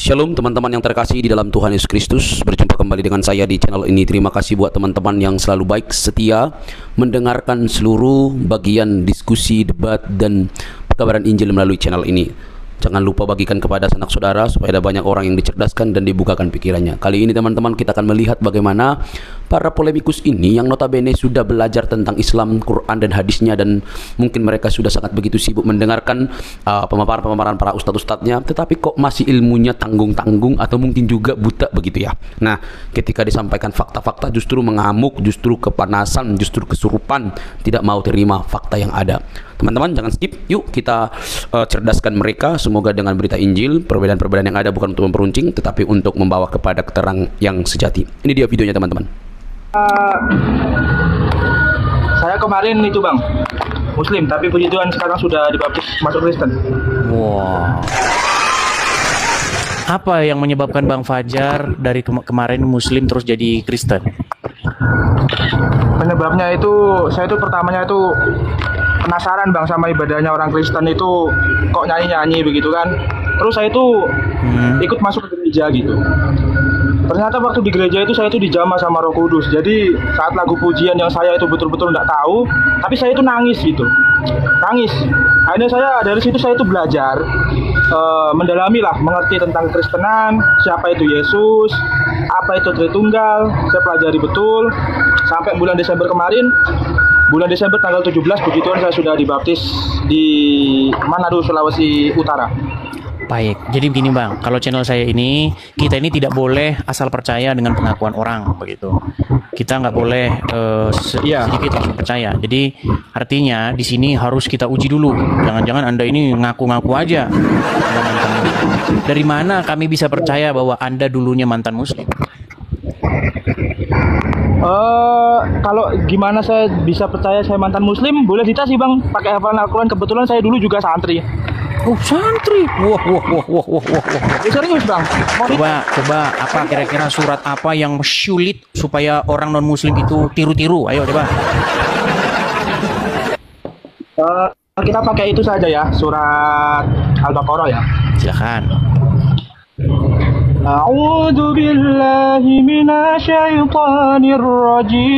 Shalom teman-teman yang terkasih di dalam Tuhan Yesus Kristus. Berjumpa kembali dengan saya di channel ini. Terima kasih buat teman-teman yang selalu baik setia mendengarkan seluruh bagian diskusi, debat, dan pekabaran Injil melalui channel ini. Jangan lupa bagikan kepada sanak saudara supaya ada banyak orang yang dicerdaskan dan dibukakan pikirannya. Kali ini teman-teman kita akan melihat bagaimana para polemikus ini yang notabene sudah belajar tentang Islam, Quran dan hadisnya, dan mungkin mereka sudah sangat begitu sibuk mendengarkan pemaparan-pemaparan para ustadz-ustadznya, tetapi kok masih ilmunya tanggung-tanggung atau mungkin juga buta begitu ya. Nah, ketika disampaikan fakta-fakta justru mengamuk, justru kepanasan, justru kesurupan, tidak mau terima fakta yang ada. Teman-teman jangan skip, yuk kita cerdaskan mereka. Semoga dengan berita Injil, perbedaan-perbedaan yang ada bukan untuk memperuncing, tetapi untuk membawa kepada keterang yang sejati. Ini dia videonya teman-teman. Saya kemarin itu bang, Muslim, tapi puji Tuhan sekarang sudah dibaptis masuk Kristen. Wow. Apa yang menyebabkan Bang Fajar dari kemarin Muslim terus jadi Kristen? Penyebabnya itu, saya itu pertamanya itu penasaran bang sama ibadahnya orang Kristen itu, kok nyanyi-nyanyi begitu kan. Terus saya itu ikut masuk ke gereja gitu. Ternyata waktu di gereja itu saya itu dijamah sama Roh Kudus. Jadi saat lagu pujian yang saya itu betul-betul nggak tahu, tapi saya itu nangis gitu, nangis. Akhirnya dari situ saya itu belajar, mendalami lah, mengerti tentang Kristenan, siapa itu Yesus, apa itu Tritunggal. Saya pelajari betul sampai bulan Desember kemarin. Bulan Desember tanggal 17, puji Tuhan saya sudah dibaptis di Manado, Sulawesi Utara. Baik, jadi begini Bang, kalau channel saya ini, kita ini tidak boleh asal percaya dengan pengakuan orang, begitu. Kita nggak boleh sedikit langsung percaya. Jadi artinya di sini harus kita uji dulu. Jangan-jangan Anda ini ngaku-ngaku aja. Dari mana kami bisa percaya bahwa Anda dulunya mantan Muslim? Kalau gimana saya bisa percaya saya mantan Muslim, boleh dites sih bang, pakai hafalan Al-Quran. Kebetulan saya dulu juga santri. Oh, santri. Wah. Serius bang. Coba apa kira-kira surat apa yang sulit supaya orang non Muslim itu tiru-tiru? Ayo coba. Kita pakai itu saja ya, surat Al-Baqarah ya. Silakan. A'udzu billahi minasyaitonir rajim.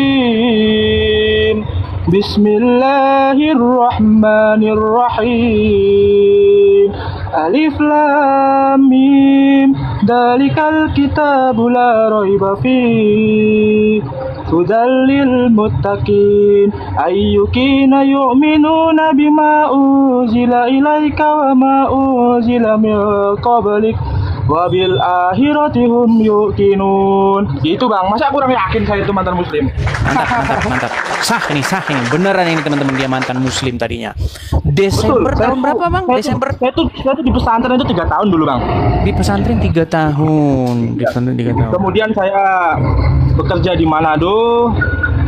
Bismillahirrahmanirrahim. Alif lam mim. Dzalikal kitabu la raiba fihi. Hudal lil muttaqin. Ayyukina yu'minuna bima unzila ilaika wa ma unzila min qablik. Wabil akhirati hum yuqinun. Gitu bang, masa kurang yakin saya itu mantan Muslim? Mantap. Sah ini. Beneran ini teman-teman, dia mantan Muslim tadinya. Desember betul, tahun berapa bang? Desember. Saya tuh di pesantren itu 3 tahun dulu bang. Di pesantren 3 tahun. Kemudian saya bekerja di Manado.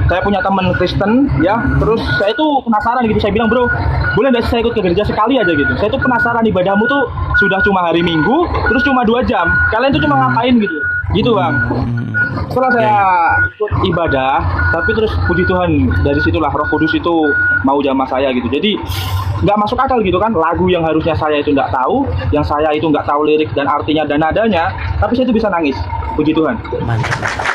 Saya punya teman Kristen ya, terus saya tuh penasaran gitu, saya bilang bro, boleh nggak saya ikut ke gereja sekali aja gitu. Saya tuh penasaran ibadahmu tuh sudah cuma hari Minggu, terus cuma 2 jam, kalian tuh cuma ngapain gitu bang. Setelah saya ikut ibadah, tapi terus puji Tuhan dari situlah Roh Kudus itu mau jamah saya gitu. Jadi nggak masuk akal gitu kan, lagu yang harusnya saya itu nggak tahu, yang saya itu nggak tahu lirik dan artinya dan nadanya, tapi saya itu bisa nangis, puji Tuhan. Mantap.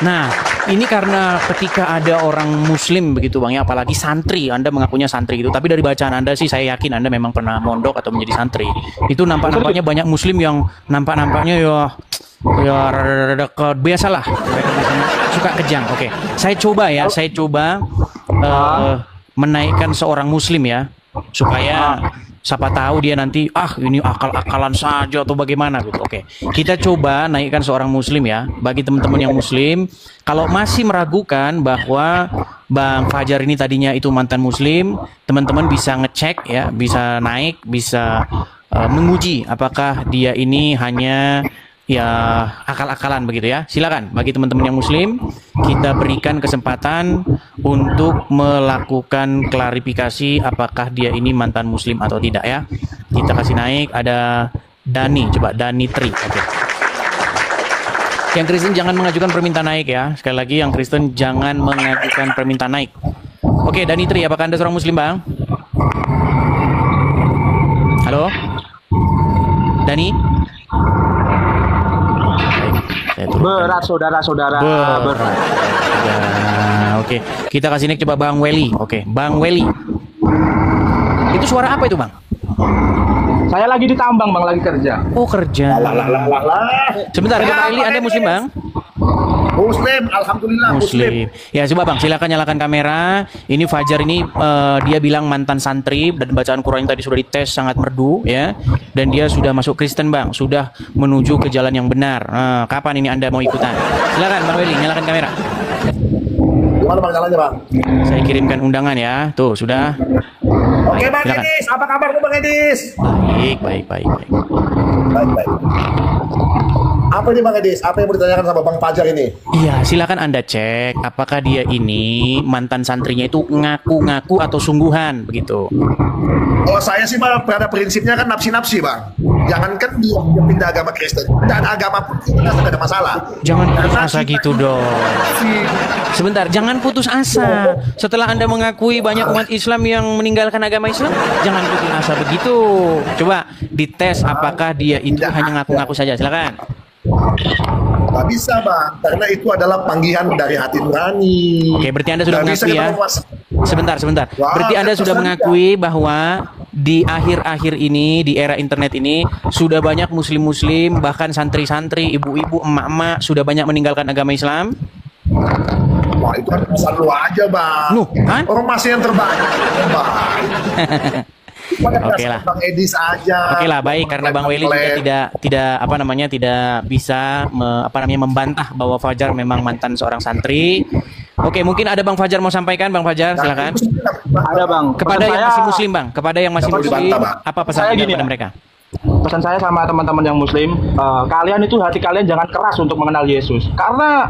Nah, ini karena ketika ada orang Muslim begitu bang ya, apalagi santri, Anda mengakunya santri gitu, tapi dari bacaan Anda sih saya yakin Anda memang pernah mondok atau menjadi santri. Itu nampaknya banyak Muslim yang nampaknya ya rada biasalah, mereka suka kejang. Oke, saya coba menaikkan seorang Muslim ya, supaya siapa tahu dia nanti ini akal-akalan saja atau bagaimana gitu. Oke, kita coba naikkan seorang Muslim ya. Bagi teman-teman yang Muslim, kalau masih meragukan bahwa Bang Fajar ini tadinya itu mantan Muslim, teman-teman bisa ngecek ya, bisa naik, bisa menguji apakah dia ini hanya ya akal-akalan begitu ya. Silakan bagi teman-teman yang Muslim, kita berikan kesempatan untuk melakukan klarifikasi apakah dia ini mantan Muslim atau tidak ya. Kita kasih naik, ada Dani, coba Dani Tri. Oke. Yang Kristen jangan mengajukan permintaan naik ya. Sekali lagi yang Kristen jangan mengajukan permintaan naik. Oke, Dani Tri, apakah Anda seorang Muslim bang? Halo? Dani? Berat saudara-saudara, berat. Ya, oke. Kita kasih nih coba Bang Weli. Oke, Bang Weli. Itu suara apa itu, Bang? Saya lagi di tambang bang, lagi kerja. Oh, kerja. Sebentar, Bang Weli, Anda muslim, Bang? Muslim, alhamdulillah Muslim. Ya, coba Bang, silakan nyalakan kamera. Ini Fajar ini dia bilang mantan santri dan bacaan Quran tadi sudah dites sangat merdu ya. Dan dia sudah masuk Kristen, Bang. Sudah menuju ke jalan yang benar. Kapan ini Anda mau ikutan? Silakan Bang Weli, nyalakan kamera. Gimana bang jalannya bang? Saya kirimkan undangan ya. Tuh, sudah. Oke bang silakan. Edis, apa kabarmu bang Edis? Baik. Baik. Apa ini bang Edis? Apa yang mau ditanyakan sama bang Fajar ini? Iya, silakan Anda cek apakah dia ini mantan santrinya itu ngaku-ngaku atau sungguhan begitu. Oh saya sih bang, pada prinsipnya kan nafsi-nafsi bang. Jangankan dia pindah agama Kristen, dan agama pun kita tidak ada masalah. Jangan putus Karena asa kita- gitu dong. Sebentar, jangan putus asa. Setelah Anda mengakui banyak umat Islam yang meninggalkan agama Islam, jangan putus asa begitu. Coba dites apakah dia itu hanya ngaku-ngaku saja. Silakan. Nggak bisa bang, karena itu adalah panggilan dari hati nurani. Oke, berarti Anda sudah Nggak bisa mengakui kita ya. memuas- Sebentar. Wah, Berarti Anda sudah terserah mengakui bahwa di akhir-akhir ini, di era internet ini, sudah banyak muslim-muslim, bahkan santri-santri, ibu-ibu, emak-emak, sudah banyak meninggalkan agama Islam. Wah itu kan pesan lu aja bang. Nuh, kan? Orang masih yang terbaik. Oke lah. Bang Edis aja. Oke lah, baik, karena Bang Weli juga tidak bisa membantah bahwa Fajar memang mantan seorang santri. Oke, mungkin ada Bang Fajar mau sampaikan, Bang Fajar, silakan. Ada bang. Kepada Pesan yang saya- masih muslim, Bang, kepada yang masih Dapat muslim, dibantah, Bang. apa pesan Saya Anda gini, kepada ya. mereka? Pesan saya sama teman-teman yang muslim, kalian itu hati kalian jangan keras untuk mengenal Yesus, karena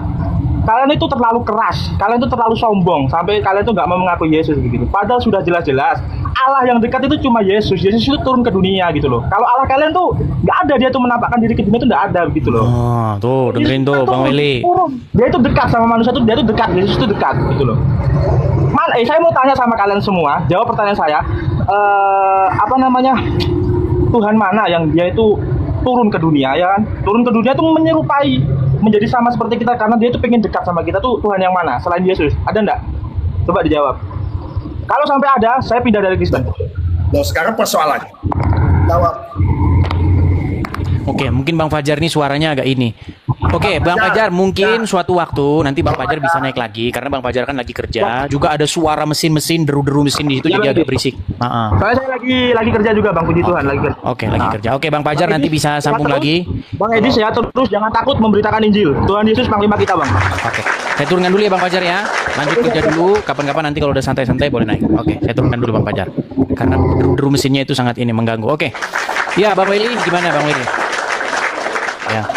kalian itu terlalu keras, kalian itu terlalu sombong sampai kalian itu nggak mau mengaku Yesus begitu. Padahal sudah jelas-jelas Allah yang dekat itu cuma Yesus. Yesus itu turun ke dunia gitu loh. Kalau Allah kalian tuh nggak ada, dia tuh menampakkan diri ke dunia itu nggak ada begitu loh. Oh, tuh dengerin tuh Bang Weli. Dia itu dekat sama manusia tuh, dia itu dekat, Yesus itu dekat gitu loh. Saya mau tanya sama kalian semua, jawab pertanyaan saya. Tuhan mana yang dia itu turun ke dunia ya kan? Turun ke dunia itu menyerupai, menjadi sama seperti kita karena dia itu pengen dekat sama kita tuh. Tuhan yang mana selain Yesus? Ada enggak? Coba dijawab. Kalau sampai ada, saya pindah dari Kristen. Nah sekarang persoalannya. Jawab. Oke, mungkin Bang Fajar ini suaranya agak ini. Oke, Bang Fajar, mungkin suatu waktu nanti Bang Fajar bisa naik lagi karena Bang Fajar kan lagi kerja. Juga ada suara mesin-mesin, deru-deru mesin di situ Ya, jadi Bang. agak berisik. Saya lagi kerja juga bang, puji Tuhan lagi kerja. Oke, lagi kerja. Oke, Bang Fajar nanti bisa sambung lagi. Bang Edis ya, terus jangan takut memberitakan Injil. Tuhan Yesus panglima kita bang. Oke, saya turunkan dulu ya Bang Fajar ya. Lanjut kerja dulu. Kapan-kapan nanti kalau udah santai-santai boleh naik. Oke, saya turunkan dulu Bang Fajar. Karena deru-deru mesinnya itu sangat ini mengganggu. Oke. Ya, Bang Weli, gimana Bang Weli? Ya.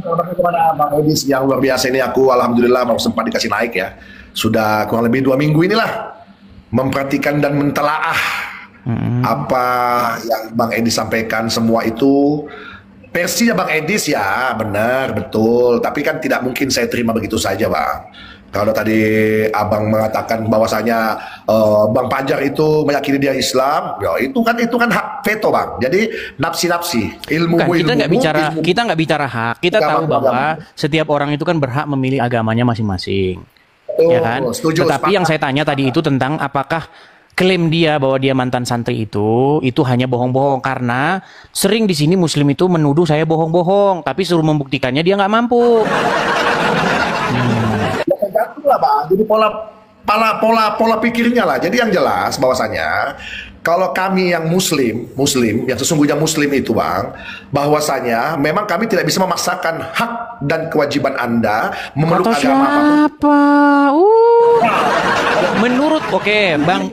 Bagaimana Bang Edis yang luar biasa ini, aku alhamdulillah mau sempat dikasih naik ya. Sudah kurang lebih 2 minggu inilah memperhatikan dan mentelaah apa yang Bang Edis sampaikan. Semua itu versinya Bang Edis ya, benar, betul. Tapi kan tidak mungkin saya terima begitu saja Bang. Kalau tadi Abang mengatakan bahwasanya Bang Fajar itu meyakini dia Islam, ya itu kan hak veto Bang. Jadi nafsi-nafsi, ilmu Bukan, kita nggak bicara hak. Kita Agama, tahu bahwa agama. setiap orang itu kan berhak memilih agamanya masing-masing. Betul, Ya kan? setuju, Tetapi yang sepakat. saya tanya tadi itu tentang apakah klaim dia bahwa dia mantan santri itu hanya bohong-bohong karena sering di sini muslim itu menuduh saya bohong-bohong, tapi suruh membuktikannya dia nggak mampu. Ya tergantung lah Bang. Jadi pola pikirnya lah. Jadi yang jelas bahwasanya kalau kami yang muslim yang sesungguhnya muslim itu Bang, bahwasanya memang kami tidak bisa memaksakan hak dan kewajiban Anda memeluk Kata agama apapun. siapa? Menurut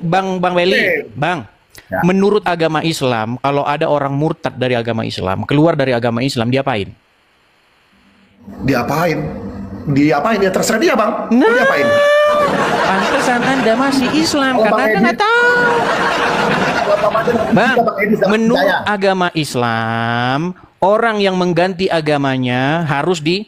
Bang Weli, Oke. Bang. Ya. Menurut agama Islam, kalau ada orang murtad dari agama Islam, keluar dari agama Islam, diapain? Diapain? Ya terserah dia Bang. Nah. Mau diapain? Pantesan Anda masih Islam Kalau karena Bang Anda Edi- nggak tahu. Bang, Edis dapat menurut hidayah. agama Islam, orang yang mengganti agamanya harus di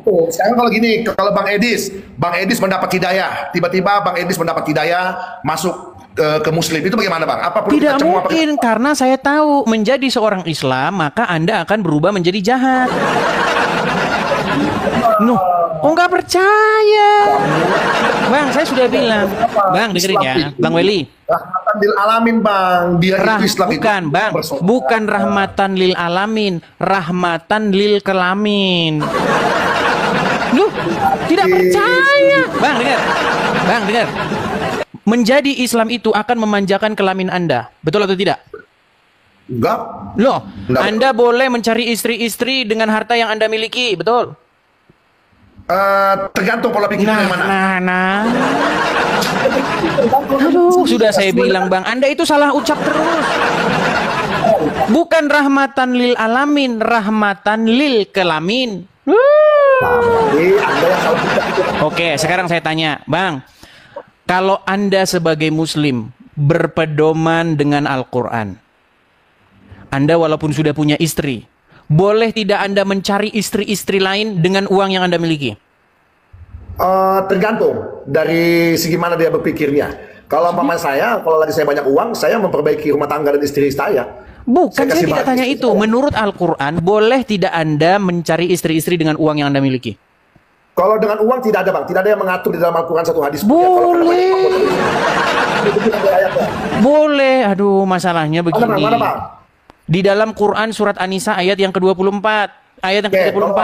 Tuh, sekarang kalau gini, kalau Bang Edis mendapat hidayah, tiba-tiba Bang Edis mendapat hidayah masuk ke Muslim itu bagaimana Bang? Apa perlu Tidak kita cemooh, apa mungkin, karena saya tahu menjadi seorang Islam maka Anda akan berubah menjadi jahat. Nuh, kok nggak percaya? Bang, saya sudah bilang. Bang, dengerin ya, Bang Weli. Rahmatan lil alamin Bang. Dia itu Islam bukan, itu Bang. Bukan rahmatan lil alamin, rahmatan lil kelamin. Loh, tidak percaya. Bang, dengar. Bang, dengar. Menjadi Islam itu akan memanjakan kelamin Anda. Betul atau tidak? Enggak. Loh, Enggak. Anda boleh mencari istri-istri dengan harta yang Anda miliki, betul? Tergantung pola pikir yang mana. Aduh, sudah saya bilang Bang, Anda itu salah ucap terus. Bukan rahmatan lil alamin, rahmatan lil kelamin. Oke, sekarang saya tanya, Bang. Kalau Anda sebagai Muslim berpedoman dengan Al-Quran, Anda walaupun sudah punya istri, boleh tidak Anda mencari istri-istri lain dengan uang yang Anda miliki? Tergantung dari segi mana dia berpikirnya. Kalau paman saya, kalau lagi saya banyak uang, saya memperbaiki rumah tangga dan istri saya. Bukan, saya kasih tidak bahan tanya istri itu. saya. Menurut Al-Quran, boleh tidak Anda mencari istri-istri dengan uang yang Anda miliki? Kalau dengan uang tidak ada Bang, tidak ada yang mengatur di dalam Al-Quran satu hadis. Boleh. Boleh. Aduh, masalahnya begini. Mana Bang? Di dalam Quran surat An-Nisa ayat yang ke-24. Ayat yang ke-34.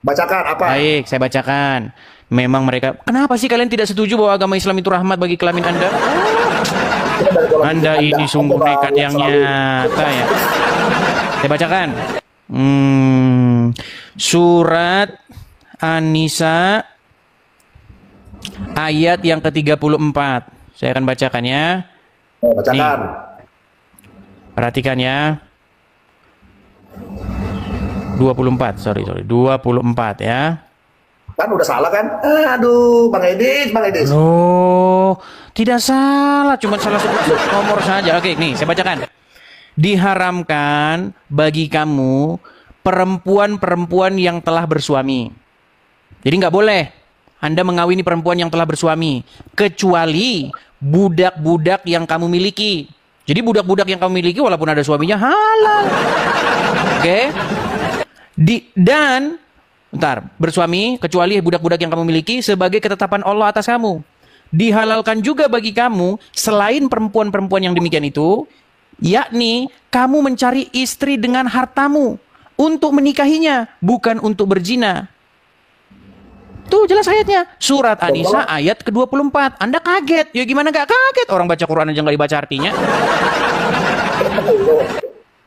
Bacakan apa? Baik, saya bacakan. Memang mereka, kenapa sih kalian tidak setuju bahwa agama Islam itu rahmat bagi kelamin Anda? Anda ini sungguh nekat yang nyata ya. Saya bacakan. Surat An-Nisa ayat yang ke-34. Saya akan bacakan ya. Bacakan. Nih. Perhatikan ya. 24 ya. Kan udah salah kan? Aduh, Bang Edis. Loh, tidak salah, cuma salah sebut nomor saja. Oke, nih saya bacakan. Diharamkan bagi kamu perempuan-perempuan yang telah bersuami. Jadi nggak boleh Anda mengawini perempuan yang telah bersuami, kecuali budak-budak yang kamu miliki. Jadi budak-budak yang kamu miliki walaupun ada suaminya halal. Oke? Dan bersuami kecuali budak-budak yang kamu miliki sebagai ketetapan Allah atas kamu. Dihalalkan juga bagi kamu selain perempuan-perempuan yang demikian itu, yakni kamu mencari istri dengan hartamu untuk menikahinya, bukan untuk berzina. Tuh jelas ayatnya. Surat An-Nisa ayat ke-24. Anda kaget. Ya gimana gak kaget? Orang baca Quran aja gak dibaca artinya.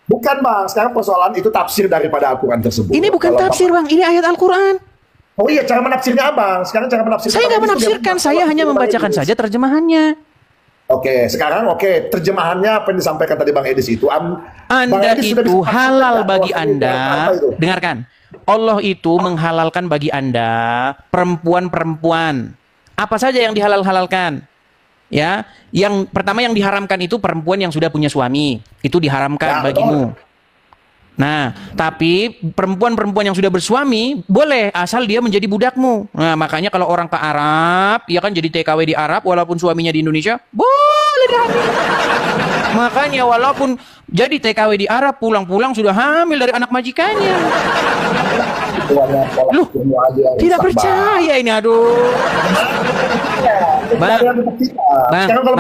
Bukan Bang, sekarang persoalan itu tafsir daripada Al-Quran tersebut. Ini bukan tafsir Bang, ini ayat Al-Quran. Oh iya, cara menafsirnya Abang. Sekarang cara menafsirnya. Saya nggak menafsirkan, saya hanya membacakan saja terjemahannya. Oke, sekarang terjemahannya apa yang disampaikan tadi Bang Edis itu. Anda itu halal bagi Anda. Dengarkan, Allah itu menghalalkan bagi Anda perempuan-perempuan. Apa saja yang dihalal-halalkan? Ya, yang pertama yang diharamkan itu perempuan yang sudah punya suami, itu diharamkan bagimu. Nah, tapi perempuan-perempuan yang sudah bersuami boleh asal dia menjadi budakmu. Nah, makanya kalau orang ke Arab, ya kan jadi TKW di Arab walaupun suaminya di Indonesia, boleh dihamil. Makanya walaupun jadi TKW di Arab pulang-pulang sudah hamil dari anak majikannya. Loh, tidak percaya ini, aduh. Bang,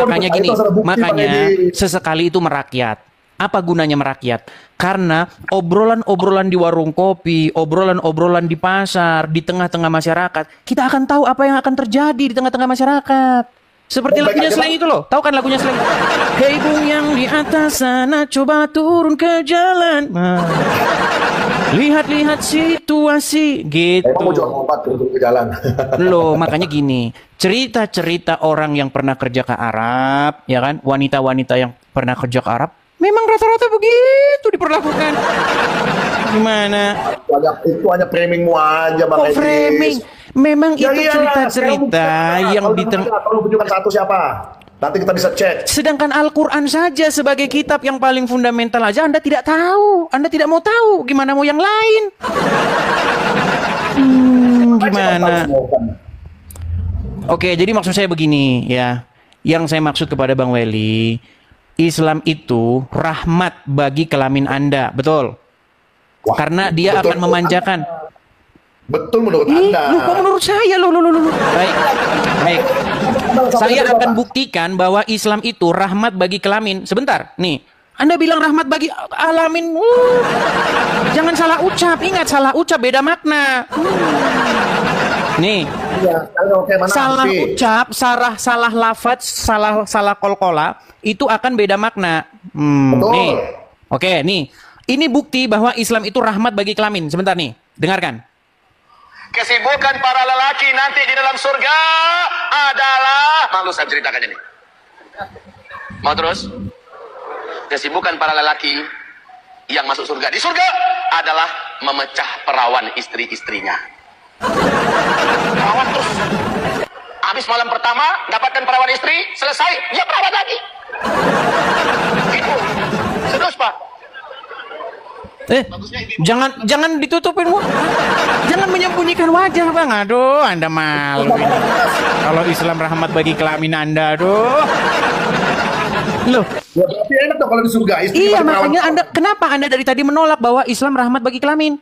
makanya gini, makanya sesekali itu merakyat. Apa gunanya merakyat? Karena obrolan-obrolan di warung kopi, obrolan-obrolan di pasar, di tengah-tengah masyarakat, kita akan tahu apa yang akan terjadi di tengah-tengah masyarakat. Seperti lagunya Slang itu loh. Tahu kan lagunya Slang? Hei bung yang di atas sana, coba turun ke jalan. Lihat-lihat situasi gitu. Emang mau jual obat turun ke jalan. Loh, makanya gini, cerita-cerita orang yang pernah kerja ke Arab, ya kan? Wanita-wanita yang pernah kerja ke Arab, memang rata-rata begitu diperlakukan. Gimana? Itu hanya framingmu aja Bang Edis. Framing. Memang itu cerita-cerita yang di tengah. Kalau tunjukkan satu siapa? Nanti kita bisa cek. Sedangkan Al-Quran saja sebagai kitab yang paling fundamental aja Anda tidak tahu. Anda tidak mau tahu. Gimana mau yang lain? Gimana? Oke, jadi maksud saya begini ya. Yang saya maksud kepada Bang Weli, Islam itu rahmat bagi kelamin Anda, betul? Wah, Karena dia betul akan memanjakan. Betul menurut Ih, Anda. lu kok menurut saya lo. Baik. Baik. Saya akan buktikan bahwa Islam itu rahmat bagi kelamin. Sebentar, nih. Anda bilang rahmat bagi alamin. Jangan salah ucap. Ingat, salah ucap beda makna. Nih. Iya, mana Salah sih? ucap, salah lafaz, salah kolkola itu akan beda makna. Betul. Nih. Oke, nih. Ini bukti bahwa Islam itu rahmat bagi kelamin. Sebentar nih. Dengarkan. Kesibukan para lelaki nanti di dalam surga adalah, malu saya ceritakannya nih. Mau terus? Kesibukan para lelaki yang masuk surga di surga adalah memecah perawan istri-istrinya. Perawan terus. Habis malam pertama dapatkan perawan istri, selesai dia perawat lagi. Gitu. Serius Pak. Jangan ditutupin, jangan menyembunyikan wajah, Bang. Aduh, Anda malu ini. Kalau Islam rahmat bagi kelamin Anda, aduh. Loh, Ya, berarti enak dong kalau di surga. Istri iya pada makanya perawan. kenapa Anda dari tadi menolak bahwa Islam rahmat bagi kelamin?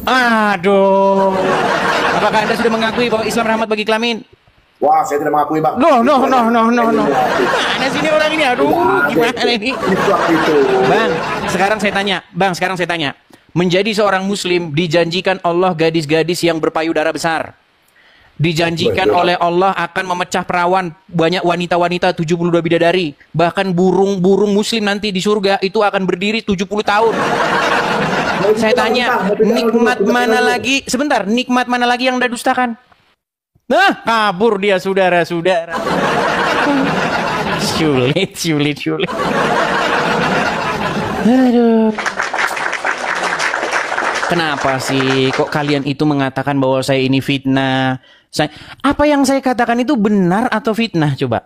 Aduh. Apakah Anda sudah mengakui bahwa Islam rahmat bagi kelamin? Wah, saya tidak mengakui, Bang. No. Mana sini orang ini? Aduh, gimana ini? Itu. Bang, sekarang saya tanya. Menjadi seorang muslim dijanjikan Allah gadis-gadis yang berpayudara besar. Dijanjikan oleh Allah akan memecah perawan banyak wanita-wanita 72 bidadari. Bahkan burung-burung muslim nanti di surga itu akan berdiri 70 tahun. Saya tanya, nikmat mana lagi? Sebentar, nikmat mana lagi yang Anda dustakan? Nah, kabur dia saudara-saudara. Sulit. Aduh. Kenapa sih kok kalian itu mengatakan bahwa saya ini fitnah? Apa yang saya katakan itu benar atau fitnah coba?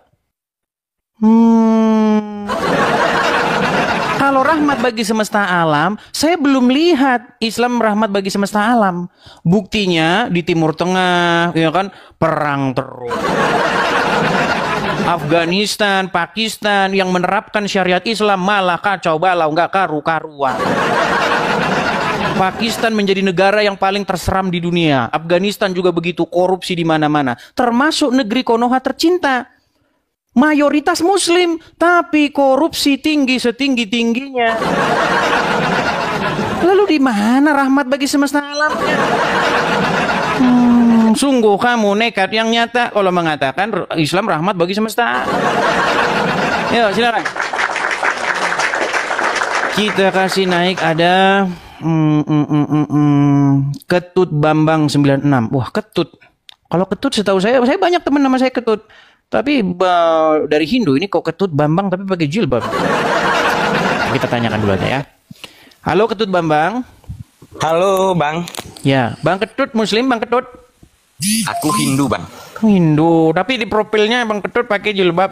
Kalau rahmat bagi semesta alam, saya belum lihat Islam rahmat bagi semesta alam. Buktinya di Timur Tengah, ya kan, perang terus. Afghanistan, Pakistan yang menerapkan syariat Islam malah kacau balau, nggak karu-karuan. Pakistan menjadi negara yang paling terseram di dunia. Afghanistan juga begitu, korupsi di mana-mana. Termasuk negeri Konoha tercinta. Mayoritas muslim, tapi korupsi tinggi setinggi-tingginya. Lalu di mana rahmat bagi semesta alamnya? Sungguh kamu nekat yang nyata kalau mengatakan Islam rahmat bagi semesta alam. Yuk, silakan. Kita kasih naik ada Ketut Bambang 96. Wah, Ketut. Kalau Ketut setahu saya banyak teman nama saya Ketut. Tapi dari Hindu ini kok Ketut Bambang tapi pakai jilbab. Kita tanyakan dulu aja ya. Halo Ketut Bambang. Halo Bang. Ya, Bang Ketut Muslim, Bang Ketut. Aku Hindu Bang. Hindu, tapi di profilnya Bang Ketut pakai jilbab.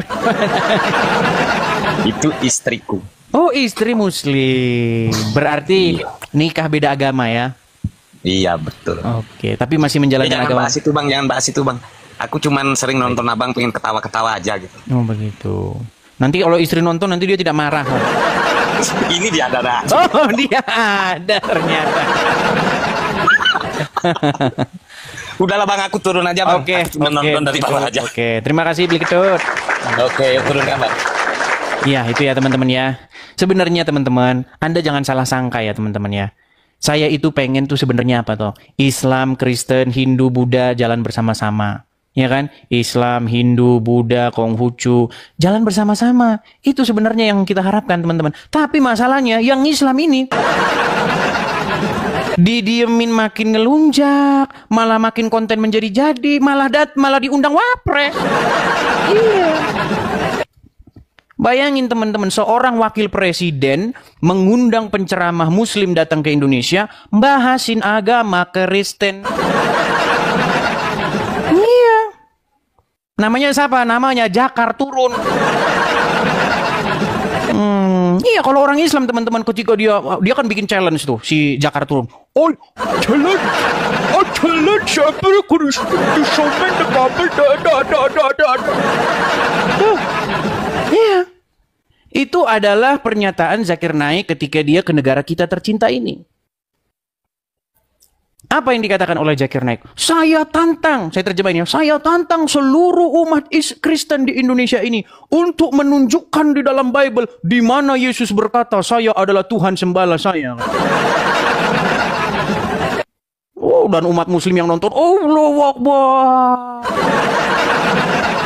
Itu istriku. Oh, istri Muslim. Berarti nikah beda agama ya? Iya betul. Oke, tapi masih menjalankan Jangan agama. bahas itu Bang, jangan bahas itu Bang. Aku cuman sering nonton abang pengen ketawa-ketawa aja gitu. Oh begitu. Nanti kalau istri nonton nanti dia tidak marah. Ini dia ada. Oh dia ada ternyata. Udahlah Bang, aku turun aja Bang. Oke, Aku nonton dari bawah aja. Oke, terima kasih Beli Ketut. Oke, turun kan Bang. Iya itu ya teman-teman ya. Sebenarnya teman-teman, Anda jangan salah sangka ya teman-teman ya. Saya itu pengen tuh sebenarnya apa toh? Islam, Kristen, Hindu, Buddha jalan bersama-sama. Ya kan? Islam, Hindu, Buddha, Konghucu jalan bersama-sama. Itu sebenarnya yang kita harapkan teman-teman. Tapi masalahnya yang Islam ini didiemin makin ngelunjak, malah makin konten menjadi-jadi, malah diundang wapres. Iya. Bayangin teman-teman, seorang wakil presiden mengundang penceramah muslim datang ke Indonesia, bahasin agama Kristen. Iya. Namanya siapa? Namanya Jakar Turun. Iya, kalau orang Islam teman-teman ketika dia kan bikin challenge tuh si Jakar turun. Oh, challenge siapa Kristus disomen the Bible Iya. Itu adalah pernyataan Zakir Naik ketika dia ke negara kita tercinta ini. Apa yang dikatakan oleh Zakir Naik? Saya terjemahin ya, saya tantang seluruh umat Kristen di Indonesia ini untuk menunjukkan di dalam Bible di mana Yesus berkata, saya adalah Tuhan sembala saya. Oh, dan umat muslim yang nonton, Allahu Akbar.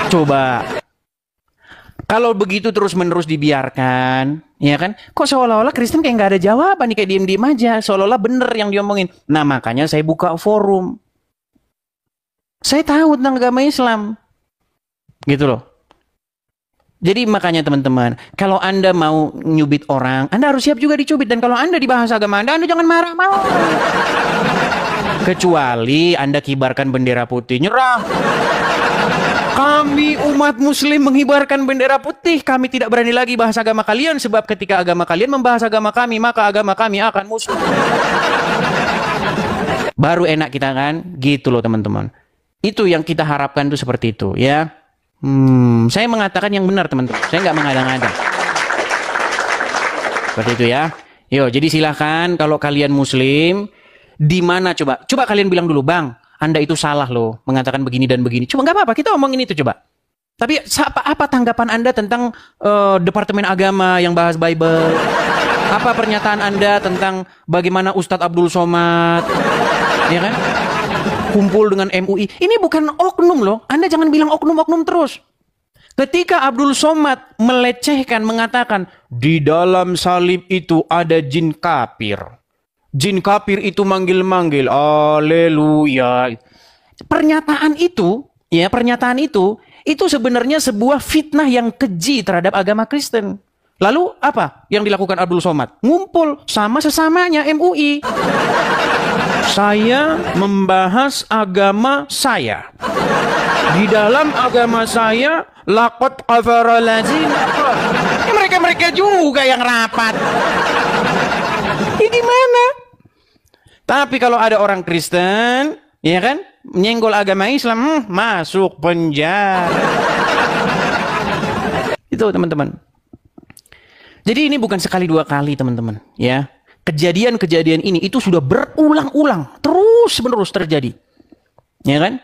Coba. Kalau begitu terus-menerus dibiarkan, ya kan? Kok seolah-olah Kristen kayak nggak ada jawaban nih, kayak diem-diem aja. Seolah-olah bener yang diomongin. Nah, makanya saya buka forum. Saya tahu tentang agama Islam. Gitu loh. Jadi makanya teman-teman, kalau Anda mau nyubit orang, Anda harus siap juga dicubit. Dan kalau Anda dibahas agama Anda jangan marah-marah. Kecuali Anda kibarkan bendera putih, nyerah. Kami umat muslim mengibarkan bendera putih. Kami tidak berani lagi bahas agama kalian. Sebab ketika agama kalian membahas agama kami, maka agama kami akan musuh. Baru enak kita kan? Gitu loh teman-teman. Itu yang kita harapkan tuh seperti itu ya. Saya mengatakan yang benar teman-teman. Saya nggak mengada-ngada. Seperti itu ya. Yo, jadi silahkan kalau kalian muslim, di mana coba? Coba kalian bilang dulu, Bang. Anda itu salah loh, mengatakan begini dan begini. Coba nggak apa-apa, kita omongin itu coba. Tapi apa tanggapan Anda tentang Departemen Agama yang bahas Bible? Apa pernyataan Anda tentang bagaimana Ustadz Abdul Somad, ya kan? Kumpul dengan MUI. Ini bukan oknum loh. Anda jangan bilang oknum-oknum terus. Ketika Abdul Somad melecehkan, mengatakan di dalam salib itu ada jin kafir. Jin kafir itu manggil-manggil, haleluya. Pernyataan itu sebenarnya sebuah fitnah yang keji terhadap agama Kristen. Lalu apa yang dilakukan Abdul Somad? Ngumpul sama sesamanya MUI. Saya membahas agama saya. Di dalam agama saya, laqad kafara allazina kafaru. Mereka juga yang rapat. Ini gimana? Tapi kalau ada orang Kristen, ya kan, menyenggol agama Islam, masuk penjara. Itu teman-teman. Jadi ini bukan sekali dua kali teman-teman, ya. Kejadian-kejadian ini itu sudah berulang-ulang, terus-menerus terjadi, ya kan?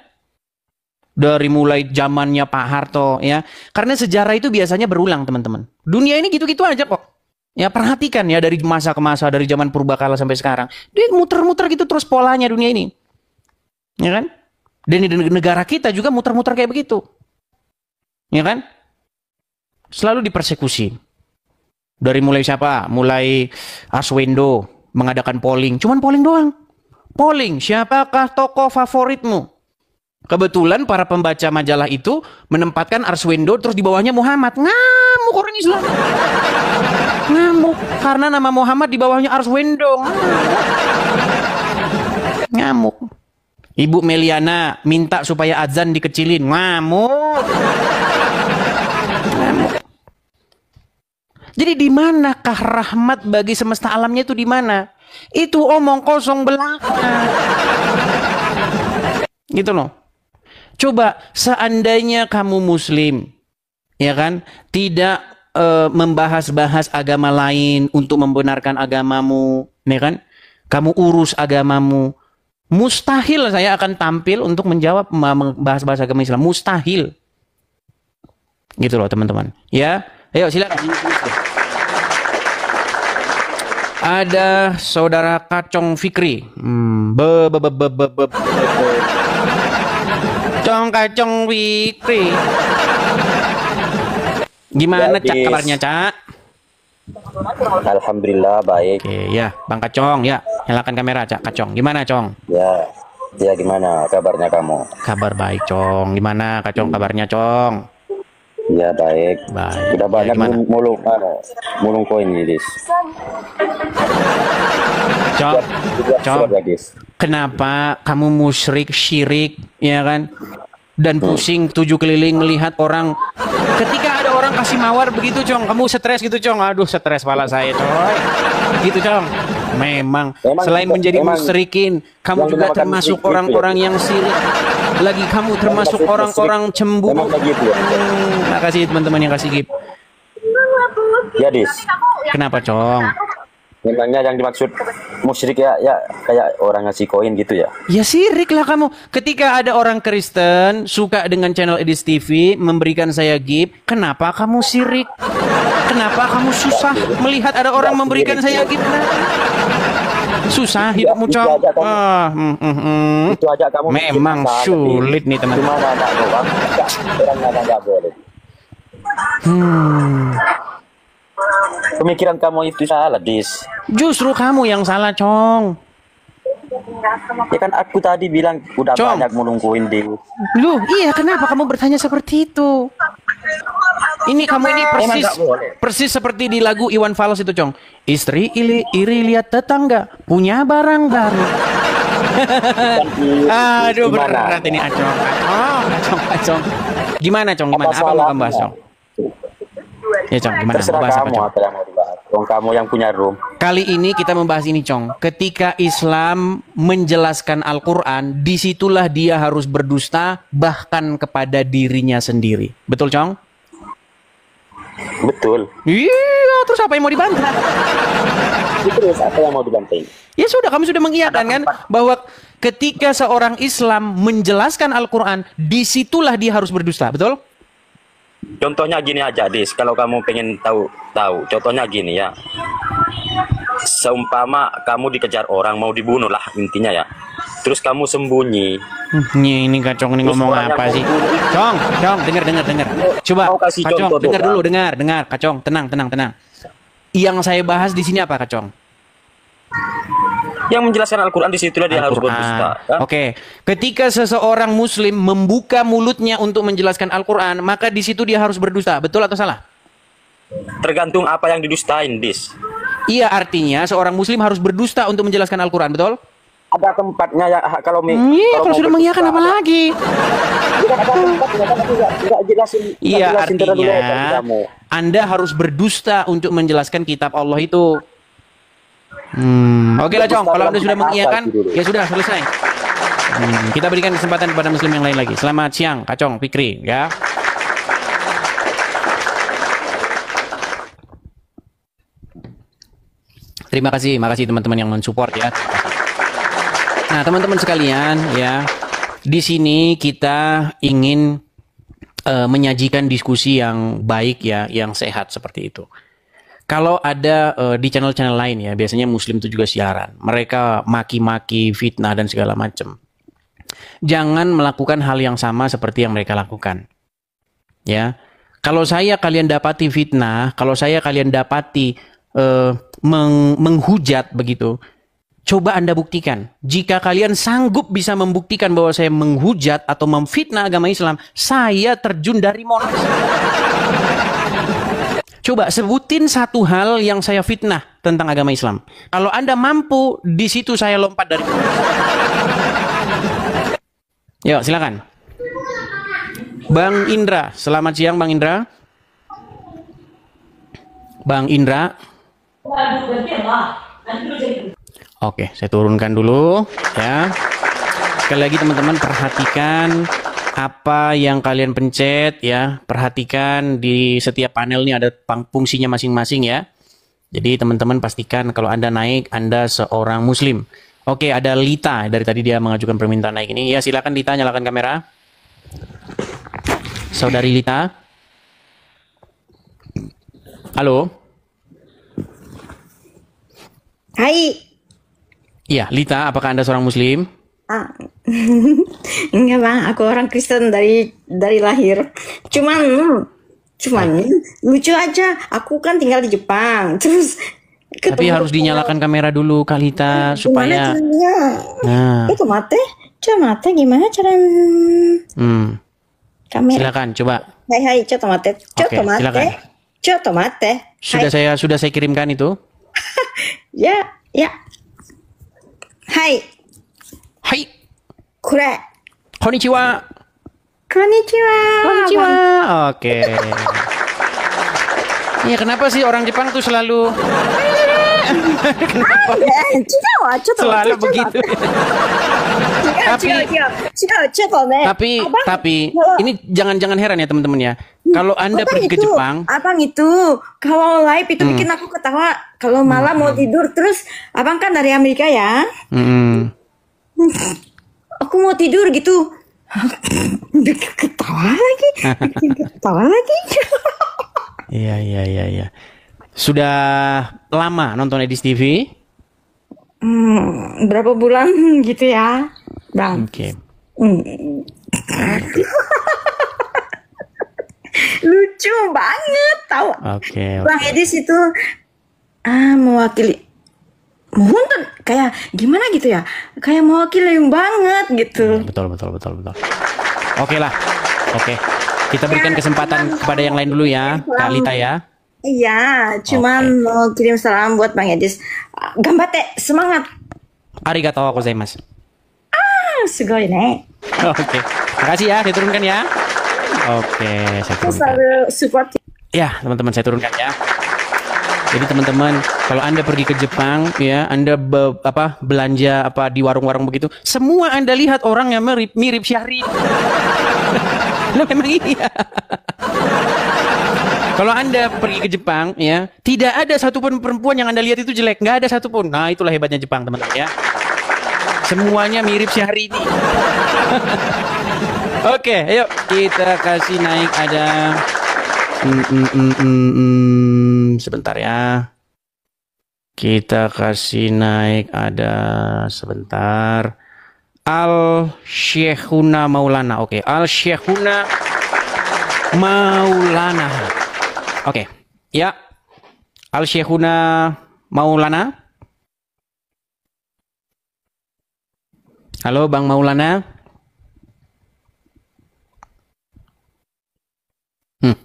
Dari mulai zamannya Pak Harto, ya. Karena sejarah itu biasanya berulang teman-teman. Dunia ini gitu-gitu aja kok. Ya perhatikan ya dari masa ke masa, dari zaman purbakala sampai sekarang. Dia muter-muter gitu terus polanya dunia ini. Ya kan? Dan di negara kita juga muter-muter kayak begitu. Ya kan? Selalu dipersekusi. Dari mulai siapa? Mulai Arswendo mengadakan polling. Cuman polling doang. Polling, siapakah tokoh favoritmu? Kebetulan para pembaca majalah itu menempatkan Arswendo terus di bawahnya Muhammad. Ngamuk orang Islam. Ngamuk karena nama Muhammad di bawahnya Arswendo. Ngamuk. Ibu Meliana minta supaya azan dikecilin. Ngamuk. Ngamuk. Jadi di manakah rahmat bagi semesta alamnya itu di mana? Itu omong kosong belaka. Gitu loh. Coba seandainya kamu muslim, ya kan, tidak membahas-bahas agama lain untuk membenarkan agamamu, ya kan? Kamu urus agamamu. Mustahil saya akan tampil untuk menjawab membahas-bahas agama Islam. Mustahil. Gitu loh teman-teman. Ya, ayo silakan. Ada saudara Kacong Fikri. Kacong Fikri. Gimana Cak kabarnya Cak? Alhamdulillah baik. Oke ya Bang Kacong ya. Nyalakan kamera Cak Kacong. Gimana Cong? Ya gimana kabarnya kamu? Kabar baik Cong. Gimana Kacong kabarnya Cong? Ya baik. Sudah banyak mulung koin ini, Dis. Cong, kenapa kamu musyrik, syirik, ya kan? Dan pusing 7 keliling melihat orang Ketika ada orang kasih mawar begitu, Cong, kamu stres gitu, Cong. Aduh, stres pala saya, coy. Gitu, Cong. Memang selain menjadi musyrikin, kamu juga termasuk orang-orang yang sirik. Lagi kamu termasuk orang-orang cemburu. Makasih teman-teman yang kasih gift. Ya, Dis. Kenapa, Cong? Memangnya yang dimaksud musyrik ya kayak orang ngasih koin gitu ya? Ya sirik lah kamu. Ketika ada orang Kristen suka dengan channel Edis TV memberikan saya gift, kenapa kamu sirik? Kenapa kamu susah melihat ada orang memberikan saya gift? Susah hidupmu, Cong. Itu aja kamu memang sulit nih teman-teman. Pemikiran kamu itu salah, Dis. Justru kamu yang salah, Cong. Ya kan aku tadi bilang udah Cong. banyak menungguin di. Loh, iya kenapa kamu bertanya seperti itu? Ini kamu ini persis seperti di lagu Iwan Fals itu, Cong. Istri iri lihat tetangga punya barang baru. Aduh, berat ini Acong. Acong. Gimana, Cong? Gimana? Apa mau kamu bahas, Cong? Ya, Cong, gimana? Terserah Bahas kamu apa yang mau dibahas. Kamu yang punya room. Kali ini kita membahas ini, Cong. Ketika Islam menjelaskan Al-Quran, disitulah dia harus berdusta bahkan kepada dirinya sendiri. Betul, Cong? Betul. Iya, terus apa yang mau dibantah? Terus apa yang mau dibanting? Ya sudah, kamu sudah mengiyakan kan bahwa ketika seorang Islam menjelaskan Al-Quran, disitulah dia harus berdusta, betul? Contohnya gini aja, Dis. Kalau kamu pengen tahu. Contohnya gini ya. Seumpama kamu dikejar orang mau dibunuh lah intinya ya. Terus kamu sembunyi. Ini Kacong ini ngomong apa sih? Cong, dengar. Coba, Kacong, dengar. Kacong, tenang. Yang saya bahas di sini apa, Kacong? Yang menjelaskan Al-Quran di situlah dia harus berdusta. Kan? Oke. Ketika seseorang Muslim membuka mulutnya untuk menjelaskan Al-Quran, maka di situ dia harus berdusta. Betul atau salah? Tergantung apa yang didustain, Dis. Iya, artinya seorang Muslim harus berdusta untuk menjelaskan Al-Quran, betul? Ada tempatnya ya kalau kalau sudah mengiyakan apa lagi? Iya, artinya Anda harus berdusta untuk menjelaskan kitab Allah itu. Oke lah, Cong. Kalau Anda sudah mengiyakan, ya sudah selesai. Kita berikan kesempatan kepada Muslim yang lain lagi. Selamat siang, Kacong, Fikri, ya. Terima kasih teman-teman yang mensupport ya. Nah, teman-teman sekalian ya, di sini kita ingin menyajikan diskusi yang baik ya, yang sehat seperti itu. Kalau ada di channel-channel lain ya, biasanya Muslim itu juga siaran. Mereka maki-maki, fitnah dan segala macam. Jangan melakukan hal yang sama seperti yang mereka lakukan. Ya, kalau kalian dapati fitnah, kalau kalian dapati menghujat begitu, coba Anda buktikan. Jika kalian sanggup bisa membuktikan bahwa saya menghujat atau memfitnah agama Islam, saya terjun dari Monas. Coba sebutin satu hal yang saya fitnah tentang agama Islam. Kalau Anda mampu, di situ saya lompat dari Monas. Yuk, silakan. Bang Indra, selamat siang Bang Indra. Bang Indra. Oke, saya turunkan dulu ya. Sekali lagi teman-teman perhatikan apa yang kalian pencet ya. Perhatikan di setiap panel ini ada fungsinya masing-masing ya. Jadi teman-teman pastikan kalau Anda naik, Anda seorang Muslim. Oke, ada Lita, dari tadi dia mengajukan permintaan naik ini. Ya, silakan Lita, nyalakan kamera. Saudari Lita. Halo. Hai. Iya, Lita, apakah Anda seorang Muslim? Enggak Bang, aku orang Kristen dari lahir. Cuman lucu aja. Aku kan tinggal di Jepang. Terus tapi harus dinyalakan kamera dulu Kak Lita supaya. Nah. Mate gimana cara? Kamera. Silakan coba. Hai, mate. Sudah saya kirimkan itu. Ya. Hai. Hai. Kure. Konnichiwa. Konnichiwa. Konnichiwa. Oke. Iya, kenapa sih orang Jepang tuh selalu kenapa? Selalu begitu. Tapi ini jangan heran ya teman-teman ya. Kalau Anda pergi ke Jepang, abang itu kalau live itu bikin aku ketawa. Kalau malam mau tidur terus, abang kan dari Amerika ya. Aku mau tidur gitu. Ketawa lagi. Iya. Sudah lama nonton Edis TV? Berapa bulan gitu ya, Bang? Oke. Lucu banget, tahu? Oke. Bang Edis itu mewakili, tuh kayak gimana gitu ya? Kayak mewakili banget gitu. Betul. Oke lah. Oke. Kita berikan kesempatan kepada yang lain dulu ya, Kak Lita ya. Iya, cuman mau kirim salam buat Bang Edis. Gambate, semangat. Arigatou gozaimasu. Sugoi ne. Oke. Makasih ya, saya turunkan ya. Oke, saya turunkan. Selalu support. Ya, teman-teman saya turunkan ya. Jadi teman-teman, kalau Anda pergi ke Jepang ya, Anda belanja di warung-warung begitu, semua Anda lihat orang yang mirip Syahrini. Loh, memang iya. Kalau Anda pergi ke Jepang ya, tidak ada satupun perempuan yang Anda lihat itu jelek, nggak ada satupun. Nah, itulah hebatnya Jepang, teman-teman ya. Semuanya mirip Syahrini. Oke, ayo kita kasih naik ada sebentar ya. Kita kasih naik ada sebentar. Al-Syekhuna Maulana. Oke, Al-Syekhuna Maulana. Oke, ya. Al-Syekhuna Maulana. Halo Bang Maulana.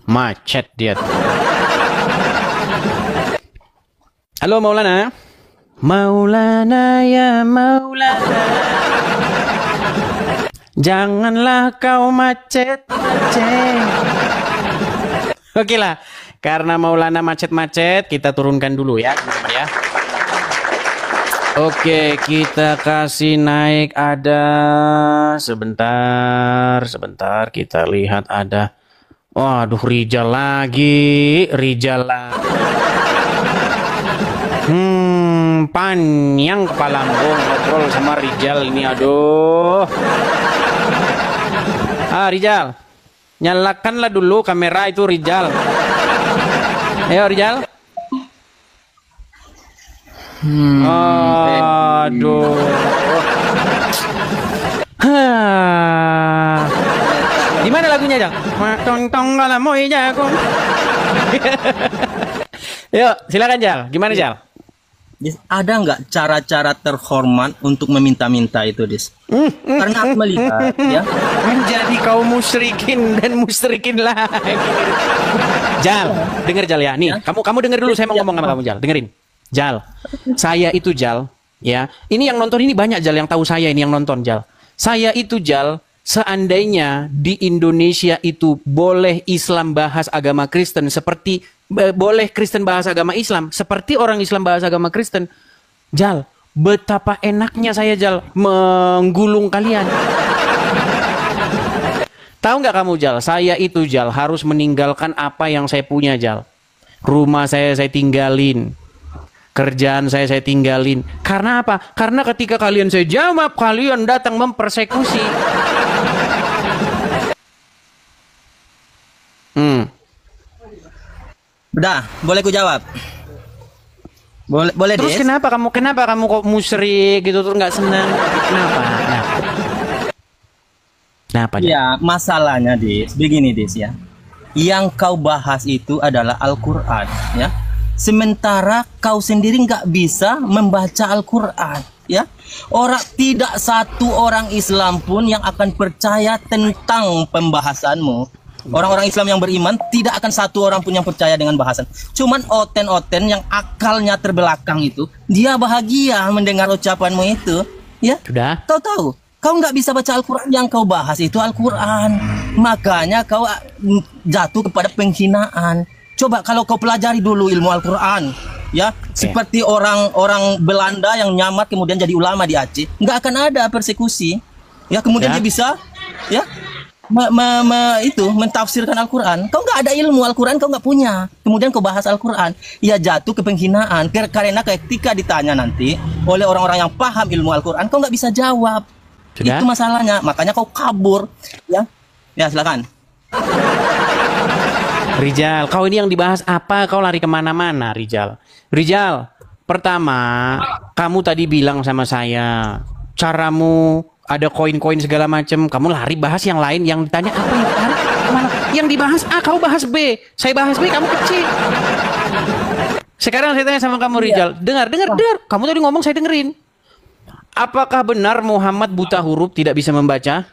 Macet dia. Halo Maulana. Maulana ya Maulana. Janganlah kau macet-macet. Oke lah, karena Maulana macet-macet, kita turunkan dulu ya, teman-teman ya. Oke, kita kasih naik ada sebentar kita lihat ada. Waduh, Rijal lagi. Panjang kepala ngobrol sama Rijal ini, aduh. Rijal, nyalakanlah dulu kamera itu Rijal. Ayo Rijal. Aduh. Di mana lagunya, Jal? Yuk, silakan Jal. Gimana Jal? Ada nggak cara-cara terhormat untuk meminta-minta itu, Dis? Karena aku melihat ya, menjadi kaum musyrikin dan musyrikin lagi. Jal, denger Jal ya. Nih, kamu denger dulu, saya mau ngomong sama kamu Jal. Dengerin. Jal, saya itu Jal, ya. Ini yang nonton ini banyak Jal yang tahu saya ini yang nonton Jal. Saya itu Jal, seandainya di Indonesia itu boleh Islam bahas agama Kristen seperti boleh Kristen bahas agama Islam seperti orang Islam bahas agama Kristen, Jal, betapa enaknya saya Jal menggulung kalian. Tahu nggak kamu Jal, saya itu Jal harus meninggalkan apa yang saya punya Jal. Rumah saya tinggalin, kerjaan saya tinggalin. Karena apa? Karena ketika kalian saya jawab, kalian datang mempersekusi. Udah, boleh ku jawab? Boleh Terus Des? kenapa kamu kok musyrik gitu, terus nggak senang? Kenapa? Ya, masalahnya Des, begini Des ya. Yang kau bahas itu adalah Al-Quran ya. Sementara kau sendiri nggak bisa membaca Al-Quran ya. Tidak satu orang Islam pun yang akan percaya tentang pembahasanmu. Orang-orang Islam yang beriman tidak akan satu orang pun yang percaya dengan bahasan. Cuman oten-oten yang akalnya terbelakang itu, dia bahagia mendengar ucapanmu itu ya. Sudah. Kau tahu, kau nggak bisa baca Al-Quran, yang kau bahas itu Al-Quran. Makanya kau jatuh kepada penghinaan. Coba kalau kau pelajari dulu ilmu Al-Quran, ya, seperti orang-orang Belanda yang nyamar kemudian jadi ulama di Aceh, nggak akan ada persekusi, ya, kemudian dia bisa, ya, mentafsirkan Al-Quran. Kau nggak ada ilmu Al-Quran, kau nggak punya, kemudian kau bahas Al-Quran, ya jatuh ke penghinaan. Karena ketika ditanya nanti oleh orang-orang yang paham ilmu Al-Quran, kau nggak bisa jawab. Sudah? Itu masalahnya, makanya kau kabur, ya. Ya, silakan. Rijal, kau ini yang dibahas apa? Kau lari kemana-mana, Rijal. Rijal, pertama, kamu tadi bilang sama saya, caramu ada koin-koin segala macam. Kamu lari bahas yang lain, yang ditanya apa yang lari kemana? Yang dibahas A, kau bahas B. Saya bahas B, kamu kecil. Sekarang saya tanya sama kamu, Rijal. Dengar. Kamu tadi ngomong, saya dengerin. Apakah benar Muhammad buta huruf, tidak bisa membaca?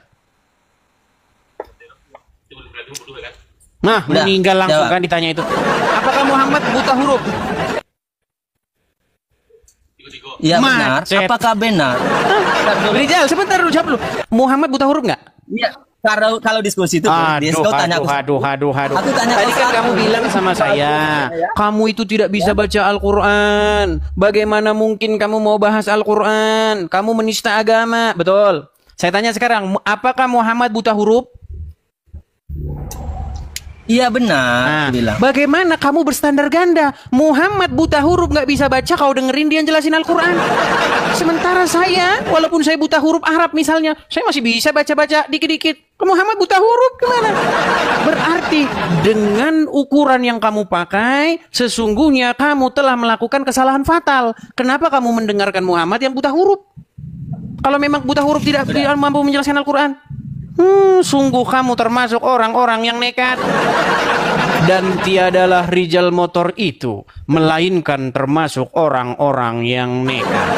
Nah, Udah, meninggal langsung jawab. kan ditanya itu. Apakah Muhammad buta huruf? Ya benar. Macet. Apakah benar? Rijal, sebentar dulu, jawab dulu. Muhammad buta huruf nggak? Ya, kalau diskusi itu, kau tanya aku. Aduh. Aku tanya Tadi kau kan satu. kamu bilang sama saya, kamu itu tidak bisa baca Al-Quran. Bagaimana mungkin kamu mau bahas Al-Quran? Kamu menista agama, betul? Saya tanya sekarang, apakah Muhammad buta huruf? Iya benar, Nah, aku bilang. bagaimana kamu berstandar ganda? Muhammad buta huruf nggak bisa baca, kau dengerin dia jelasin Al-Quran. Sementara saya, walaupun saya buta huruf Arab misalnya, saya masih bisa baca-baca dikit-dikit. Muhammad buta huruf gimana? Berarti dengan ukuran yang kamu pakai, sesungguhnya kamu telah melakukan kesalahan fatal. Kenapa kamu mendengarkan Muhammad yang buta huruf? Kalau memang buta huruf tidak mampu menjelaskan Al-Quran. Sungguh kamu termasuk orang-orang yang nekat. Dan tiadalah Rijal Motor itu, melainkan termasuk orang-orang yang nekat.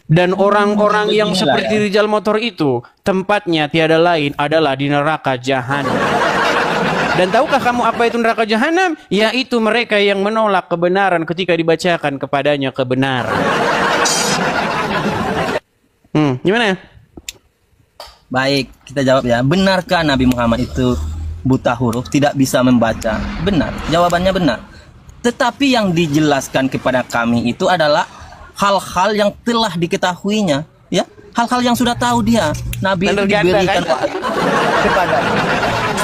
Dan orang-orang yang seperti Rijal Motor itu, tempatnya tiada lain adalah di neraka jahanam. Dan tahukah kamu apa itu neraka jahanam? Yaitu mereka yang menolak kebenaran ketika dibacakan kepadanya kebenaran. Gimana? Baik, kita jawab ya. Benarkah Nabi Muhammad itu buta huruf, tidak bisa membaca? Benar, jawabannya benar. Tetapi yang dijelaskan kepada kami itu adalah hal-hal yang telah diketahuinya, ya, hal-hal yang sudah tahu dia. Nabi itu diberikan wahyu kepada.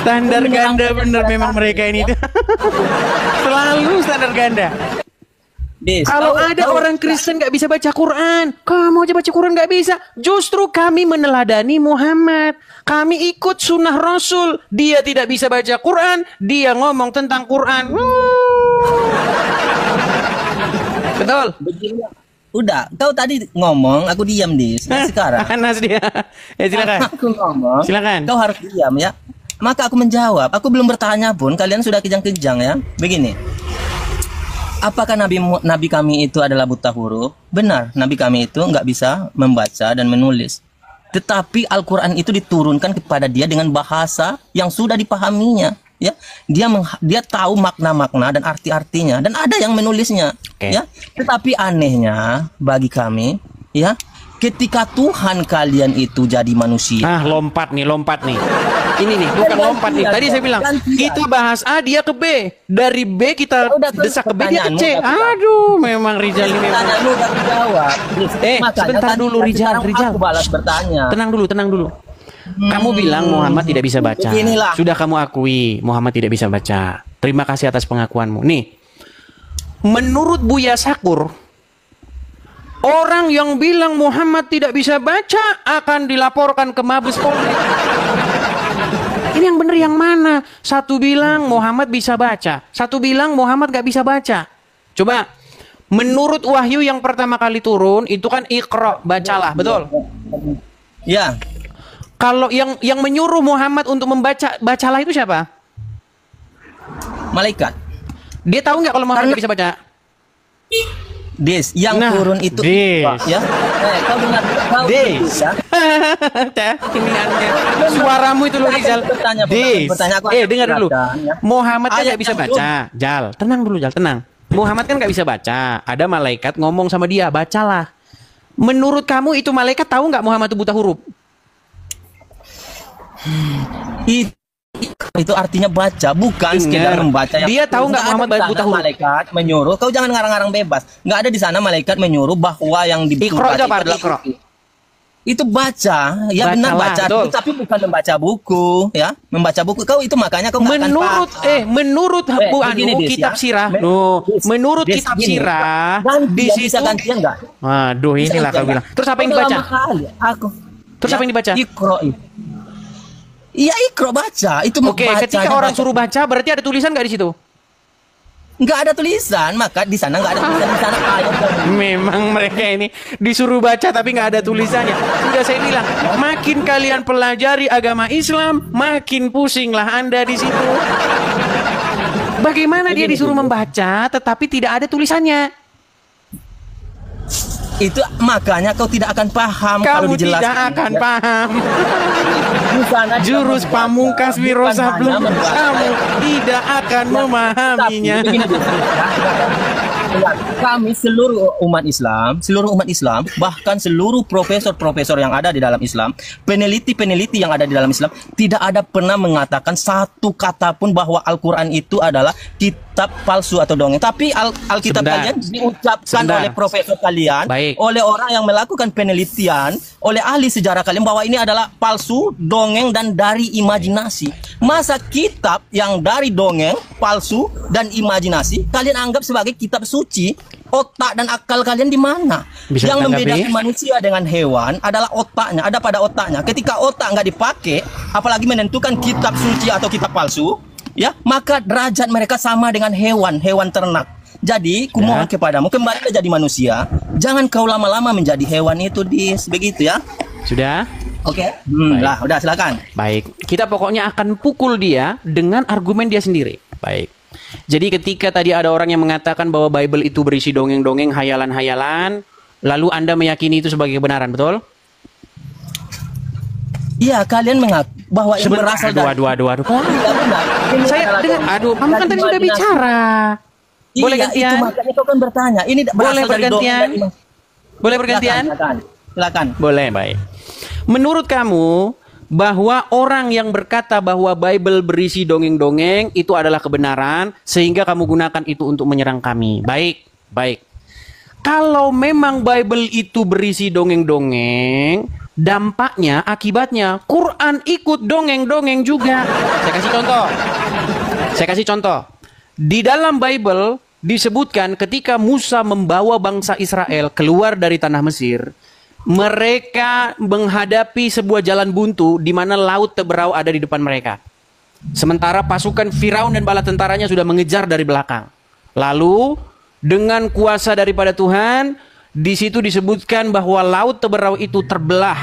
Standar ganda bener memang mereka ini. Selalu standar ganda. Kalau ada orang Kristen nggak bisa baca Quran, kamu aja baca Quran nggak bisa. Justru kami meneladani Muhammad. Kami ikut sunnah Rasul. Dia tidak bisa baca Quran, dia ngomong tentang Quran. Betul. Udah, kau tadi ngomong, aku diam Nah, sekarang. Panas dia. Ya silakan. Aku ngomong. Silakan. Kau harus diam ya. Maka aku menjawab. Aku belum bertanya pun, kalian sudah kejang-kejang ya. Begini. Apakah nabi kami itu adalah buta huruf? Benar, nabi kami itu nggak bisa membaca dan menulis. Tetapi Al-Quran itu diturunkan kepada dia dengan bahasa yang sudah dipahaminya. Ya, dia tahu makna-makna dan arti-artinya, dan ada yang menulisnya. Ya, tetapi anehnya bagi kami, ya, ketika Tuhan kalian itu jadi manusia. Lompat nih. Ini nih, bukan lompat nih. Tadi saya bilang, kita bahas A, dia ke B. Dari B kita desak ke B, dia ke C. Aduh, memang Rijal ini memang. Sebentar dulu Rijal. Aku balas bertanya. Tenang dulu. Kamu bilang Muhammad tidak bisa baca. Beginilah. Sudah kamu akui Muhammad tidak bisa baca. Terima kasih atas pengakuanmu. Nih, menurut Buya Sakur, orang yang bilang Muhammad tidak bisa baca akan dilaporkan ke Mabes Polri. Ini yang benar yang mana? Satu bilang Muhammad bisa baca, satu bilang Muhammad gak bisa baca. Coba, menurut wahyu yang pertama kali turun itu kan Iqra, bacalah, betul? Ya. Kalau yang menyuruh Muhammad untuk membaca, bacalah itu siapa? Malaikat. Dia tahu nggak kalau Muhammad nggak bisa baca? Yang turun itu ya. Kau dengar ini aneh. Suaramu itu loh Rizal. Dengar dulu. Muhammad kan nggak bisa baca. Jal, tenang dulu Jal, tenang. Muhammad kan nggak bisa baca. Ada malaikat ngomong sama dia, bacalah. Menurut kamu itu malaikat tahu nggak Muhammad itu buta huruf? Itu artinya baca, bukan sekedar membaca. Dia tahu nggak Muhammad buta huruf? Malaikat menyuruh, kau jangan ngarang-ngarang bebas. Nggak ada di sana malaikat menyuruh bahwa yang Iqra itu apa? Iqra. Itu baca, ya benar baca, tapi bukan membaca buku, ya. Membaca buku, kau itu makanya kau nggak akan paham. Menurut kitab sirah, menurut kitab sirah, di situ. Waduh, inilah kau bilang. Terus apa yang dibaca? Terus apa yang dibaca? Iqra. Iya, Iqra baca. Itu Oke, ketika orang suruh baca, berarti ada tulisan nggak di situ? Nggak ada tulisan, maka di sana nggak ada tulisan, di sana ayat. Memang mereka ini disuruh baca tapi nggak ada tulisannya. Sudah saya bilang, makin kalian pelajari agama Islam, makin pusinglah Anda di situ. Bagaimana dia disuruh membaca tetapi tidak ada tulisannya? Itu makanya kau tidak akan paham kalau dijelaskan. Kamu tidak akan paham. Jurus pamungkas Wiro Sableng, kamu tidak akan memahaminya. Kami seluruh umat Islam, bahkan seluruh profesor-profesor yang ada di dalam Islam, peneliti-peneliti yang ada di dalam Islam, tidak ada pernah mengatakan satu kata pun bahwa Al-Quran itu adalah kitab palsu atau dongeng. Tapi Alkitab kalian diucapkan oleh profesor kalian, oleh orang yang melakukan penelitian, oleh ahli sejarah kalian bahwa ini adalah palsu, dongeng, dan dari imajinasi. Masa kitab yang dari dongeng, palsu, dan imajinasi kalian anggap sebagai kitab suci? Otak dan akal kalian di mana? Yang membedakan manusia dengan hewan adalah otaknya, ada pada otaknya. Ketika otak nggak dipakai, apalagi menentukan kitab suci atau kitab palsu, ya, maka derajat mereka sama dengan hewan ternak. Jadi, kumohon kepadamu, kembali jadi manusia. Jangan kau lama-lama menjadi hewan itu, begitu ya. Sudah? Oke. Lah, udah silakan. Baik, kita pokoknya akan pukul dia dengan argumen dia sendiri. Baik. Jadi ketika tadi ada orang yang mengatakan bahwa Bible itu berisi dongeng-dongeng, hayalan-hayalan, lalu Anda meyakini itu sebagai kebenaran, betul? Iya, kalian mengaku bahwa ini berasal dari... Aduh. Saya dengar, kamu kan tadi sudah bicara. Boleh gantian? Itu makanya kau kan bertanya. Ini boleh bergantian? Boleh bergantian? Silakan. Boleh, baik. Menurut kamu, bahwa orang yang berkata bahwa Bible berisi dongeng-dongeng itu adalah kebenaran, sehingga kamu gunakan itu untuk menyerang kami. Baik. Kalau memang Bible itu berisi dongeng-dongeng, dampaknya, akibatnya, Quran ikut dongeng-dongeng juga. Saya kasih contoh. Di dalam Bible disebutkan ketika Musa membawa bangsa Israel keluar dari tanah Mesir, mereka menghadapi sebuah jalan buntu di mana laut Teberau ada di depan mereka. Sementara pasukan Firaun dan bala tentaranya sudah mengejar dari belakang. Lalu dengan kuasa daripada Tuhan, di situ disebutkan bahwa laut Teberau itu terbelah.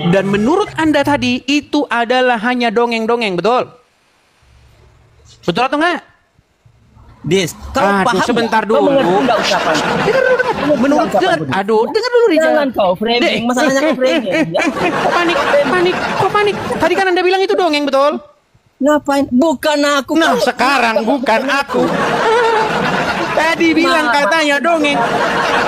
Dan menurut Anda tadi itu adalah hanya dongeng-dongeng, betul? Betul atau enggak? Kau paham sebentar dulu. Dengar dulu Rizal. Jangan kau framing, masalahnya kau framing. Kok panik? Tadi kan Anda bilang itu dongeng, betul? Ngapain? Bukan aku. Nah, sekarang bukan aku. Tadi bilang katanya dongeng.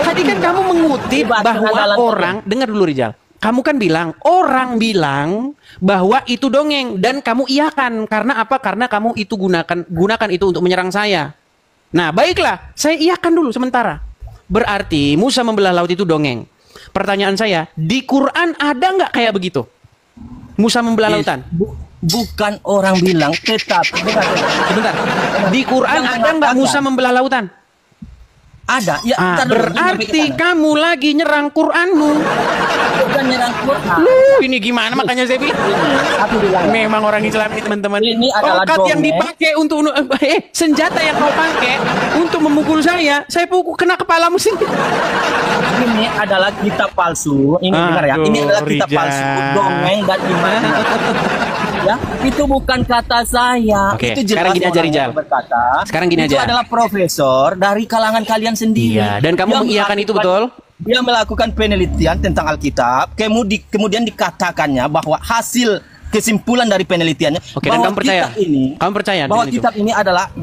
Tadi kan kamu mengutip bahwa orang, dengar dulu Rizal. Kamu kan bilang, orang bilang bahwa itu dongeng dan kamu iyakan. Karena apa? Karena kamu itu gunakan itu untuk menyerang saya. Nah, baiklah, saya iyakan dulu sementara. Berarti Musa membelah laut itu dongeng. Pertanyaan saya, di Quran ada nggak kayak begitu? Musa membelah lautan? Bukan orang bilang, tetap. Sebentar. Di Quran ada nggak Musa membelah lautan? Ada. Ya, berarti kamu lagi nyerang Quranmu. Bukan nyerang Quran. Ini gimana makanya saya bilang. Memang orang Islam ini teman-teman. Ini adalah tongkat yang dipakai untuk senjata yang kau pakai untuk memukul saya pukul kena kepalamu sendiri. Ini adalah kitab palsu. Ini dengar ya. Ini adalah kitab palsu, dongeng dan imajinasi. Ya, itu bukan kata saya. Itu jelas orang yang berkata. Sekarang gini aja. Itu adalah profesor dari kalangan kalian sendiri. Iya, dan kamu mengiyakan itu, betul? Dia melakukan penelitian tentang Alkitab, kemudian dikatakannya bahwa hasil kesimpulan dari penelitiannya dan kamu percaya? Bahwa kitab ini adalah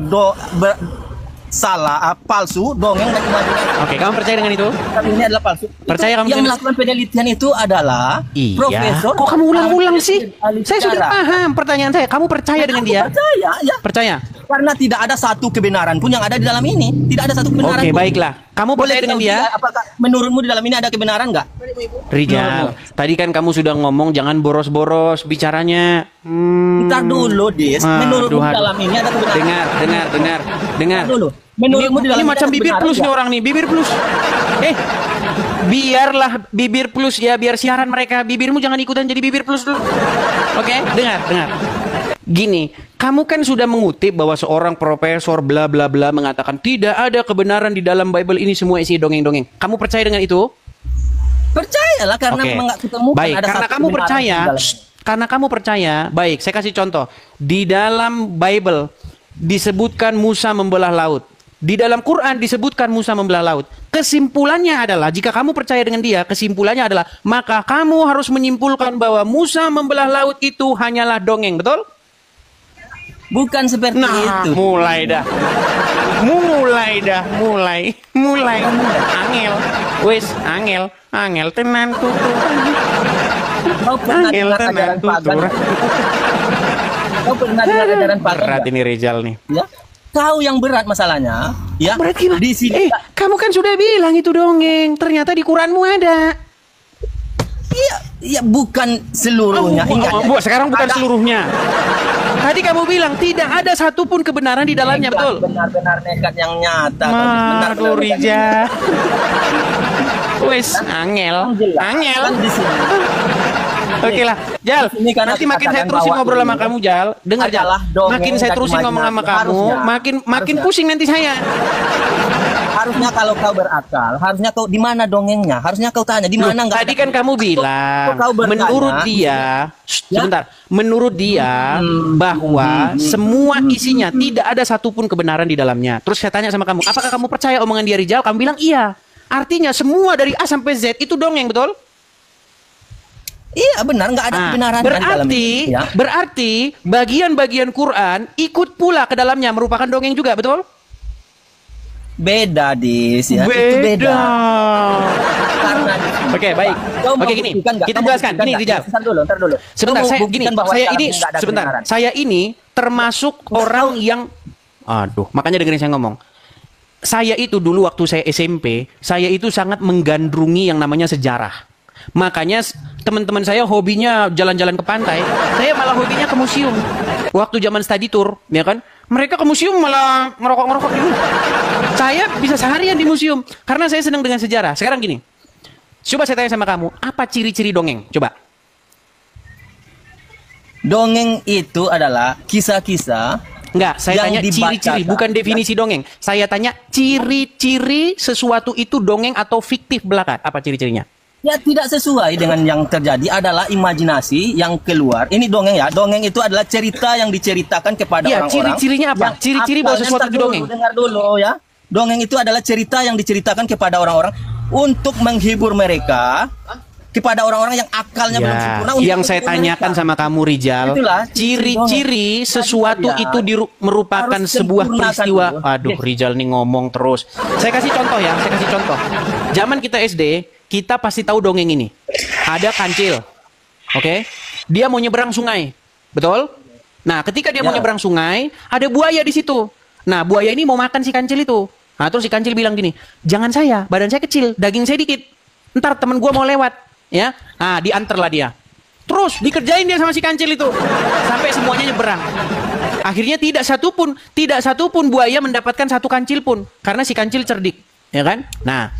salah, palsu, dongeng dan imajinasi. Oke, kamu percaya dengan itu? Tapi ini adalah palsu. Percaya kamu Yang dengan- melakukan penelitian itu adalah Iya. profesor. Kok kamu ulang-ulang sih? ahli Saya sudah sejarah. paham pertanyaan saya. Kamu percaya dengan dia? Percaya, ya. Percaya? Karena tidak ada satu kebenaran pun yang ada di dalam ini. Tidak ada satu kebenaran Oke, pun. baiklah. Kamu Boleh percaya dengan tahu dia? tidak, apakah menurutmu di dalam ini ada kebenaran nggak? Rijal, tadi kan kamu sudah ngomong jangan boros-boros bicaranya. Ntar dulu, Dis. Menurutmu di aduh. dalam ini ada kebenaran? Dengar. Ntar dulu. Menurutmu di dalam Ini ini macam ada bibir kebenaran plus nih nggak? orang nih, bibir plus. Biarlah bibir plus ya, biar siaran mereka. Bibirmu jangan ikutan jadi bibir plus dulu. Oke, dengar. Gini, kamu kan sudah mengutip bahwa seorang profesor bla bla bla mengatakan tidak ada kebenaran di dalam Bible, ini semua isi dongeng-dongeng. Kamu percaya dengan itu? Percayalah karena Oke. memang nggak ketemukan Baik, ada karena satu kamu kebenaran percaya, di dalam. karena kamu percaya. Baik, saya kasih contoh. Di dalam Bible disebutkan Musa membelah laut. Di dalam Quran disebutkan Musa membelah laut. Kesimpulannya adalah, jika kamu percaya dengan dia, kesimpulannya adalah, maka kamu harus menyimpulkan bahwa Musa membelah laut itu hanyalah dongeng, betul? Bukan seperti Nah, itu. mulai. Angel. Wes, angel tenan tutur. Kau pernah Angel dengar tenan ajaran pagan? tutur. Kau pernah dengar ajaran pagan? Berat nggak? ini Rizal nih. Ya. Kau yang berat masalahnya, ya. Berat gimana? Di sini Kamu kan sudah bilang itu dongeng. Ternyata di Quranmu ada. Iya, bukan seluruhnya. Ingat. ya. Sekarang bukan Ada- seluruhnya. Tadi kamu bilang tidak ada satupun kebenaran di dalamnya, Nekat, betul? Benar-benar nekat yang nyata. Aduh, nekat yang Rizal. nyata. Wes, angel. Kan di sini. Oke lah, Jal. Di sini kan Nanti aku makin saya katakan terusin bahwa ngobrol sama ini kamu, Jal. Dengar, Jal. adalah dongeng Makin saya dan terusin ngomong sama imajinasi. kamu, makin Harusnya. pusing nanti saya. Harusnya kalau kau berakal, harusnya kau di mana dongengnya? Harusnya kau tanya di mana enggak. Tadi kan kamu bilang, Kau bertanya. menurut dia, sebentar, menurut dia bahwa semua isinya tidak ada satupun kebenaran di dalamnya. Terus saya tanya sama kamu, apakah kamu percaya omongan dia Rijal? Kamu bilang iya. Artinya semua dari A sampai Z itu dongeng, betul? Iya benar, nggak ada kebenaran kan dalam berarti, itu, ya. berarti bagian-bagian Quran ikut pula ke dalamnya merupakan dongeng juga, betul? Beda, Dis, ya. Itu Beda. beda. Karena Oke, baik. Kau mau Oke, gini. buktikan nggak? Kita Kau mau jelaskan. buktikan Gini, nggak? Rijal. Ntar dulu. Sebentar, Kau mau saya gini. buktikan bahwa Saya sekarang ini nggak ada sebentar. kebenaran? Saya ini termasuk orang yang aduh, makanya dengerin saya ngomong. Saya itu dulu waktu saya SMP, saya itu sangat menggandrungi yang namanya sejarah. Makanya teman-teman saya hobinya jalan-jalan ke pantai, saya malah hobinya ke museum. Waktu zaman study tour, ya kan? Mereka ke museum malah ngerokok-ngerokok gitu. Saya bisa seharian di museum karena saya senang dengan sejarah. Sekarang gini. Coba saya tanya sama kamu, apa ciri-ciri dongeng? Coba. Dongeng itu adalah kisah-kisah. Enggak, saya yang tanya ciri-ciri, dibacakan. bukan definisi dongeng. Saya tanya ciri-ciri sesuatu itu dongeng atau fiktif belaka. Apa ciri-cirinya? Ya tidak sesuai dengan yang terjadi adalah imajinasi yang keluar. Ini dongeng ya. Dongeng itu adalah cerita yang diceritakan kepada Iya, orang-orang. ciri-cirinya apa? yang Ciri-ciri bahwa akalnya- sesuatu Ntar itu dulu, dongeng. Dengar dulu ya. Dongeng itu adalah cerita yang diceritakan kepada orang-orang untuk menghibur mereka, kepada orang-orang yang akalnya belum sempurna. untuk yang saya menghibur tanyakan mereka. sama kamu Rijal, Itulah ciri-ciri sesuatu Ya. itu merupakan Harus sebuah sempurnakan peristiwa. dulu. Aduh, Rijal nih ngomong terus. Saya kasih contoh ya, saya kasih contoh. Zaman kita SD, kita pasti tahu dongeng ini. Ada kancil, oke? Dia mau nyeberang sungai, betul? Nah, ketika dia mau Ya. nyeberang sungai, ada buaya di situ. Nah, buaya ini mau makan si kancil itu. Nah, terus si kancil bilang gini, jangan saya, badan saya kecil, daging saya dikit. Ntar temen gua mau lewat, ya. Nah, diantarlah dia. Terus dikerjain dia sama si kancil itu sampai semuanya nyeberang. Akhirnya tidak satupun buaya mendapatkan satu kancil pun karena si kancil cerdik, ya kan? Nah,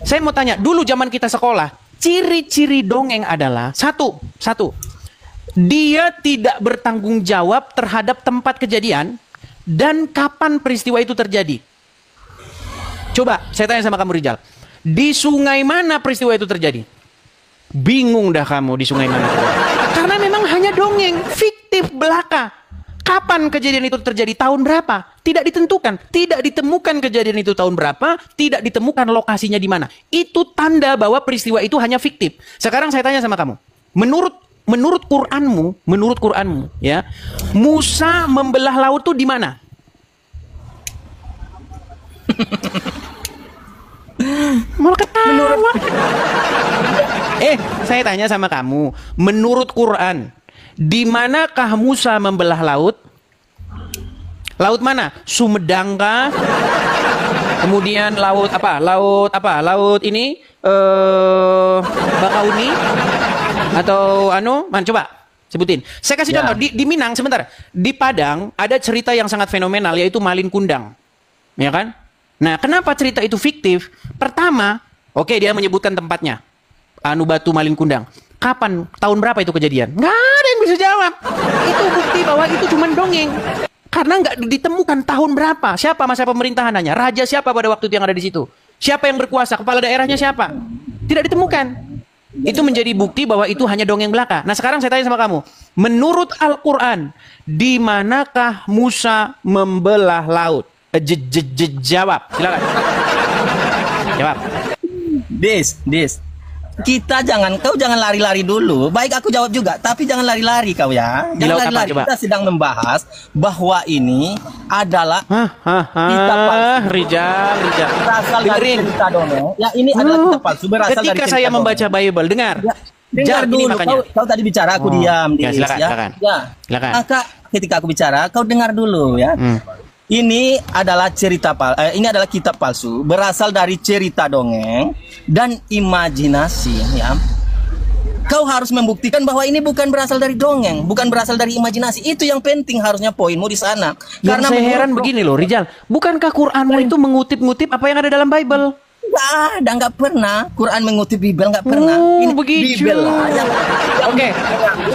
saya mau tanya, dulu zaman kita sekolah, ciri-ciri dongeng adalah satu, dia tidak bertanggung jawab terhadap tempat kejadian dan kapan peristiwa itu terjadi. Coba saya tanya sama kamu Rijal, di sungai mana peristiwa itu terjadi? Bingung dah kamu di sungai mana. Karena memang hanya dongeng, fiktif belaka. Kapan kejadian itu terjadi? Tahun berapa? Tidak ditentukan. Tidak ditemukan kejadian itu tahun berapa. Tidak ditemukan lokasinya di mana. Itu tanda bahwa peristiwa itu hanya fiktif. Sekarang saya tanya sama kamu. Menurut Qur'anmu, ya, Musa membelah laut itu di mana? Menurut saya tanya sama kamu, menurut Quran, di manakah Musa membelah laut? Laut mana? Sumedang kah? Kemudian laut apa? Laut ini Bakauni atau mana coba sebutin. Saya kasih contoh di Minang sebentar. Di Padang ada cerita yang sangat fenomenal yaitu Malin Kundang. Ya kan? Nah, kenapa cerita itu fiktif? Pertama, dia menyebutkan tempatnya. Batu Malin Kundang. Kapan? Tahun berapa itu kejadian? Nggak ada yang bisa jawab. Itu bukti bahwa itu cuma dongeng. Karena nggak ditemukan tahun berapa. Siapa masa pemerintahannya? Raja siapa pada waktu itu yang ada di situ? Siapa yang berkuasa? Kepala daerahnya siapa? Tidak ditemukan. Itu menjadi bukti bahwa itu hanya dongeng belaka. Nah, sekarang saya tanya sama kamu. Menurut Al-Quran, di manakah Musa membelah laut? Jawab, silakan. Jawab. Kau jangan lari-lari dulu. Baik, aku jawab juga, tapi jangan lari-lari kau ya. Jangan lari-lari. Kita sedang membahas bahwa ini adalah Rijal. Berasal dari cerita dongeng. Ya, ini adalah kitab palsu berasal dari cerita ketika saya membaca Bible, dengar. Dengar dulu. Kau tadi bicara, aku diam. Silakan. Maka ketika aku bicara, kau dengar dulu ya. Ini adalah kitab palsu berasal dari cerita dongeng dan imajinasi ya. Kau harus membuktikan bahwa ini bukan berasal dari dongeng, bukan berasal dari imajinasi. Itu yang penting harusnya poinmu di sana. Karena saya heran begini loh, Rijal. Bukankah Quranmu itu mengutip-ngutip apa yang ada dalam Bible? Nggak pernah. Quran mengutip Bible nggak pernah. Ini begitu. Bible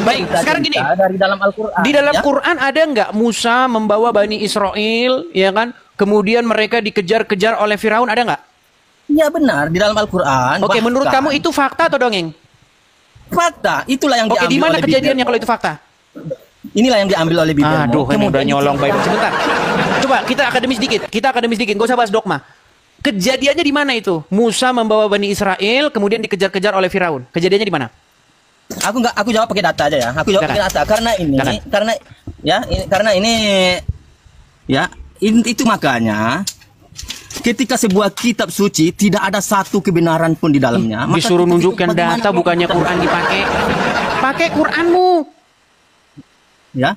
Baik. Sekarang gini. Dari dalam Al-Quran. Di dalam Quran ada nggak Musa membawa Bani Israel, ya kan? Kemudian mereka dikejar-kejar oleh Firaun, ada nggak? Iya benar, di dalam Al-Quran. Menurut kamu itu fakta atau dongeng? Fakta. Itulah yang diambil di mana oleh kejadiannya kalau itu fakta? Inilah yang diambil oleh Bible. Aduh, ini udah nyolong Bible. Sebentar. Coba kita akademis dikit. Gak usah bahas dogma. Kejadiannya di mana itu? Musa membawa Bani Israel kemudian dikejar-kejar oleh Firaun. Kejadiannya di mana? Aku jawab pakai data aja ya. Aku jawab pakai data karena itu makanya ketika sebuah kitab suci tidak ada satu kebenaran pun di dalamnya. Disuruh nunjukkan data bukannya Quran dipakai. Pakai Quranmu. Ya.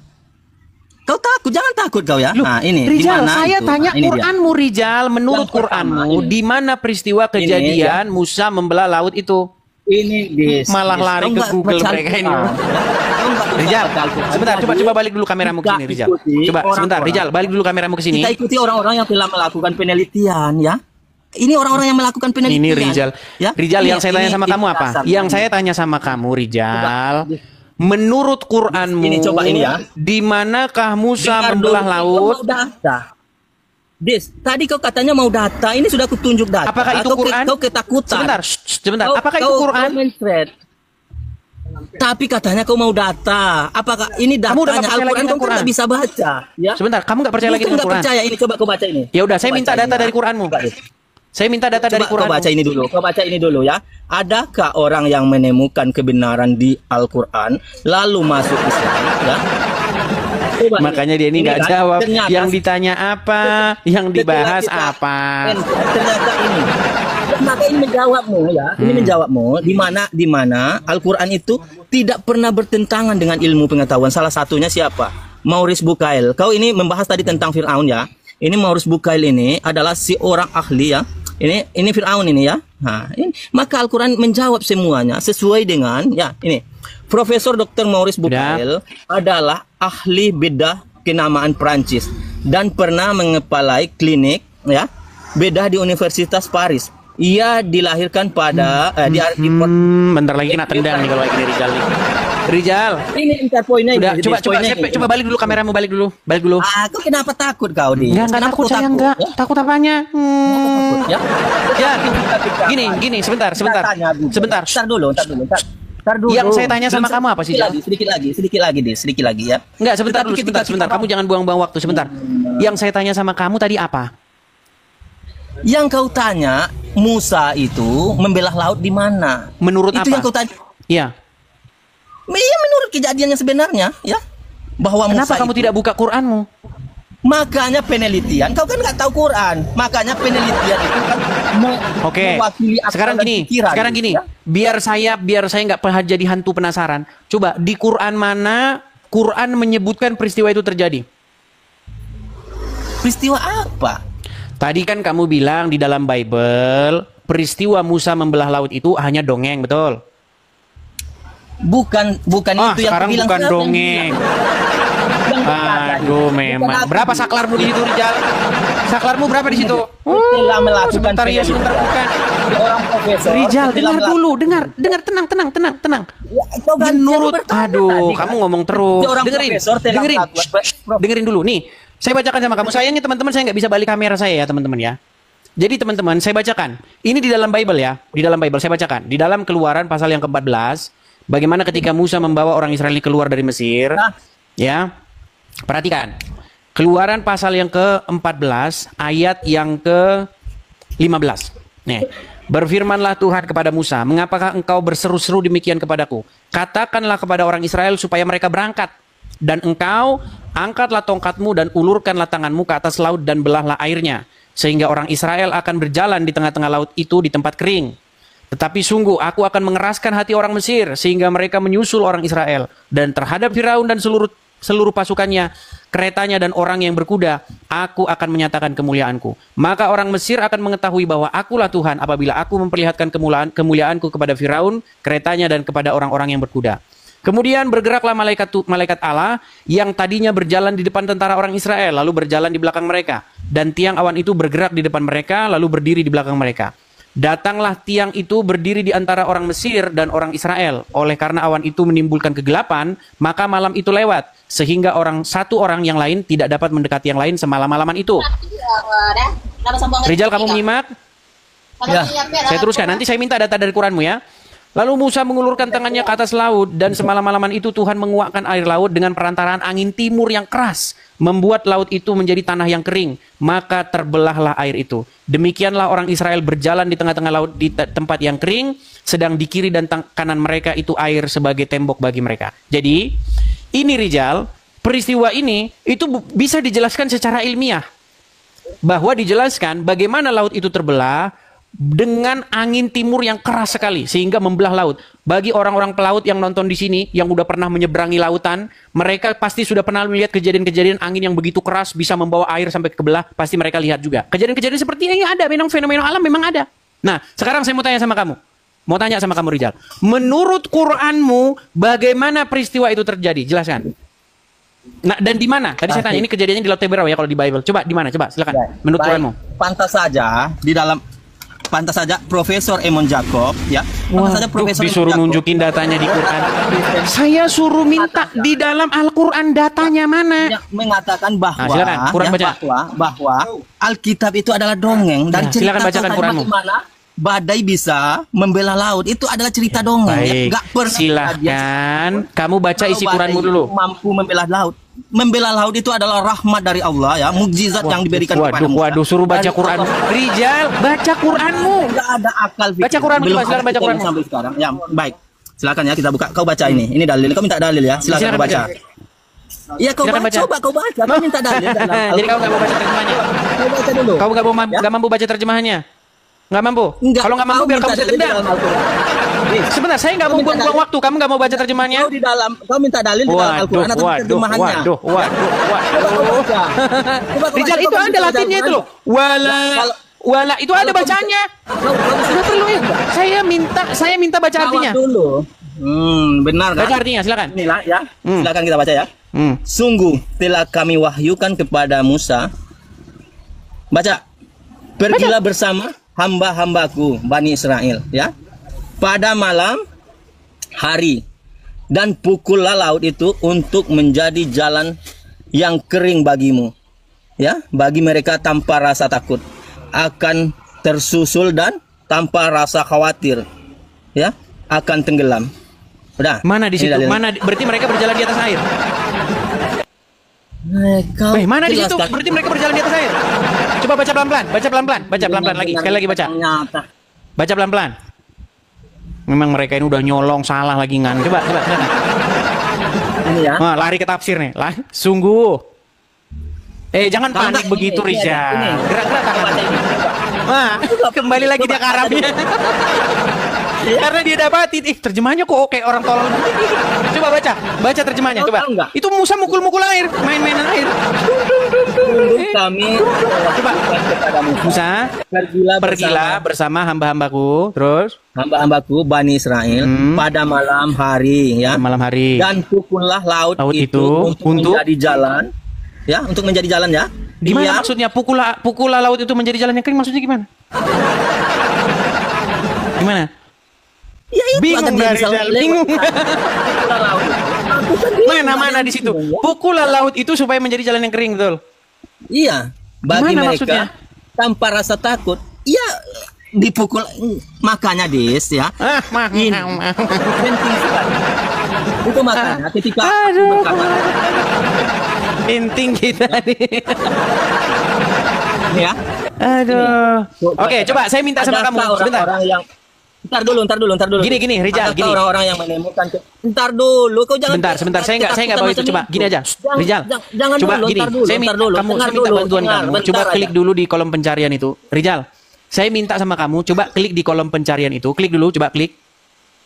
Kau takut, jangan takut kau ya. Nah, ini Rijal, saya tanya Quranmu Rijal, menurut Quranmu di mana peristiwa kejadian Musa membelah laut itu? Ini malah lari ke Google mereka ini. Rijal, sebentar, coba balik dulu kameramu ke sini Rijal. Coba sebentar Rijal, balik dulu kameramu ke sini. Kita ikuti orang-orang yang telah melakukan penelitian ya. Ini orang-orang yang melakukan penelitian. Ini Rijal. Ya? Rijal, yang saya tanya sama kamu apa? Yang saya tanya sama kamu Rijal, menurut Quranmu, di manakah Musa membelah laut? Tadi kau katanya mau data, ini sudah kutunjuk data. Apakah itu Quran? Kau ketakutan. Sebentar. Apakah itu Quran? Tapi katanya kau mau data. Apakah ini datanya Al-Quran? Kau nggak bisa baca. Ya? Sebentar, kamu nggak percaya lagi dengan Quran? Percaya ini, coba kau baca ini. Ya udah, saya minta data dari Quranmu. Saya minta data dari Quran. Kau baca ini dulu ya. Adakah orang yang menemukan kebenaran di Al-Quran lalu masuk Islam ya? Makanya dia ini nggak jawab. Yang ditanya apa, yang dibahas apa. Ternyata ini. Maka ini menjawabmu ya. Ini menjawabmu di mana Al-Quran itu tidak pernah bertentangan dengan ilmu pengetahuan. Salah satunya siapa? Maurice Bucaille. Kau ini membahas tadi tentang Firaun ya. Ini Maurice Bucaille ini adalah si orang ahli ya. Ini Firaun ini ya. Nah, maka Al-Quran menjawab semuanya sesuai dengan ya ini. Profesor Dr. Maurice Bucaille adalah ahli bedah kenamaan Prancis dan pernah mengepalai klinik ya bedah di Universitas Paris. Ia dilahirkan pada bentar lagi kena tendang nih kalau kayak gini Rijal. Ini poinnya. Udah, coba balik dulu kameramu, balik dulu. Aku kenapa takut kau di? Enggak takut saya enggak. Takut apanya? Ya. Gini, sebentar. Ntar dulu. Yang saya tanya sama kamu apa sih, Jal? Sedikit lagi ya. Enggak, sebentar. Kamu jangan buang-buang waktu sebentar. Yang saya tanya sama kamu tadi apa? Yang kau tanya, Musa itu membelah laut di mana? Menurut itu apa? Yang kau tanya. Iya. Iya, menurut kejadiannya sebenarnya, ya. Bahwa Kenapa Musa kamu tidak buka Quranmu? Makanya penelitian, kau kan nggak tahu Quran. Makanya penelitian itu kan mewakili akal sekarang dan gini, pikiran, sekarang gini, ya? biar saya nggak jadi hantu penasaran. Coba di Quran mana Quran menyebutkan peristiwa itu terjadi? Peristiwa apa? Tadi kan kamu bilang di dalam Bible peristiwa Musa membelah laut itu hanya dongeng, betul? Bukan itu yang sekarang aku bilang. bukan dongeng. Aduh, memang. Berapa saklarmu di situ, Rijal? Saklarmu berapa di situ? Telah melakukan Sebentar ya, sebentar bukan. Orang profesor. Rijal, dengar dulu, dengar, tenang. Menurut, aduh, kamu ngomong terus. Dengerin dulu. Nih, saya bacakan sama kamu. Sayangnya teman-teman saya nggak bisa balik kamera saya ya, teman-teman ya. Jadi teman-teman, saya bacakan. Ini di dalam Bible ya. Di dalam Bible saya bacakan. Di dalam Keluaran pasal yang ke-14, bagaimana ketika Musa membawa orang Israel keluar dari Mesir. Ya. Perhatikan. Keluaran pasal yang ke-14 ayat yang ke-15. Nih. Berfirmanlah Tuhan kepada Musa, "Mengapakah engkau berseru-seru demikian kepadaku? Katakanlah kepada orang Israel supaya mereka berangkat. Dan engkau angkatlah tongkatmu dan ulurkanlah tanganmu ke atas laut dan belahlah airnya. Sehingga orang Israel akan berjalan di tengah-tengah laut itu di tempat kering. Tetapi sungguh aku akan mengeraskan hati orang Mesir sehingga mereka menyusul orang Israel. Dan terhadap Firaun dan seluruh pasukannya, keretanya dan orang yang berkuda, aku akan menyatakan kemuliaanku. Maka orang Mesir akan mengetahui bahwa akulah Tuhan apabila aku memperlihatkan kemuliaanku kepada Firaun, keretanya dan kepada orang-orang yang berkuda." Kemudian bergeraklah malaikat Allah yang tadinya berjalan di depan tentara orang Israel, lalu berjalan di belakang mereka. Dan tiang awan itu bergerak di depan mereka, lalu berdiri di belakang mereka. Datanglah tiang itu berdiri di antara orang Mesir dan orang Israel. Oleh karena awan itu menimbulkan kegelapan, maka malam itu lewat. Sehingga satu orang yang lain tidak dapat mendekati yang lain semalam-malaman itu. Rijal, kamu menyimak? Ya. Saya teruskan, nanti saya minta data dari Quranmu ya. Lalu Musa mengulurkan tangannya ke atas laut, dan semalam-malaman itu Tuhan menguakkan air laut dengan perantaraan angin timur yang keras, membuat laut itu menjadi tanah yang kering, maka terbelahlah air itu. Demikianlah orang Israel berjalan di tengah-tengah laut di tempat yang kering, sedang di kiri dan kanan mereka itu air sebagai tembok bagi mereka. Jadi, ini Rijal, peristiwa ini itu bisa dijelaskan secara ilmiah. Bahwa dijelaskan bagaimana laut itu terbelah, dengan angin timur yang keras sekali sehingga membelah laut. Bagi orang-orang pelaut yang nonton di sini yang udah pernah menyeberangi lautan, mereka pasti sudah pernah melihat kejadian-kejadian angin yang begitu keras bisa membawa air sampai ke belah. Pasti mereka lihat juga. Kejadian-kejadian seperti ini ada, memang fenomena alam memang ada. Nah, sekarang saya mau tanya sama kamu. Mau tanya sama kamu Rijal. Menurut Quranmu, bagaimana peristiwa itu terjadi? Jelaskan. Nah, dan di mana? Tadi saya tanya ini kejadiannya di Laut Teberau ya kalau di Bible. Coba di mana? Coba silakan. Menurut Quranmu. Pantas saja Profesor Emon Jacob ya. Pantas saja Profesor disuruh Jacob nunjukin datanya di Quran. Saya suruh minta di dalam Al-Quran datanya mana? Ya, mengatakan bahwa silakan, Quran baca. bahwa Alkitab itu adalah dongeng dan cerita silakan bacakan Quranmu. Bagaimana badai bisa membela laut itu adalah cerita dongeng. Baik, ya. Gak pernah silahkan kamu baca isi Quranmu dulu. Mampu membela laut. Membela laut itu adalah rahmat dari Allah ya, mukjizat yang diberikan kepada Musa. Waduh, suruh baca Quran. Rijal, baca Quranmu. Enggak ada akal fikir. Baca Quranmu, coba silakan baca Quranmu. Sampai sekarang. Ya, baik. Silakan ya kita buka. Kau baca ini. Ini dalil. Kau minta dalil ya. Silakan kau baca. Iya, kau baca. Coba kau baca. Kau minta dalil. Jadi kau nggak mau baca terjemahannya? Kau baca dulu. Kau nggak mampu baca terjemahannya? Nggak mampu? Kalau nggak mampu biar kamu saya tendang. Sebentar, saya nggak mau buang waktu. Kamu nggak mau baca terjemahannya? Kau di dalam, kau minta dalil di dalam Al-Quran atau terjemahannya? Waduh. Rijal, itu ada Latinnya itu loh. Wala itu ada bacanya. Nggak perlu ya. Saya minta baca artinya. Dulu. Benar kan? Baca artinya, silakan. Inilah ya. Silakan kita baca ya. Sungguh telah kami wahyukan kepada Musa. Baca. Pergilah bersama hamba-hambaku Bani Israel ya pada malam hari dan pukullah laut itu untuk menjadi jalan yang kering bagimu ya, bagi mereka tanpa rasa takut akan tersusul dan tanpa rasa khawatir ya akan tenggelam. Udah. Mana di situ? Mana berarti mereka berjalan di atas air? Mana di situ? Berarti mereka berjalan di atas air. Coba baca pelan-pelan, baca pelan-pelan lagi. Sekali lagi baca. Baca pelan-pelan. Memang mereka ini udah nyolong salah lagi ngan. Coba. Ini ya. Lari ke tafsir nih. Sungguh Jangan Kalau panik enggak, begitu ini aja, Rizal. ini. Gerak-gerak tangan. Baca ini, coba. Wah, kembali lagi dia ke Arabnya. Karena dia dapatin, terjemahnya kok kayak orang tolol. Coba baca terjemahnya, Tahu coba. nggak? Itu Musa mukul-mukul air, main-mainan air. Sungguh kami Coba. kepada Musa, pergilah bersama hamba-hambaku, terus hamba-hambaku Bani Israel pada malam hari ya. malam hari. Dan pukullah laut itu itu untuk menjadi jalan ya, untuk menjadi jalan ya. Gimana Dia- maksudnya pukullah laut itu menjadi jalan yang kering, maksudnya gimana? Gimana? Ya itu Bingung agar dia dari bisa jalan, lewat. bingung. Pukullah laut. Bukan dia, Mana di situ? ya. Pukullah laut itu supaya menjadi jalan yang kering, betul? Iya, bagi Gimana mereka maksudnya? tanpa rasa takut. Ya dipukul, makanya Des ya. Ini penting sekali. Itu makanya ketika aku berkata Penting kita nih. ya. Aduh. Oke, coba saya minta sama Adakah kamu sebentar. orang-orang yang Ntar dulu. Gini, Rijal, Adakah gini. orang-orang yang menemukan Ntar dulu, kau jangan. Sebentar, saya nggak bawa itu. Coba gini aja, Rijal. Jangan Coba dulu, gini, ntar dulu, saya minta ntar dulu. kamu, Dengar saya minta dulu, bantuan dengar, kamu. bentar Coba aja. klik dulu di kolom pencarian itu, Rijal. Saya minta sama kamu, coba klik di kolom pencarian itu. Klik dulu, coba klik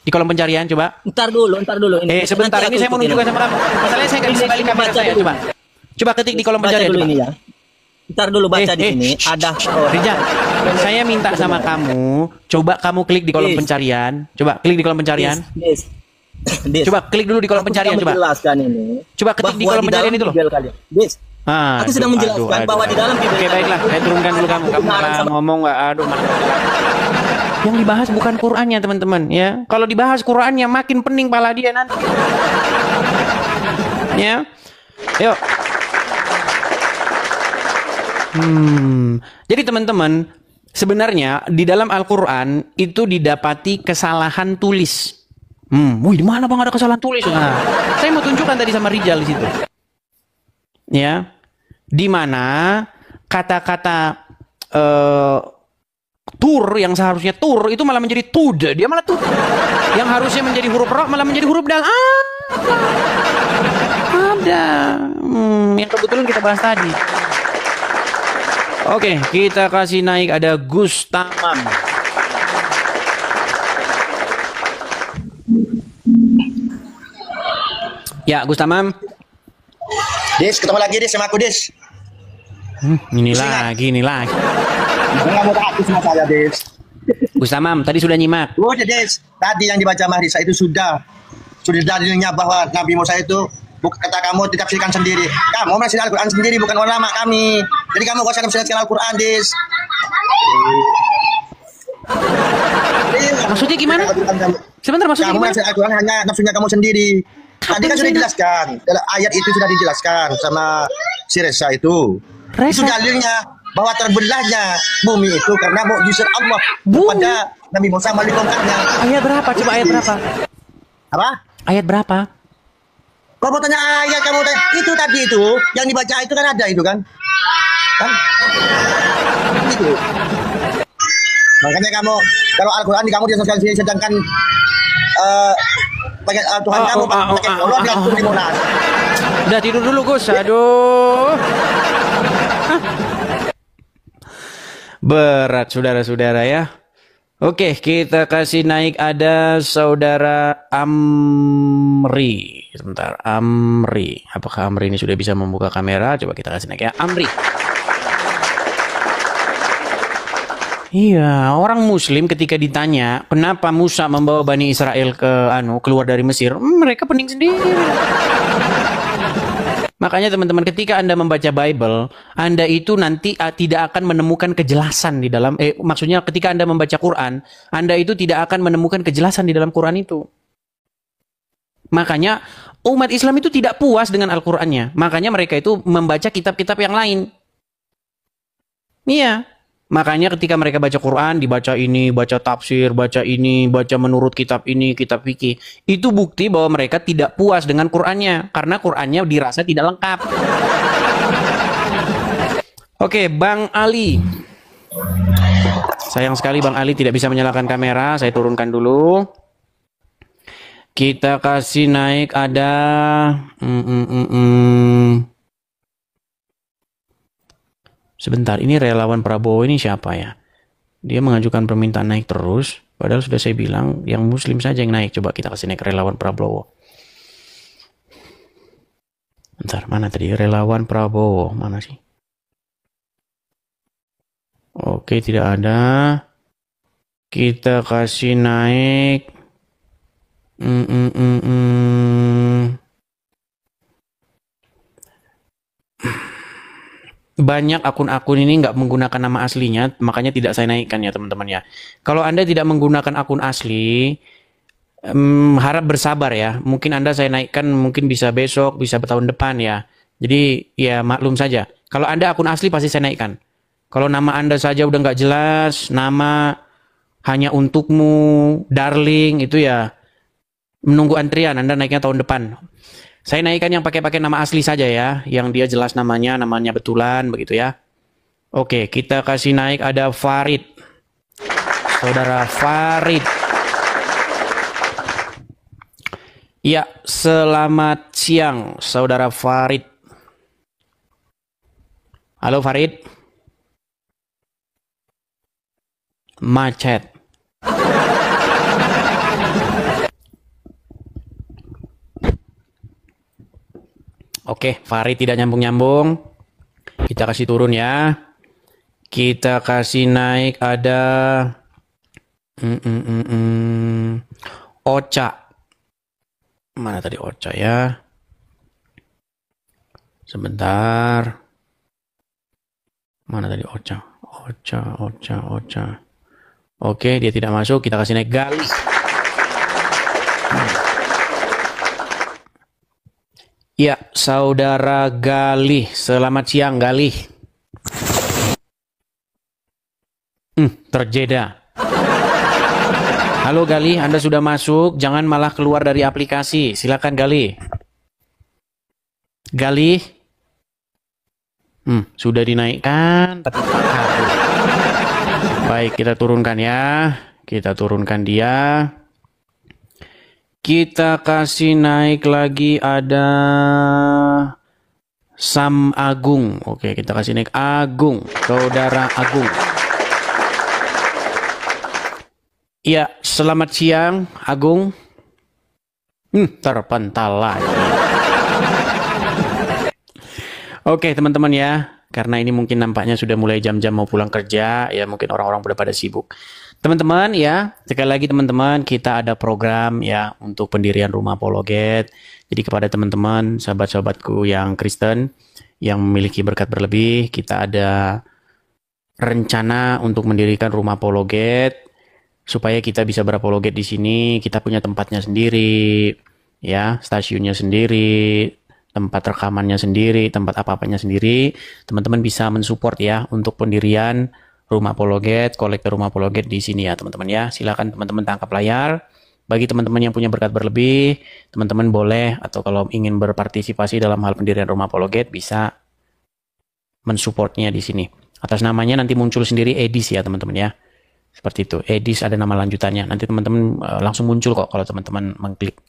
di kolom pencarian, coba. Ntar dulu. Sebentar, Nanti ini aku saya mau ikutin. nunjukkan sama kamu. Masalahnya saya nggak bisa balik kamera Baca saya, dulu. coba. Coba ketik di kolom Baca pencarian, dulu coba. ini ya. Ntar dulu baca di sini. Ada Rijal, saya minta sama kamu, coba kamu klik di kolom Des. pencarian. Coba klik di kolom pencarian. Des. Coba klik dulu di kolom pencarian, Aku coba. sedang menjelaskan ini. Coba ketik di bahwa kolom pencarian dalam itu loh. Bible kalian. Des. Aku sedang menjelaskan bahwa di dalam Bible Oke, baiklah, saya turunkan dulu kamu. Kamu malah ngomong nggak, aduh malah. Yang dibahas bukan Qur'annya, teman-teman, ya. Kalau dibahas Qur'annya makin pening pala dia nanti. Ya. Yuk. Jadi teman-teman, sebenarnya di dalam Al-Qur'an itu didapati kesalahan tulis. Wih, di mana Bang ada kesalahan tulis? Nah, saya mau tunjukkan tadi sama Rijal di situ. Ya. Di mana kata-kata tur yang seharusnya tur itu malah menjadi tud, dia malah tud. Yang harusnya menjadi huruf ra malah menjadi huruf dal. Ada. Yang kebetulan kita bahas tadi. Oke, kita kasih naik ada Gustamam. Ya, Gustamam. Des, ketemu lagi Des sama aku Des. Ini lagi. Jangan mau takut sama saya Des. Gustamam, tadi sudah nyimak. Udah Des, tadi yang dibaca Mahrisa itu sudah dalilnya bahwa Nabi Musa itu kata kamu ditafsirkan sendiri. Kamu masih Al-Quran sendiri, bukan ulama kami. Jadi kamu gak usah menafsirkan Al-Quran, Des. Maksudnya gimana? Sebentar, maksudnya kamu gimana? menafsirkan Al-Quran hanya nafsunya kamu sendiri. Tadi kan sudah dijelaskan. Dalam ayat itu sudah dijelaskan sama si Reza itu. Itu dalilnya bahwa terbelahnya bumi itu karena mukjizat Allah kepada Nabi Musa melalui tongkatnya. Ayat berapa? Coba ayat berapa? Apa? Ayat berapa? Kau mau tanya ayat, kamu tanya itu tadi itu yang dibaca itu kan ada itu kan? Itu. Makanya kamu kalau Al-Quran kamu disosialisasi sedangkan pakai Tuhan kamu pakai Allah diatur di Monas. Udah tidur dulu Gus. Aduh. Berat saudara-saudara ya. Oke, kita kasih naik ada saudara Amri. Sebentar, Amri. Apakah Amri ini sudah bisa membuka kamera? Coba kita kasih naik ya, Amri. Iya, orang Muslim ketika ditanya kenapa Musa membawa Bani Israel keluar dari Mesir, mereka pening sendiri. Makanya teman-teman, ketika Anda membaca Bible, Anda itu nanti tidak akan menemukan kejelasan di dalam, maksudnya ketika Anda membaca Quran, Anda itu tidak akan menemukan kejelasan di dalam Quran itu. Makanya umat Islam itu tidak puas dengan Al-Qurannya. Makanya mereka itu membaca kitab-kitab yang lain. Iya. Makanya ketika mereka baca Quran, dibaca ini, baca tafsir, baca ini, baca menurut kitab ini, kitab fikih. Itu bukti bahwa mereka tidak puas dengan Qurannya. Karena Qurannya dirasa tidak lengkap. Oke, Bang Ali. Sayang sekali Bang Ali tidak bisa menyalakan kamera. Saya turunkan dulu. Kita kasih naik ada... Sebentar, ini relawan Prabowo ini siapa ya? Dia mengajukan permintaan naik terus. Padahal sudah saya bilang yang muslim saja yang naik. Coba kita kasih naik relawan Prabowo. Bentar, mana tadi relawan Prabowo? Mana sih? Oke, tidak ada. Kita kasih naik. Banyak akun-akun ini nggak menggunakan nama aslinya, makanya tidak saya naikkan ya teman-teman ya. Kalau Anda tidak menggunakan akun asli, harap bersabar ya. Mungkin Anda saya naikkan, mungkin bisa besok, bisa tahun depan ya. Jadi ya maklum saja. Kalau Anda akun asli pasti saya naikkan. Kalau nama Anda saja udah nggak jelas, nama hanya untukmu, darling, itu ya menunggu antrian, Anda naiknya tahun depan. Saya naikkan yang pakai nama asli saja ya, yang dia jelas namanya betulan begitu ya. Oke, kita kasih naik ada Farid. Saudara Farid. Ya, selamat siang Saudara Farid. Halo Farid. Macet. Oke, Farid tidak nyambung-nyambung. Kita kasih turun ya. Kita kasih naik ada Ocha. Mana tadi Ocha ya? Sebentar. Mana tadi Ocha? Ocha. Oke, dia tidak masuk. Kita kasih naik Galih. Ya, Saudara Galih. Selamat siang, Galih. Terjeda. Halo Galih, Anda sudah masuk. Jangan malah keluar dari aplikasi. Silakan Galih. Galih. Sudah dinaikkan. Tapi baik, kita turunkan ya. Kita turunkan dia. Kita kasih naik lagi ada Sam Agung. Oke, kita kasih naik Agung. Saudara Agung. Ya, selamat siang Agung. Terpental lagi. Oke teman-teman ya. Karena ini mungkin nampaknya sudah mulai jam-jam mau pulang kerja. Ya mungkin orang-orang udah pada sibuk. Teman-teman ya, sekali lagi teman-teman, kita ada program ya untuk pendirian rumah apologet. Jadi kepada teman-teman, sahabat-sahabatku yang Kristen, yang memiliki berkat berlebih, kita ada rencana untuk mendirikan rumah apologet, supaya kita bisa berapologet di sini. Kita punya tempatnya sendiri, ya, stasiunnya sendiri, tempat rekamannya sendiri, tempat apa-apanya sendiri. Teman-teman bisa mensupport ya untuk pendirian rumah apologet, kolektor rumah apologet di sini ya teman-teman ya. Silakan teman-teman tangkap layar. Bagi teman-teman yang punya berkat berlebih, teman-teman boleh atau kalau ingin berpartisipasi dalam hal pendirian rumah apologet bisa mensupportnya di sini. Atas namanya nanti muncul sendiri Edis ya teman-teman ya. Seperti itu. Edis ada nama lanjutannya. Nanti teman-teman langsung muncul kok kalau teman-teman mengklik.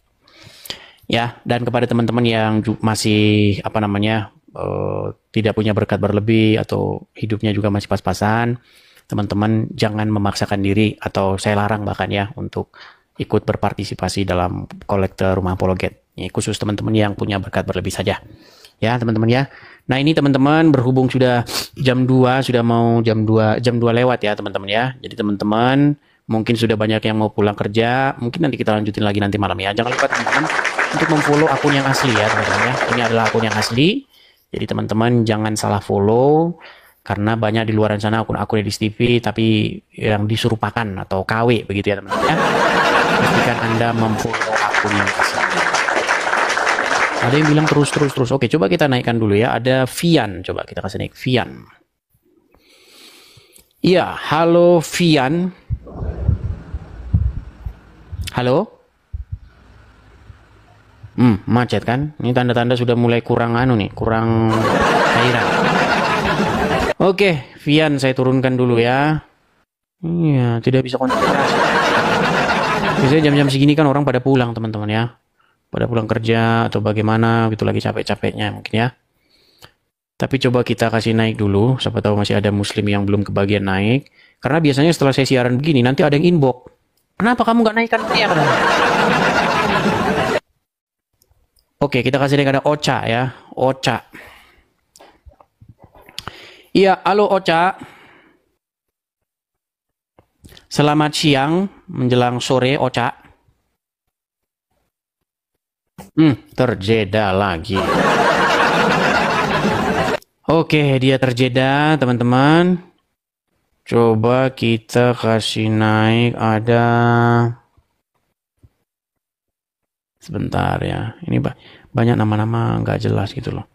Ya, dan kepada teman-teman yang masih tidak punya berkat berlebih atau hidupnya juga masih pas-pasan, teman-teman jangan memaksakan diri atau saya larang bahkan ya untuk ikut berpartisipasi dalam kolektor rumah apologet. Ini khusus teman-teman yang punya berkat berlebih saja. Ya, teman-teman ya. Nah, ini teman-teman berhubung sudah jam 2, sudah mau jam 2 lewat ya, teman-teman ya. Jadi teman-teman mungkin sudah banyak yang mau pulang kerja, mungkin nanti kita lanjutin lagi nanti malam ya. Jangan lupa teman-teman untuk memfollow akun yang asli ya, teman-teman ya. Ini adalah akun yang asli. Jadi teman-teman jangan salah follow karena banyak di luar sana akun-akun Edis TV tapi yang diserupakan atau KW begitu ya teman-teman ya. Pastikan Anda memfollow akun yang asli. Ada yang bilang terus. Oke, coba kita naikkan dulu ya. Ada Vian, coba kita kasih naik Vian. Iya, halo Vian. Halo. Macet kan? Ini tanda-tanda sudah mulai kurang kurang cairan. Oke, Vian saya turunkan dulu ya. Iya, tidak bisa konsentrasi. Biasanya jam-jam segini kan orang pada pulang teman-teman ya. Pada pulang kerja atau bagaimana gitu lagi capek-capeknya mungkin ya. Tapi coba kita kasih naik dulu, siapa tahu masih ada muslim yang belum kebagian naik. Karena biasanya setelah saya siaran begini, nanti ada yang inbox. Kenapa kamu nggak naikkan saya? Oke, kita kasih naik ada Ocha ya. Ocha. Iya, halo Ocha. Selamat siang, menjelang sore Ocha. Terjeda lagi. Oke, dia terjeda, teman-teman. Coba kita kasih naik ada. Sebentar ya. Ini banyak nama-nama nggak jelas gitu loh.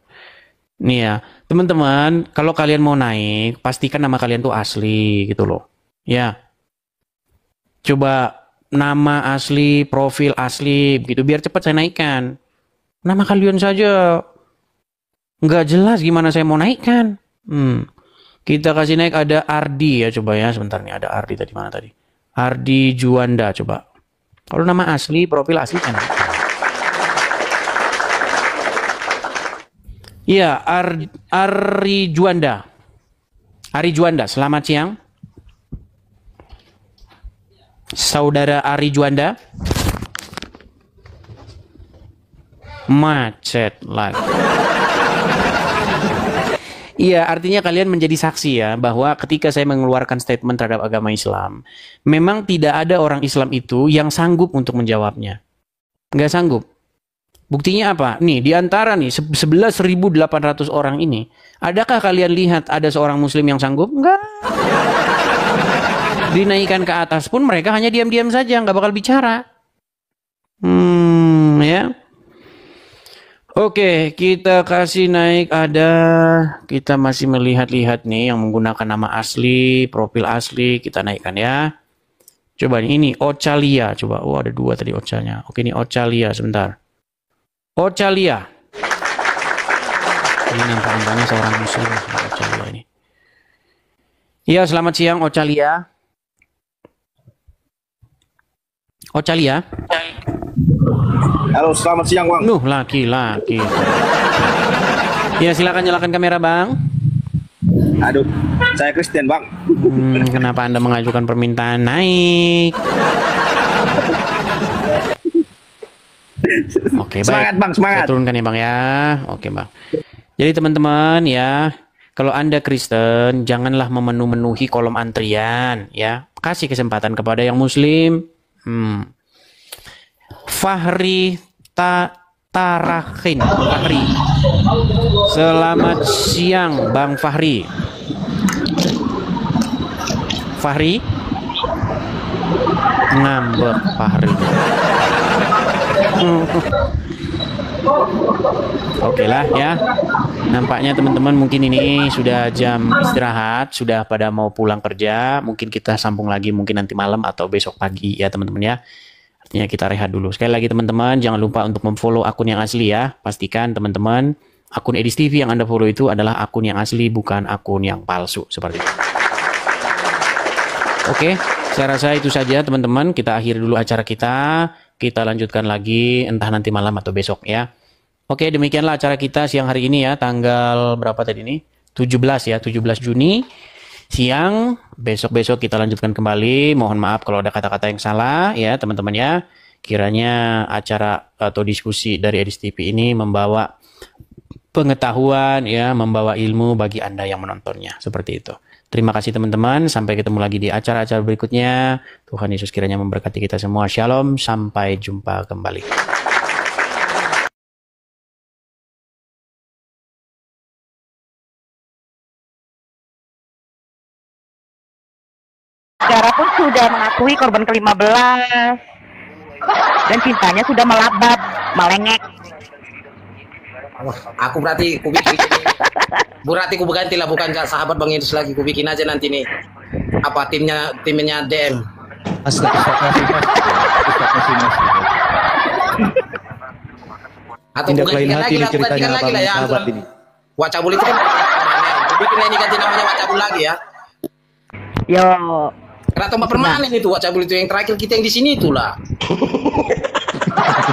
Nih ya, teman-teman, kalau kalian mau naik, pastikan nama kalian tuh asli gitu loh. Ya. Coba nama asli, profil asli, gitu biar cepat saya naikkan. Nama kalian saja nggak jelas, gimana saya mau naikkan? Kita kasih naik ada Ardi ya, coba ya, sebentar nih ada Ardi tadi mana tadi? Ardi Juanda coba. Kalau nama asli, profil asli kan? Iya, Ari Juanda. Ari Juanda, selamat siang. Saudara Ari Juanda. Macet lagi. Iya, artinya kalian menjadi saksi ya, bahwa ketika saya mengeluarkan statement terhadap agama Islam, memang tidak ada orang Islam itu yang sanggup untuk menjawabnya. Nggak sanggup. Buktinya apa? Nih, di antara nih 11.800 orang ini, adakah kalian lihat ada seorang muslim yang sanggup? Enggak. Dinaikkan ke atas pun mereka hanya diam-diam saja, nggak bakal bicara. Ya. Oke, kita kasih naik ada, kita masih melihat-lihat nih yang menggunakan nama asli, profil asli, kita naikkan ya. Coba ini Ochalia, coba. Oh, ada 2 tadi Ochanya. Oke, ini Ochalia sebentar. Ochalia. Ini nampaknya seorang muslim Ochalia ini. Iya, selamat siang Ochalia. Ochalia. Halo, selamat siang, Bang. Laki-laki. Ya, silakan nyalakan kamera, Bang. Aduh, saya Kristen, Bang. Kenapa Anda mengajukan permintaan naik? Oke, semangat, baik. Bang, semangat. Saya turunkan ya, Bang ya. Oke, Bang. Jadi teman-teman ya, kalau Anda Kristen, janganlah memenuhi kolom antrian ya. Kasih kesempatan kepada yang muslim. Fahri Tarakin, Fahri. Selamat siang Bang Fahri. Fahri ngambek Fahri. Oke lah ya. Nampaknya teman-teman mungkin ini sudah jam istirahat, sudah pada mau pulang kerja. Mungkin kita sambung lagi mungkin nanti malam atau besok pagi ya teman-teman ya. Artinya kita rehat dulu. Sekali lagi teman-teman, jangan lupa untuk memfollow akun yang asli ya. Pastikan teman-teman akun Edis TV yang Anda follow itu adalah akun yang asli, bukan akun yang palsu seperti itu. Oke, saya rasa itu saja teman-teman. Kita akhiri dulu acara kita. Kita lanjutkan lagi entah nanti malam atau besok ya. Oke, demikianlah acara kita siang hari ini ya. Tanggal berapa tadi ini? 17 ya, 17 Juni. Siang, besok-besok kita lanjutkan kembali. Mohon maaf kalau ada kata-kata yang salah ya teman-teman ya. Kiranya acara atau diskusi dari Edis TV ini membawa pengetahuan ya, membawa ilmu bagi Anda yang menontonnya. Seperti itu. Terima kasih teman-teman. Sampai ketemu lagi di acara-acara berikutnya. Tuhan Yesus kiranya memberkati kita semua. Shalom. Sampai jumpa kembali. Negara pun sudah mengakui korban ke-15 dan cintanya sudah melabat, melengek. Aku berarti ku berganti lah, bukan sahabat Bang Idris lagi, ku bikin aja nanti nih apa timnya DM. Atau bukan lagi lah, bukan lagi lah ya. Wacabul itu kan bikin ini ganti namanya Wacabul lagi ya. Yo. Karena tempat permanen itu Wacabul itu yang terakhir kita yang di sini itulah.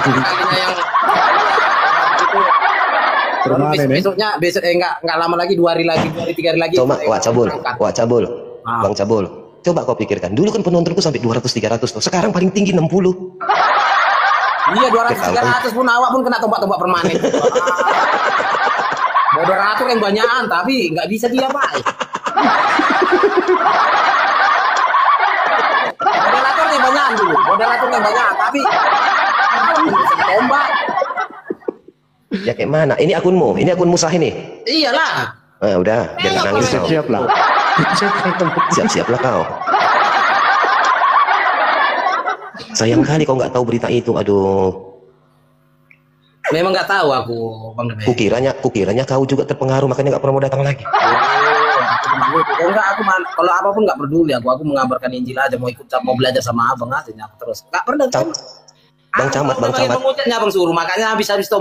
Kalinya yang itu Besoknya enggak lama lagi, 2 hari lagi, 2 hari 3 hari lagi. Coba Wak Cabul. Bang Cabul. Coba kau pikirkan, dulu kan penontonku sampai 200-300 tuh. Sekarang paling tinggi 60. Iya 200-300 pun awak pun kena tombak-tombak permanen. Moderator yang banyakan tapi nggak bisa dia Pak. Moderator yang banyakan dulu, moderator yang banyakan tapi tombak. Ya kayak mana? Ini akunmu sah ini. Iyalah. Udah, biar nggak nangis kau. Siap lah. Siap-siaplah kau. Sayang kali kau nggak tahu berita itu, aduh. Memang nggak tahu aku, Bang Deme. Kukiranya kau juga terpengaruh, makanya nggak pernah mau datang lagi. Enggak, aku kalau apapun nggak peduli aku mengabarkan Injil aja, mau belajar sama abang aja terus. Nggak pernah. Bang Camat. Mengucapnya abang suruh, makanya habis itu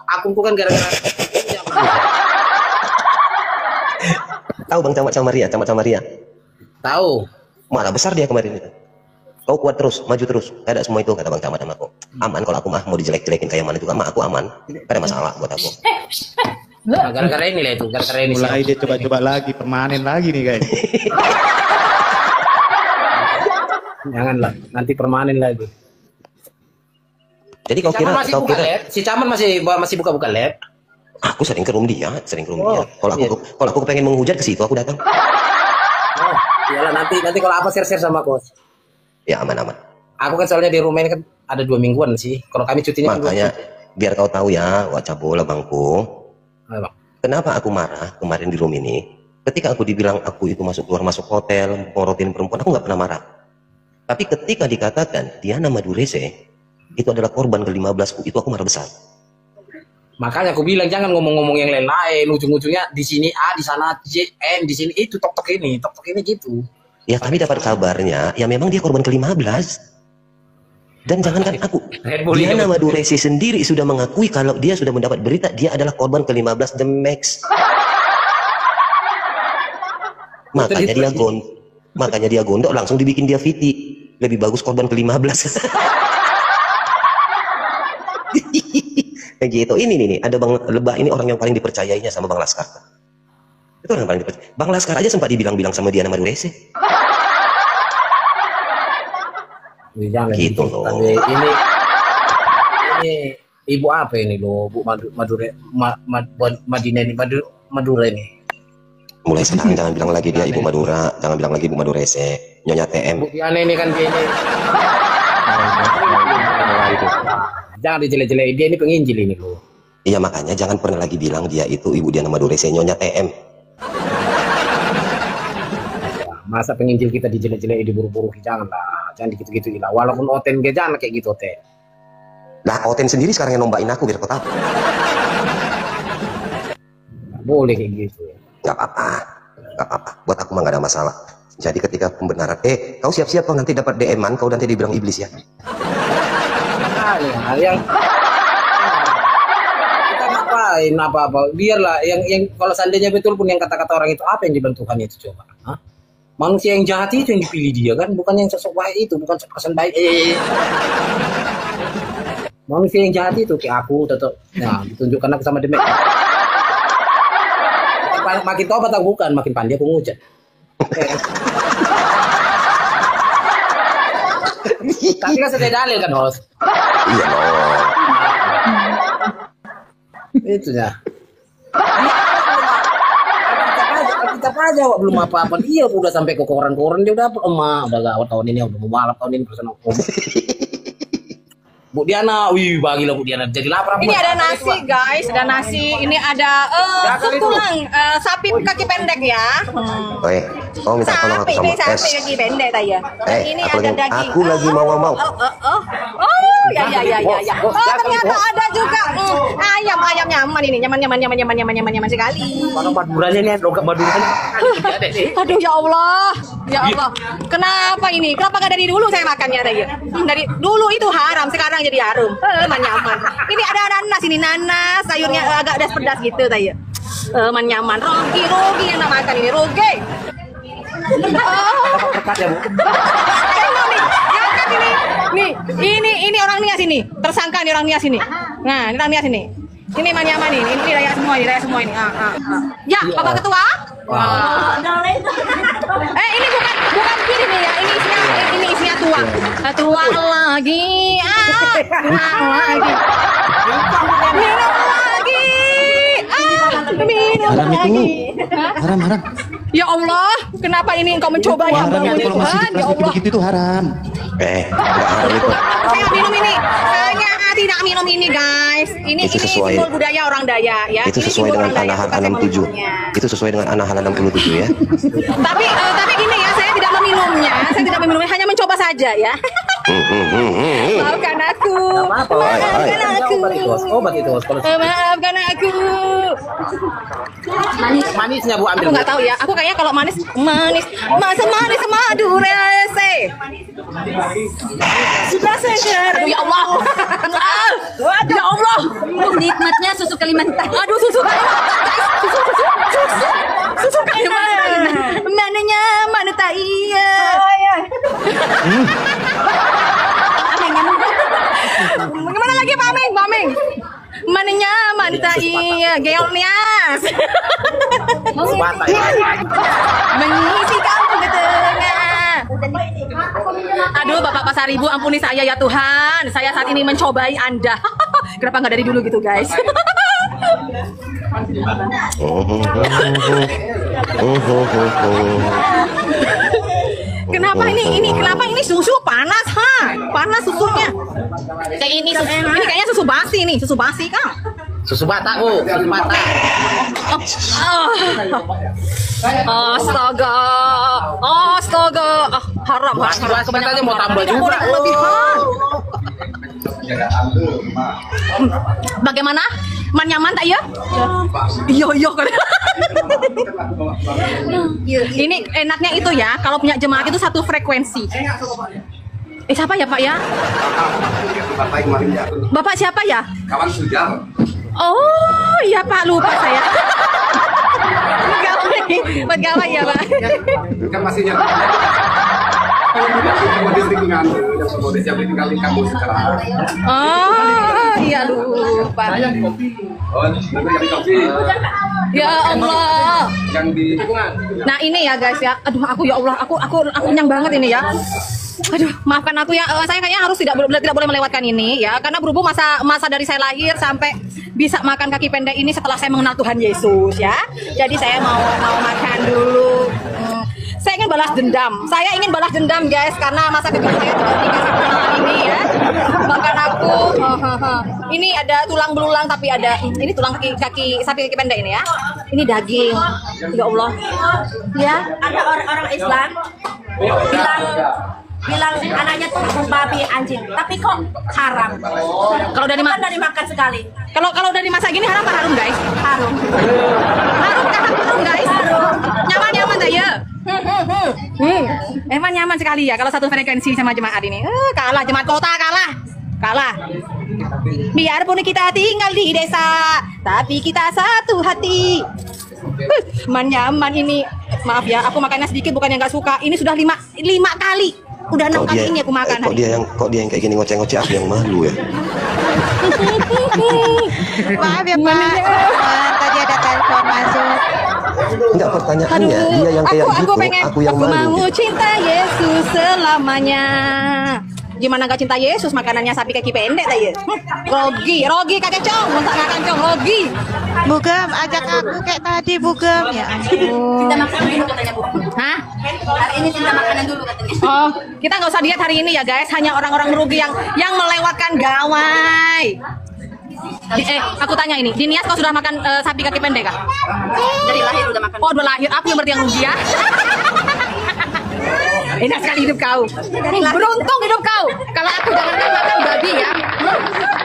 akunku kan gara-gara. Tahu Bang Camat Samaria? Tahu. Malah besar dia kemarin itu. Kau kuat terus, maju terus. Tidak ada semua itu, kata Bang Camat sama aku. Aman kalau aku mah mau dijelek-jelekin kayak mana juga, mah aku aman. Tidak ada masalah buat aku. Nah, gara-gara ini lah itu, gara-gara ini. Mulai dia coba-coba lagi, permanen lagi nih guys. Janganlah, nanti permanen lagi. Jadi kau kira si Caman masih buka-buka lab? Aku sering ke room dia. Kalau aku pengen menghujat ke situ aku datang. Oh, iyalah nanti kalau apa share sama aku. Ya aman. Aku kan soalnya di rumah ini kan ada 2 mingguan sih. Kalau kami cutinya makanya biar kau tahu ya, Wak Cabul bangku. Kenapa aku marah kemarin di room ini? Ketika aku dibilang aku itu keluar masuk hotel, morotin perempuan, aku nggak pernah marah. Tapi ketika dikatakan Diana Madurese itu adalah korban ke-15, itu aku marah besar. Makanya aku bilang jangan ngomong-ngomong yang lain-lain, ujung-ujungnya di sini A, di sana J, N, di sini itu tok ini gitu. Ya kami dapat kabarnya, ya memang dia korban ke-15. Dan jangankan aku, Diana Madurese sendiri sudah mengakui kalau dia sudah mendapat berita dia adalah korban ke-15 The Max. Makanya dia gondok langsung dibikin dia Viti. Lebih bagus korban ke-15. Kayak gitu. Ini nih ada Bang Lebah, ini orang yang paling dipercayainya sama Bang Laskar. Itu orang yang paling dipercaya. Bang Laskar aja sempat dibilang-bilang sama Diana Madurese. Jangan gitu loh. Ini ibu apa ini loh, Bu Madura ini. Mulai sekarang jangan bilang lagi dia Ibu Madura, jangan bilang lagi Ibu Madurese, Nyonya TM. Bu Diana ini kan gini. Jangan dijelek-jelek, dia ini penginjil ini loh. Iya makanya jangan pernah lagi bilang dia itu Ibu Diana Madurese, Nyonya TM. Masa penginjil kita dijelek-jelek, diburu-buru, janganlah, jangan gitu-gitu lah. Walaupun Oten jangan kayak gitu Oten. Nah Oten sendiri sekarang yang nombain aku biar kau tahu. Nggak boleh kayak gitu. Gak apa-apa. Buat aku mah gak ada masalah. Jadi ketika pembenaran, kau siap-siap kau nanti dapat DM-an, kau nanti dibilang iblis ya. Yang kita ngapain apa-apa, biarlah yang kalau seandainya betul pun yang kata-kata orang itu, apa yang dibilang Tuhan itu coba? Hah? Manusia yang jahat itu yang dipilih dia kan, bukan yang sosok baik itu, bukan kesan baik. Manusia yang jahat itu kayak aku tetap, nah ditunjukkan aku sama Demek. Makin tobat aku bukan, makin pandai aku ngucap. Tapi kan sudah dalil kan host. Iya loh. Itu ya. Kita aja belum apa-apa. Dia udah sampai ke koran-koran, dia udah udah gawat tahun ini, udah mau balap tahun ini persen. Bu Diana, bagilah Bu Diana, jadi lapar. Ini ada nasi guys, ada nasi. Ini ada tulang sapi kaki pendek ya. Oh minta tolong aku sama sapi kaki pendek ya. Dan ini ada daging. Aku lagi mau ngomong. Oh ya. Oh ternyata ada juga ayam nyaman ini, nyaman sekali. Kalau madurannya ini logat madurannya. Aduh ya Allah. Kenapa ini? Kenapa nggak dari dulu saya makannya tadi? Dari dulu itu haram, sekarang jadi harum. Nyaman. Ini ada nanas, sayurnya agak pedas gitu tadi. Nyaman. Rugi yang nak makan ini, rugi. Nih, ini orang Nias ini. Tersangka nih orang Nias ini. Nah, ini orang Nias ini. Ini nyaman ini raya semua ini, Ya, Bapak Ketua. Ini bukan kiri nih ya, ini isinya tua. Tua lagi, minum lagi. Haram. Ya Allah, kenapa ini engkau mencoba ya Haram Allah, kalau masih Tuhan? Ya Allah. begitu itu haram. Haram itu. Saya minum ini. Saya tidak minum ini, guys. Ini simbol budaya orang Dayak ya. Itu sesuai dengan An-Nahl 67. Itu sesuai dengan An-Nahl 67 ya. Tapi gini ya, saya tidak meminumnya. Saya tidak meminumnya, hanya mencoba saja ya. Maafkan aku. Maafkan aku. Obat itu. Maafkan aku. Manisnya Bu ambil. Aku nggak tahu ya. Aku kayaknya kalau manis manis madu rese. Sudah segar. Aduh ya Allah. Ya Allah. Nikmatnya susu Kalimantan. Aduh susu Kalimantan. Susu Kalimantan. Mananya mana tak iya. Gimana lagi Pak Meng? Mana nyaman tak iya, geolnias. Mengisi kampung ke tengah. Aduh Bapak Pasar Ibu, ampuni saya ya Tuhan. Saya saat ini mencobai Anda. Kenapa nggak dari dulu gitu guys? Kenapa ini susu panas panas susunya. Kayak ini kayaknya susu basi nih, susu basi Kang. Susu batak Bu, susu batak. Astaga. Haram. Kebetulannya mau tambah juga. Bagaimana? Nyaman tak ya? Iya. Ini enaknya itu ya, kalau punya jemaat itu satu frekuensi. Siapa ya Pak ya? Bapak siapa ya? Kawan Sujal. Oh iya Pak, lupa saya. Pegawai ya Pak. Kan masih nyata. Oh iya lupa. Ya Allah. Nah ini ya guys ya. Aduh aku ya Allah, aku kenyang banget ini ya. Aduh, maafkan aku ya. Saya kayaknya harus tidak boleh melewatkan ini ya, karena berhubung masa dari saya lahir sampai bisa makan kaki pendek ini setelah saya mengenal Tuhan Yesus ya. Jadi saya mau makan dulu. Saya ingin balas dendam. Saya ingin balas dendam guys, karena masa kecil saya tidak mengenal ini ya. Makan aku. Ini ada tulang belulang, tapi ada ini tulang kaki sapi kaki pendek ini ya. Ini daging. Ya Allah. Ya, Ada orang Islam bilang anaknya tuh babi anjing, tapi kok haram. Kalau dari makan sekali. Kalau dari masak gini haram apa harum guys? Harum. Harum guys. Nyaman tak ya? Emang nyaman sekali ya kalau satu frekuensi sama jemaat ini. Kalah jemaat kota, kalah. Biarpun kita tinggal di desa, tapi kita satu hati. Nyaman ini. Maaf ya, aku makannya sedikit bukannya nggak suka. Ini sudah 5 kali. Udah 6 kali ini aku makan. Kok dia yang kayak gini ngoceh-ngoceh, aku yang malu ya. Maaf ya Pak. Tadi ada telepon masuk. Enggak, pertanyaannya dia yang kayak gitu, aku yang malu. Aku mau cinta Yesus selamanya. Gimana gak cinta Yesus, makanannya sapi kaki pendek tadi. Rogi kakek Cong, untuk makan Cong, Rogi. Bugem, ajak aku kayak tadi Bugem. Ya ampun. Cinta makanan dulu katanya Bu. Hah? Hari ini cinta makanan dulu katanya. Oh, kita nggak usah diet hari ini ya guys. Hanya orang-orang merugi yang melewatkan gawai. Aku tanya ini, Dinias kau sudah makan sapi kaki pendek kah? Dari lahir udah makan. Oh, udah lahir. Aku yang berarti yang rugi ya. Enak sekali hidup kau. Beruntung hidup kau. Kalau aku jangan makan babi ya.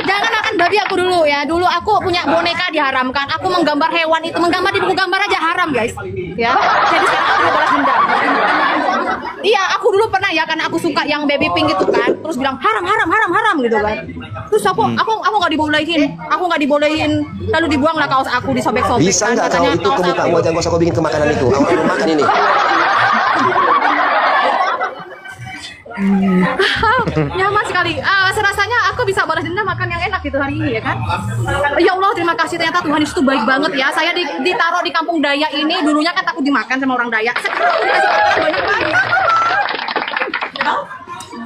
Jangan makan babi aku dulu ya. Dulu aku punya boneka diharamkan. Aku menggambar hewan itu, menggambar di buku gambar aja haram guys. Ya. Jadi sekarang aku balas dendam. Iya, aku dulu pernah ya, karena aku suka yang baby pink gitu kan. Terus bilang haram gitu kan. Terus aku nggak dibolehin. Lalu dibuanglah kaos aku, disobek-sobek. Bisa kan. nggak kalau itu ke mukamu aja, nggak usah kau bikin ke makanan itu. Aku makan ini. Nyaman sekali. Serasanya aku bisa balas dendam makan yang enak gitu hari ini ya kan. Ya Allah, terima kasih, ternyata Tuhan itu baik banget ya. Saya ditaruh di kampung Dayak ini, dulunya kan takut dimakan sama orang Dayak. Sekarang aku dikasih makanan banyak-banyak.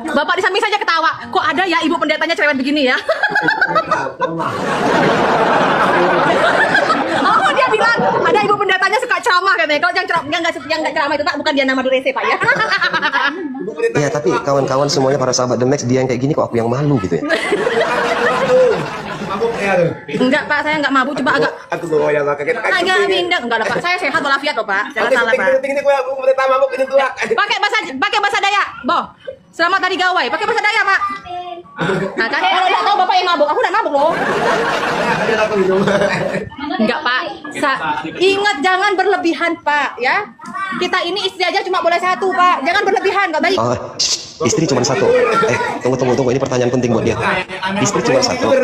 Bapak di samping saja ketawa. Kok ada ya ibu pendetanya cerewet begini ya? Oh, dia bilang ada ibu pendetanya suka ceramah katanya. Kalau yang nggak ceramah itu Pak, bukan dia nama Durese Pak ya. Ya, tapi kawan-kawan semuanya para sahabat The Max, dia yang kayak gini kok aku yang malu gitu ya. Enggak Pak, saya enggak mabuk, coba agak Aku bawa yang kaget. agak bindeng. Enggak lah Pak, saya sehat walafiat loh Pak. Jangan salah Pak. Ini aku pertama mabuk ini tuh. Pakai bahasa Dayak, Boh. Selamat hari gawai, pakai bahasa Dayak Pak. Nah kan kalau enggak tahu Bapak yang mabuk, aku udah mabuk loh. Enggak Pak, ingat jangan berlebihan Pak ya. Kita ini istri aja cuma boleh satu Pak, jangan berlebihan, nggak baik. Istri cuma satu. Tunggu, ini pertanyaan penting buat dia. Istri cuma satu.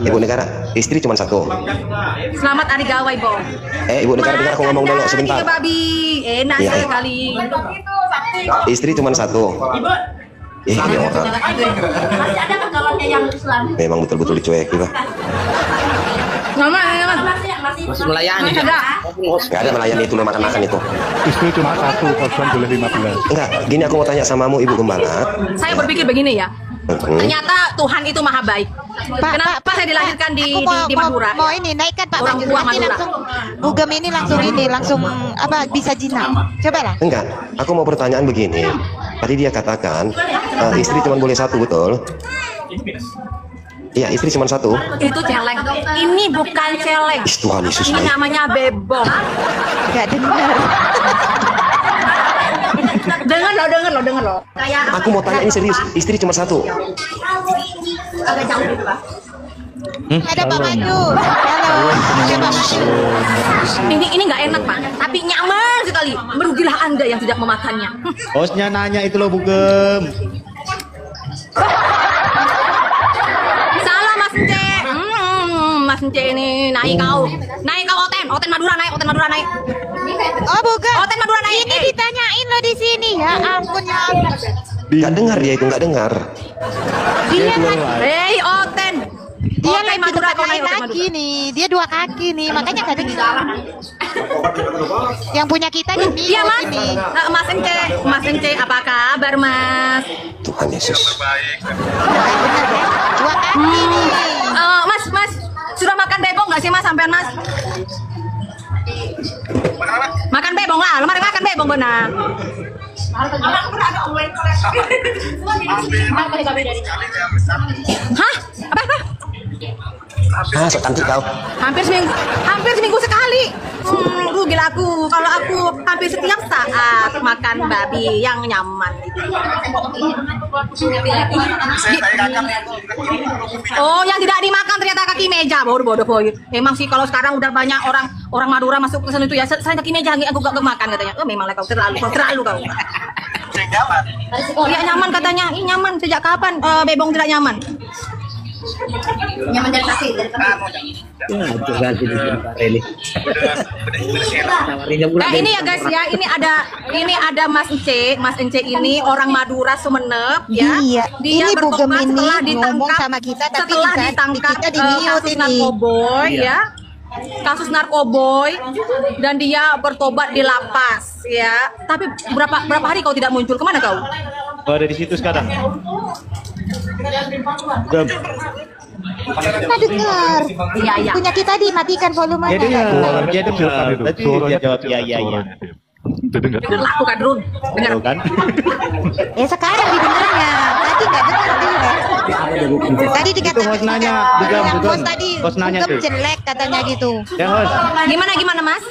Ibu negara, istri cuma satu. Selamat hari gawai, Boh. Ibu negara, aku ngomong dulu sebentar. Babi, enak sekali. Istri cuma satu. Ya orang. Masih ada kan kawannya yang Islam? Memang betul-betul cuek juga. Masih melayani. Nggak ada melayani itu, lo makan-makan itu. Istri cuma satu, kosong boleh 15. Enggak, gini aku mau tanya samamu Ibu Gembala. Saya berpikir begini ya. Ternyata Tuhan itu maha baik. Kenapa saya dilahirkan di Madura? Mau ini naikkan Pak Orang Maju, tua nanti Madura. langsung Bugem ini langsung apa bisa jinak. Coba lah. Enggak, aku mau pertanyaan begini. Tadi dia katakan istri cuma boleh satu, betul? Iya, istri cuma satu. Itu celeng. Ini bukan celeng. Tuhan Yesus. Ini namanya bebong. Enggak dengar. Dengar loh. Aku mau tanya ini serius, istri cuma satu. Agak jauh gitu, Pak. Ada Pak Maju. Halo. Coba Maju. Ini nggak enak Pak, tapi nyaman sekali. Merugilah Anda yang tidak memakannya. Hostnya nanya itu loh Bugem. Salah Mas Ence. Mas Ence ini naik kau Oten Madura naik. Oh Bugem. Oten Madura naik. Ini ditanyain lo di sini ya ampun ya. Nggak dengar dia itu, nggak dengar. Dia Hei Oten. Dia lagi Madura naik lagi nih. Dia 2 kaki nih, makanya gak dengar. Yang punya kita di mute ini. Mas Ence, apa kabar Mas? Tuhan Yesus. 2 kaki nih. Mas, sudah makan bebong nggak sih Mas sampean Mas? Makan bebong lah, lemari makan bebong benar. Hah? Apa? Sok cantik kau. Hampir seminggu sekali. Gila aku. Kalau aku hampir setiap saat makan babi yang nyaman. Oh, yang tidak dimakan ternyata kaki meja. Bodoh. Emang sih kalau sekarang udah banyak orang Madura masuk ke sana itu ya. Saya kaki meja aku gak makan katanya. Oh, memang kau terlalu kau. Oh ya nyaman katanya. Ih nyaman sejak kapan bebong tidak nyaman? Nyaman dari kaki. Ini ya guys ya, ini ada Mas Ence ini orang Madura Sumenep ya. Iya. Dia ini Bugem ini ngomong ditangkap sama kita tapi setelah ditangkap kita di kasus narkoboy ya. Kasus narkoboy dan dia bertobat di lapas ya. Tapi berapa hari kau tidak muncul? Kemana kau? Oh, ada di situ sekarang. Kita dengar. Iya. Punya kita dimatikan volumenya. Dia dengar. Tadi dia jawab iya. Dengar aku kan Run. Dengar kan? Sekarang didengarnya. Tadi nggak dengar dia. Tadi dikatakan host nanya, host tadi Bugem jelek katanya gitu. Ya host. Gimana Mas?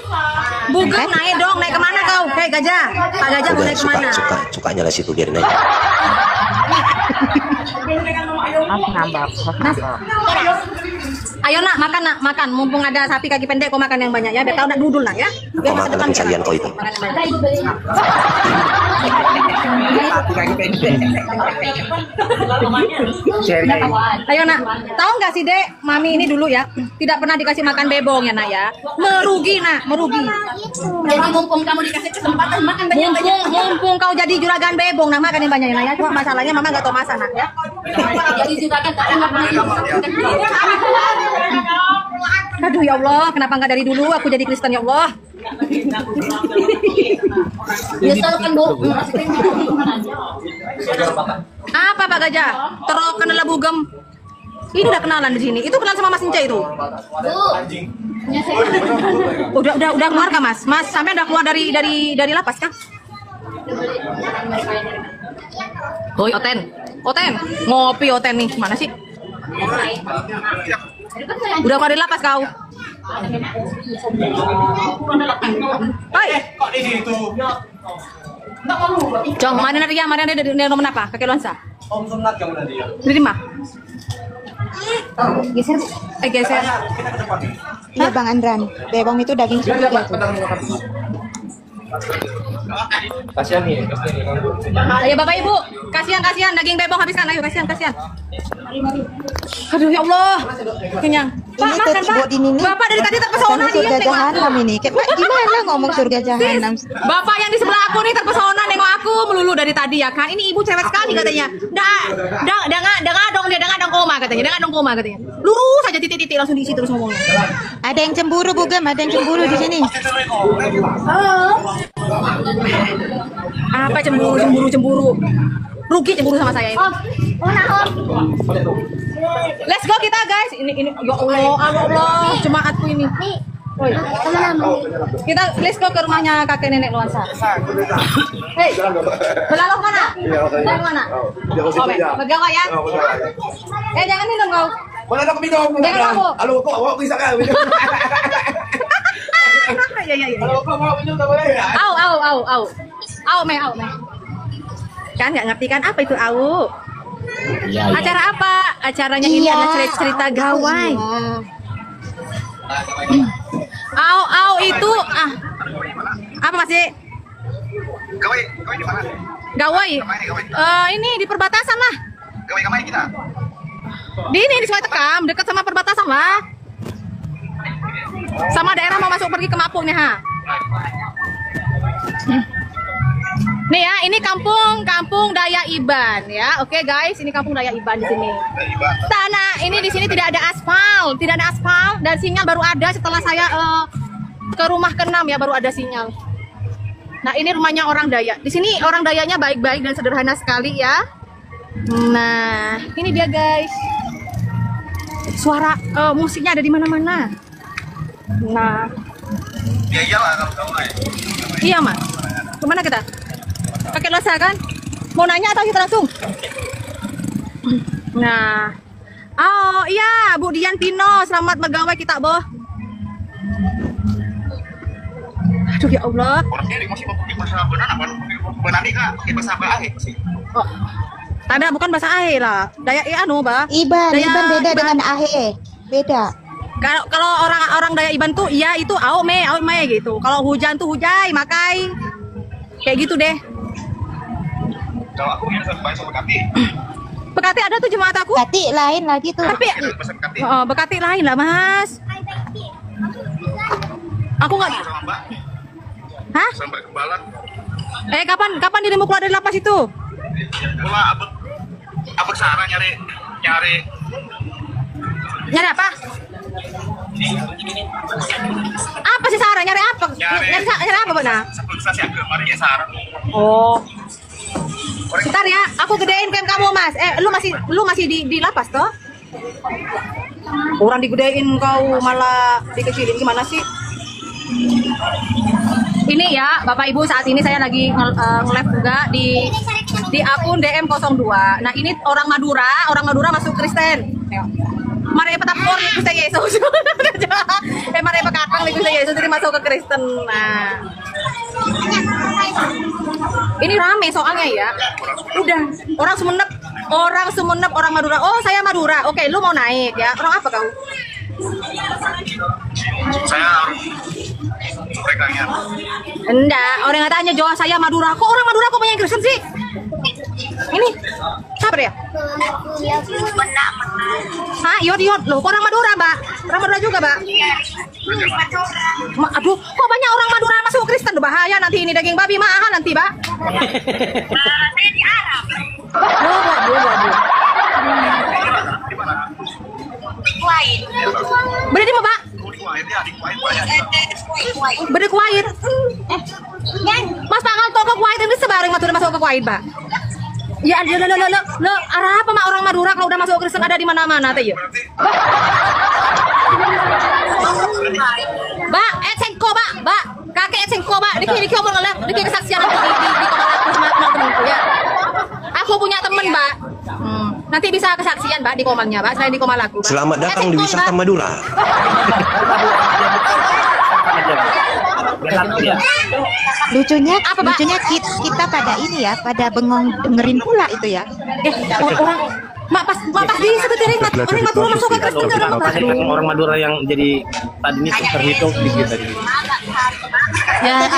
Bugem naik dong, naik kemana kau? Hei Gajah, Pak Gajah mau naik kemana? Sukanya lah situ biarin aja. Ayo nak makan. Mumpung ada sapi kaki pendek, kau makan yang banyak ya. Biar kau nak dudul nak ya. Kau makan lagi kalian kau itu. kaki pendek. Ayo nak, tahu nggak sih Dek, Mami ini dulu ya tidak pernah dikasih makan bebong ya nak ya, merugi nak, merugi. Jadi mumpung kamu dikasih kesempatan makan banyak-banyak. Mumpung kau jadi juragan bebong, nah makan yang banyak ya nak ya. Cuma masalahnya Mama nggak tahu masak nak ya. Jadi juragan kadang nggak pernah. Aduh ya Allah, kenapa nggak dari dulu aku jadi Kristen ya Allah. Biasa kan Bu. Apa Pak Gajah? Terok kenal bugem. Ini udah kenalan di sini. Itu kenal sama Mas Ince itu. Udah keluar kah Mas? Mas sampai udah keluar dari lapas kah? Oi Oten. Oten, ngopi Oten nih. Mana sih? Udah keluar dari lapas kau. Hai. Kok di situ? Jong, mana dari nomor apa? Kakek Lonsa. Om sunat kamu nanti ya. Terima. Geser. Geser. Iya Bang Andran, bebong itu daging surga tuh. Kasihan nih, Ayo Bapak Ibu, kasihan daging bebong habiskan, ayo kasihan. Aduh ya Allah, kenyang. Pak makan Pak. Bapak dari tadi terpesona dia surga jahanam ini. Gimana ngomong surga jahanam? Bapak yang di sebelah aku nih terpesona nengok aku melulu dari tadi ya kan. Ini ibu cewek sekali katanya. Ngadong koma katanya. Lurus saja titik-titik langsung diisi terus ngomongnya. Ada yang cemburu Bugem, ada yang cemburu di sini. Apa cemburu? Rugi cemburu sama saya ini. Let's go kita guys. Ini ya Allah, jemaatku ini. Woi, kita let's go ke rumahnya kakek nenek Luansa. Hei, belalok mana? Dari mana? Pegawai ya? Jangan minum kau. Mana nak minum? Jangan mabuk. Halo, kok awak bisa kan minum? Ya. Kalau kau mau minum tak boleh. Au, meh. Kan nggak ngerti kan apa itu au? Iya. Acara apa? Acaranya ini adalah cerita gawai. Au itu apa masih? Gawai di mana? Gawai. Ini di perbatasan lah. Gawai kita. Di Sungai Tekam, dekat sama perbatasan lah. Sama daerah mau masuk pergi ke Mapungnya ha. Nih ya, ini kampung Daya Iban ya. Oke guys, ini kampung Daya Iban di sini. Tanah ini di sini tidak ada aspal, dan sinyal baru ada setelah saya ke rumah ke-6 ya, baru ada sinyal. Nah, ini rumahnya orang Daya. Di sini orang Dayanya baik-baik dan sederhana sekali ya. Nah, ini dia guys. Suara musiknya ada di mana-mana. Nah. Ya iyalah kalau gawai. Iya, Mas. Kemana kita? Kakek Losa kan? Mau nanya atau kita langsung? Nah. Oh iya, Bu Dian Pino, selamat megawai kita, Boh. Aduh ya Allah. Orang ini masih pakai bahasa benar apa? Benar nih Kak, pakai bahasa Ahe sih. Oh. Ada bukan bahasa Ahe lah. Daya Bah. Iban beda dengan Ahe. Beda. Kalau orang Daya Iban tuh iya itu au me gitu. Kalau hujan tuh hujai, makai. Kayak gitu deh. Kalau aku biasa bahasa Bekati. Bekati ada tuh jemaat aku. Bekati lain lagi tuh. Tapi Bekati lain lah, Mas. Aku nggak. Hah? Sampai ke Balat. Kapan dirimu keluar dari lapas itu? Mulai abang Sarah nyari apa? Apa sih Sarah? Nyari apa? Nyari apa, Bu? Nah? Sebelum stasi agama ya Sarah. Oh. Bentar ya, aku gedein kem kamu, Mas. Lu masih di lapas toh? Orang digedein kau malah dikecilin, gimana sih? Ini ya, Bapak Ibu, saat ini saya lagi nge-live juga di akun DM02. Nah, ini orang Madura masuk Kristen. Mari petapor nih Gusti Yesus. Mari pekakang nih Gusti Yesus jadi masuk ke Kristen. Nah. Ini rame soalnya ya. Udah, orang Sumenep, orang Madura. Oh, saya Madura. Oke, lu mau naik ya. Orang apa kau? Saya mereka ya. Enggak, orang katanya Jawa saya Madura. Kok orang Madura kok banyak Kristen sih? dia? Hah, iot. Loh, kok orang Madura, Mbak? Orang Madura juga, Mbak? Aduh, kok banyak orang Madura masuk Kristen? Bahaya nanti ini daging babi mahal nanti, Mbak. Saya di Arab. Waduh. Kuwait. Beri di mana, Mbak? Beri Kuwait. Mas pangal toko Kuwait ini sebarang Madura masuk ke Kuwait, Mbak. Ya, lo, arah apa mak orang Madura kalau udah masuk Kristen ada di mana-mana teh ya? Mbak, Sengko, Mbak, kakek Sengko, Mbak, diki omong lah, diki kesaksian di komal aku sama teman-temanku ya. Aku punya teman, Mbak. Nanti bisa kesaksian, Mbak, di komalnya, Mbak, selain di komal aku. Mbak. Selamat datang di wisata Madura. Lucunya kita pada ini ya, pada bengong dengerin pula itu ya. Mak pas di sekretariat orang Madura masuk ke Kristen orang Madura yang jadi tadi ini terhitung di kita tadi. Ya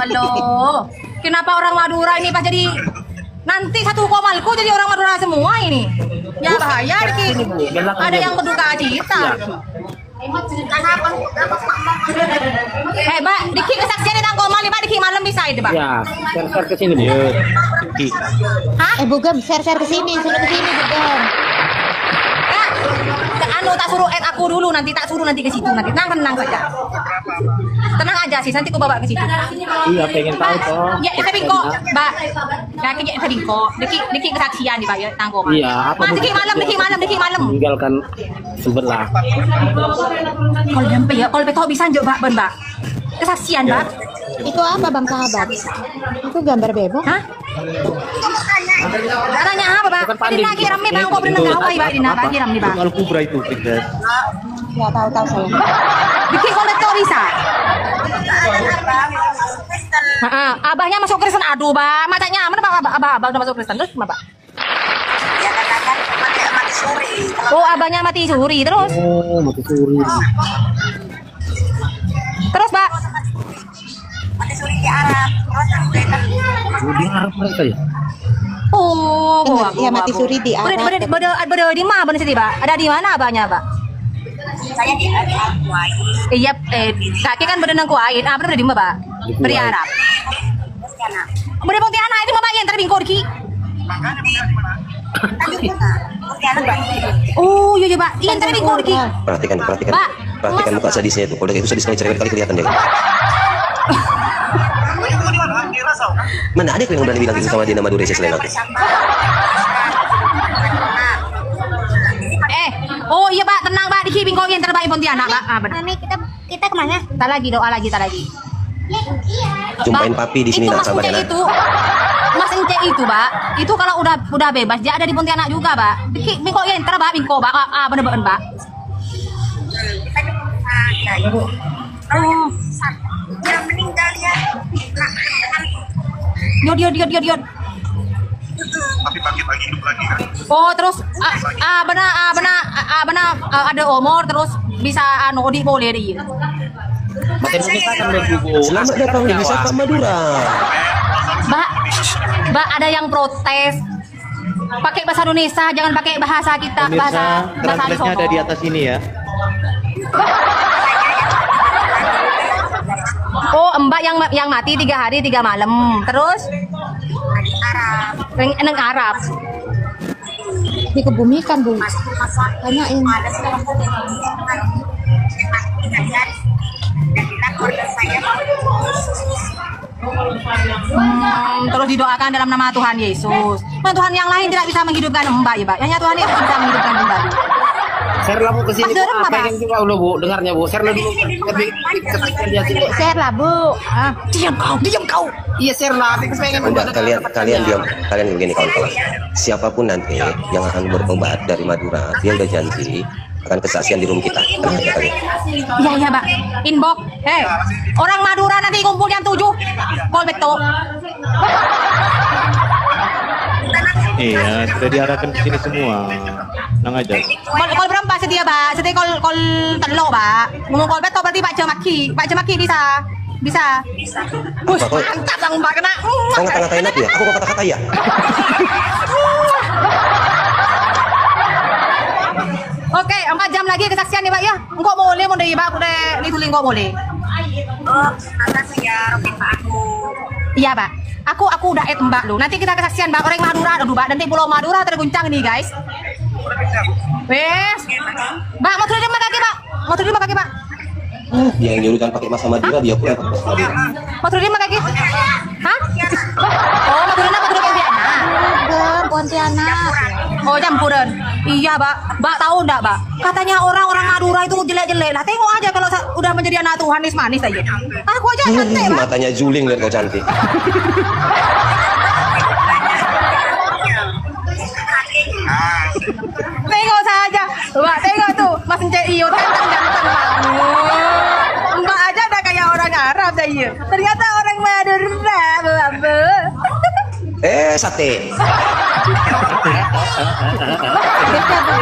Allah. Kenapa orang Madura ini pas jadi nanti satu komalku jadi orang Madura semua ini? Ya bahaya Diki. Ada yang berduka cita. Mbak, Diki kesaksian tentang komal, Mbak, Diki malam bisa itu, Mbak. Ya, share ke sini dia. Diki. Hah? Bugem, share ke sini, suruh ke sini, Bugem. Tak suruh add aku dulu, nanti tak suruh nanti ke situ nanti. Tenang saja. Tenang aja sih, nanti aku bawa ke situ. Iya, pengen tahu toh. Ya, saya bingko, Mbak. Kakek saya bingko. Diki kesaksian di Pak ya, tentang komal. Iya, apa? Diki malam. Meninggalkan sebelah. Kalau sampai ya, kalau betul bisa njok Mbak. Kesaksian, Mbak. Itu apa Bang Sahabat? Itu gambar bebek? Hah? Tanya apa, Pak? Ini lagi rame Bang, kok berenang gawai, Pak? Ini lagi rame, Bang. Al-Kubra itu, Bigdas. Ya tahu saya. Bikin kolektor bisa. Abahnya masuk Kristen. Aduh, Bang. Macanya mana Pak? Abah udah masuk Kristen. Terus gimana, Pak? Ya katakan mati suri. Oh, abahnya mati suri. Terus? Oh, mati suri. Terus, Pak? Mati suri di Arab. Di Arab mereka ya? Oh, ya mati suri di Arab. Berada di mana benar sih, Pak? Ada di mana abahnya, Pak? Saya di Kuwait. Iya, kakek kan berenang Kuwait. Bener di mana, Pak? Beri Arab. Beri Pontianak itu Bapak yang terbingkor ki. Oh, iya Pak. Yang terbingkor ki. Perhatikan muka sadisnya itu. Kalau itu sadis kali kelihatan deh. Mana ada yang berani bilang gitu sama Dina Madura selain aku? Oh iya Pak, tenang Pak, Diki bingkong yang terbaik Pontianak Pak. Benar. Kita kemana? Tak lagi doa lagi. Jumpain papi di sini nak sabar ya. Mas Ence itu Pak, itu kalau udah bebas dia ada di Pontianak juga Pak. Diki bingkong yang terbaik bingkong Pak. Bener-bener Pak. Oh. Yang meninggal ya. Diot. Tapi pagi-pagi hidup lagi kan? Oh terus benar ada umur terus bisa di boleh dia. Selamat datang di wisata Madura. Mbak ada yang protes. Pakai bahasa Indonesia, jangan pakai bahasa kita. Bahasa ada di atas ini ya. Oh, Mbak yang mati 3 hari 3 malam. Terus? Neng Arab. Dikebumikan, Bu. Tanyain. Terus didoakan dalam nama Tuhan Yesus. Tuhan yang lain tidak bisa menghidupkan Mbak ya, Pak. Hanya Tuhan Yesus bisa menghidupkan Mbak. Share lah Bu ke sini. Pengen juga udah Bu, dengarnya Bu. Share lah dulu. Share lah Bu. Diam kau. Iya share lah. Pengen Udah kalian diam. Kalian begini kawan-kawan. Siapapun nanti yang akan bertobat dari Madura, dia udah janji akan kesaksian di room kita. Iya Pak. Inbox. Orang Madura nanti kumpul yang 7. Call beto. Iya, sudah diarahkan ke sini semua. Nang aja. Call berapa setia, Pak? Setia call telo, Pak. Ngomong call beto berarti Pak Jemaki bisa. Bisa. Wih, Apa, kau- mantap Bang Mbak kena. Kau ngata-ngatain aku ya? Aku kok kata-kata ya? Oke, 4 jam lagi kesaksian nih Mbak ya. Engkau boleh mau dari Mbak aku deh ditulis engkau boleh. Oh, makasih ya, Pak aku. Iya Mbak. Aku udah add Mbak lu. Nanti kita kesaksian Mbak orang Madura aduh Mbak. Nanti Pulau Madura terguncang nih guys. Wes. Mbak mau turun sama kaki Mbak. Mau turun sama kaki Mbak. Dia yang nyuruhkan pakai masa Madura, dia pun yang pakai masa Madura. Mau turun sama kaki. Hah? Oh, mau turun apa? Turun Pontianak. Pontianak. Oh, campuran. Iya, Mbak. Mbak tahu enggak, Mbak? Katanya orang-orang Madura itu jelek-jelek. Lah, tengok aja kalau udah menjadi anak Tuhan manis aja. Aku aja cantik, Mbak. Matanya juling lihat kau cantik. Tengok saja, Mbak, tengok tuh, Mas Ence Iyo ganteng-ganteng banget. Mbak aja udah kayak orang Arab saya. Ternyata orang Madura, Mbak. Sate.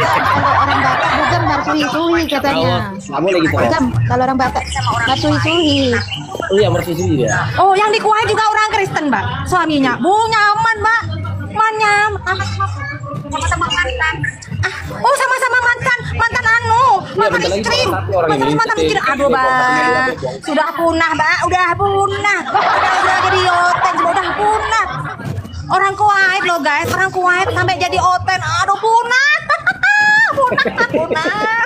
Kalau orang Batak bukan marsui-sui katanya. Kamu lagi tuh. Bukan, kalau orang Batak marsui-sui. Oh iya, marsui ya. Oh, yang dikuahin juga orang Kristen, Mbak. Suaminya. Bu, nyaman, Mbak. Sama-sama mantan. Oh, sama-sama mantan istri. Mantan istri. Aduh, Mbak. Sudah punah, Mbak. Udah punah. Udah jadi oten, udah punah. Orang Kuwait loh, guys. Orang Kuwait sampai jadi oten. Aduh, punah. punah.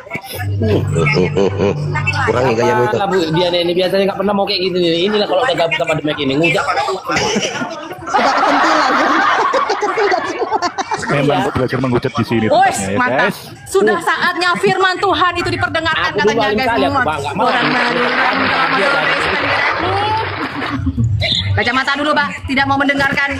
Kurangi gayamu itu. Bu, dia ini biasanya nggak pernah mau kayak gini nih. Inilah kalau udah gabung sama Demek ini ngujak pada Sudah kecantilan. Memang belajar mengucap di sini. Woi, tempatnya, ya, mantap. guys. Sudah saatnya firman Tuhan itu diperdengarkan katanya, guys. Baca mata dulu, Mbak. Tidak mau mendengarkan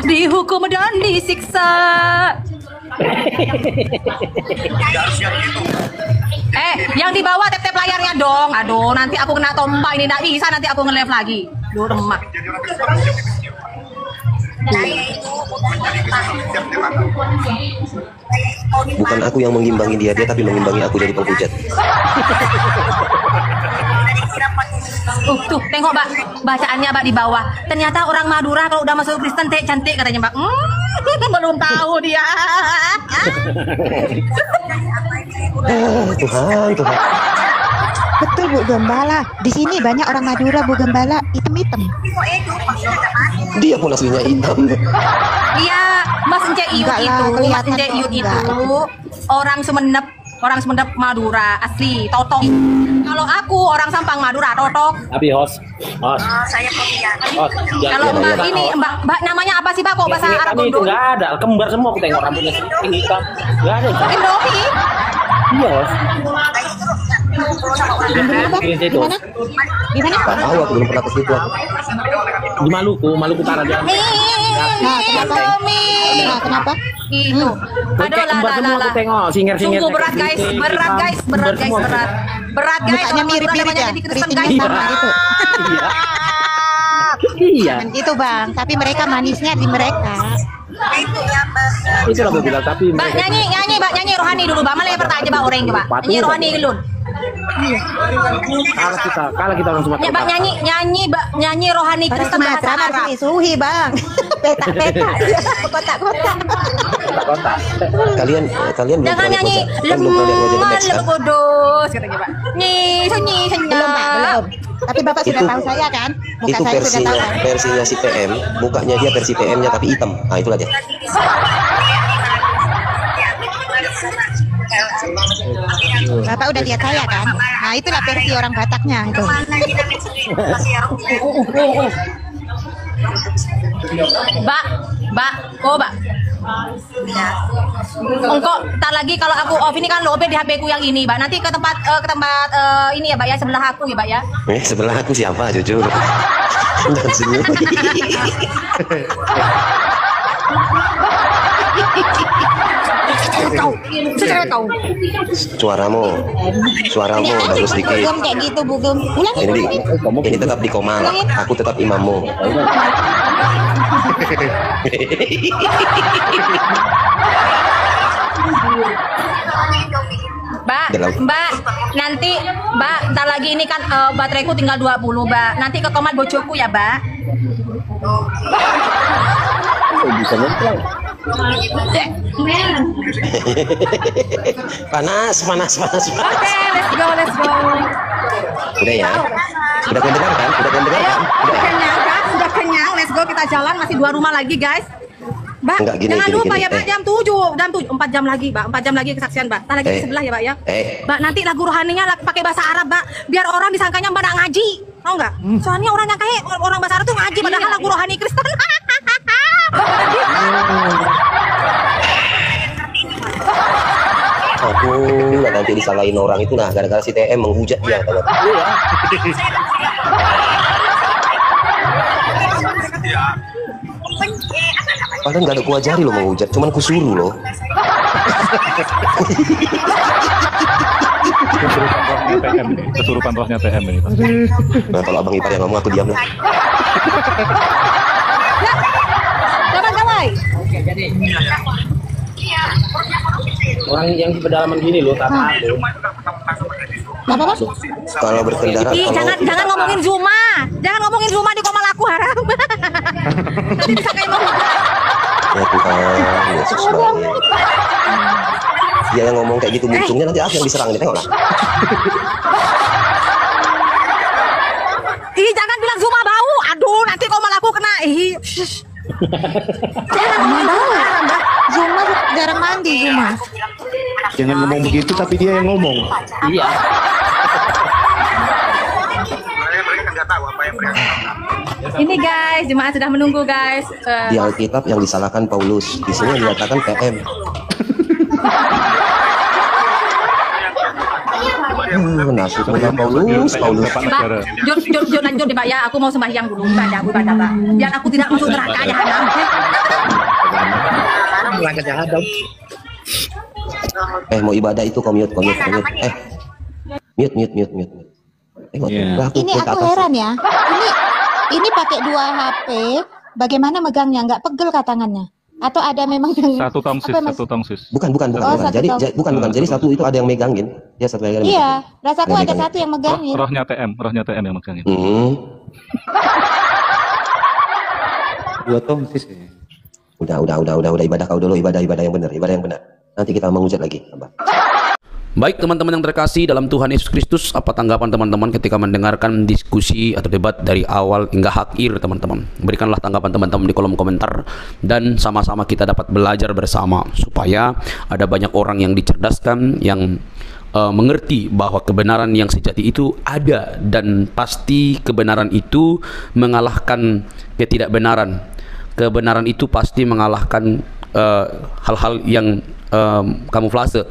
dihukum dan disiksa. Yang di bawah tap-tap layarnya dong. Aduh, nanti aku kena tombak ini nggak bisa, nanti aku nge-live lagi. Duh, remak. Bukan aku yang mengimbangi dia tapi mengimbangi aku jadi penghujat. Tuh, tengok Mbak, bacaannya Mbak di bawah. Ternyata orang Madura kalau udah masuk Kristen cantik katanya Mbak. Belum tahu dia. Tuhan. Betul Bu Gembala. Di sini banyak orang Madura Bu Gembala, hitam-hitam. Dia pun aslinya hitam. Iya, Mas Ence Iyut itu, Mas Ence Iyut itu orang Sumenep Madura asli, totok. Kalau aku orang Sampang Madura, totok. Tapi host. Saya Popian. Kalau Mbak ini, Mbak namanya apa sih Mbak? Kok bahasa Arab Kami itu nggak ada, kembar semua aku tengok rambutnya hitam. Nggak ada. Indomie. Iya. Gimana? Gimana? Tak tahu, aku belum pernah ke situ. Di Maluku Utara dia. Nah, kenapa? Itu. Aduh lah. Singer-singer. Sungguh berat guys. Berat guys. Mukanya mirip-mirip ya, keritingnya sama gitu. Iya. Gitu Bang, tapi mereka manisnya di mereka. Itu aku bilang tapi Mbak nyanyi rohani dulu Mbak. Malah pertanyaan aja Mbak orang Mbak. Nyanyi rohani dulu. Kalah kita orang Sumatera. Mbak nyanyi rohani Kristen bahasa Arab. Suhi Bang. Peta. Kotak-kotak. Kalian belum jangan pernah nyanyi lemah kudus katanya Pak. Nyi. Belum. Tapi Bapak sudah tahu saya kan? Muka itu saya sudah tahu kan? versinya si PM, mukanya dia versi PM-nya tapi hitam. Nah, itulah dia. Bapak udah lihat saya kan? Nah, itulah versi orang Bataknya itu. Mbak, engkau tak lagi kalau aku off ini kan lobet di HP ku yang ini, Mbak. Nanti ke tempat ini ya, Mbak ya, sebelah aku ya, Mbak ya. Sebelah aku siapa, jujur. Jangan senyum. Tahu. Suaramu bagus sedikit. Bugem kayak gitu, Bugem. Ini tetap di koma. Aku tetap imammu. Mbak, nanti Mbak, ntar lagi ini kan bateraiku tinggal 20, Mbak. Nanti ke kamar bojoku ya, Mbak. Bisa nyemplung. Panas. Oke, let's go. Udah ya. Udah kedengar kan? Sudah kenyang. Let's go, kita jalan, masih 2 rumah lagi, guys. Mbak, jangan lupa ya, Mbak, jam 7, 4 jam lagi, Mbak. 4 jam lagi kesaksian, Mbak. Ntar lagi di sebelah ya, Mbak ya. Mbak, nanti lagu rohaninya pakai bahasa Arab, Mbak. Biar orang disangkanya Mbak nggak ngaji. Tahu nggak? Soalnya orang yang kayak orang bahasa Arab tuh ngaji, padahal lagu rohani Kristen. Aku nanti disalahin orang itu nah gara-gara si TM menghujat dia kalau padahal nggak ada kuajari lo menghujat, cuman kusuruh lo. Kesurupan rohnya TM ini. Nah, kalau abang ipar yang ngomong aku diam lah. Kawan-kawan. Jadi orang yang di pedalaman gini loh, kata aku. Apa? Kalau berkendara, jangan ngomongin Zuma. Jangan ngomongin Zuma di komal aku, haram. Nanti bisa kayak ngomong. Ya Tuhan, Yesus banget. Dia yang ngomong kayak gitu muncungnya nanti aku yang diserang nih, tengok lah. Jangan bilang Zuma bau. Aduh, nanti komal aku kena. Jangan ngomongin bau, haram, Mbak. Zuma jarang mandi, Zuma. Jangan ngomong begitu, tapi dia yang ngomong. Iya. Ini guys, jemaat sudah menunggu guys. Di Alkitab yang disalahkan Paulus, di sini dikatakan PM. Nasibnya Paulus. Mbak, jujur lanjut deh Mbak ya. Aku mau sembahyang dulu, ibadah Mbak. Biar aku tidak masuk neraka jahanam. Neraka jahanam. Mau ibadah itu kau mute. Mute. Ini aku heran ya. Ini pakai 2 HP, bagaimana megangnya? Nggak pegel tangannya? Atau ada memang satu tongsis. Bukan. Jadi satu itu ada yang megangin. Dia satu yang iya, rasaku ada satu yang megangin. Rohnya TM yang megangin. 2 tongsis. Udah ibadah kau dulu, ibadah yang benar. Nanti kita menghujat lagi. Baik teman-teman yang terkasih dalam Tuhan Yesus Kristus, apa tanggapan teman-teman ketika mendengarkan diskusi atau debat dari awal hingga akhir teman-teman? Berikanlah tanggapan teman-teman di kolom komentar dan sama-sama kita dapat belajar bersama supaya ada banyak orang yang dicerdaskan, yang mengerti bahwa kebenaran yang sejati itu ada dan pasti kebenaran itu mengalahkan ketidakbenaran. Kebenaran itu pasti mengalahkan hal-hal yang kamuflase.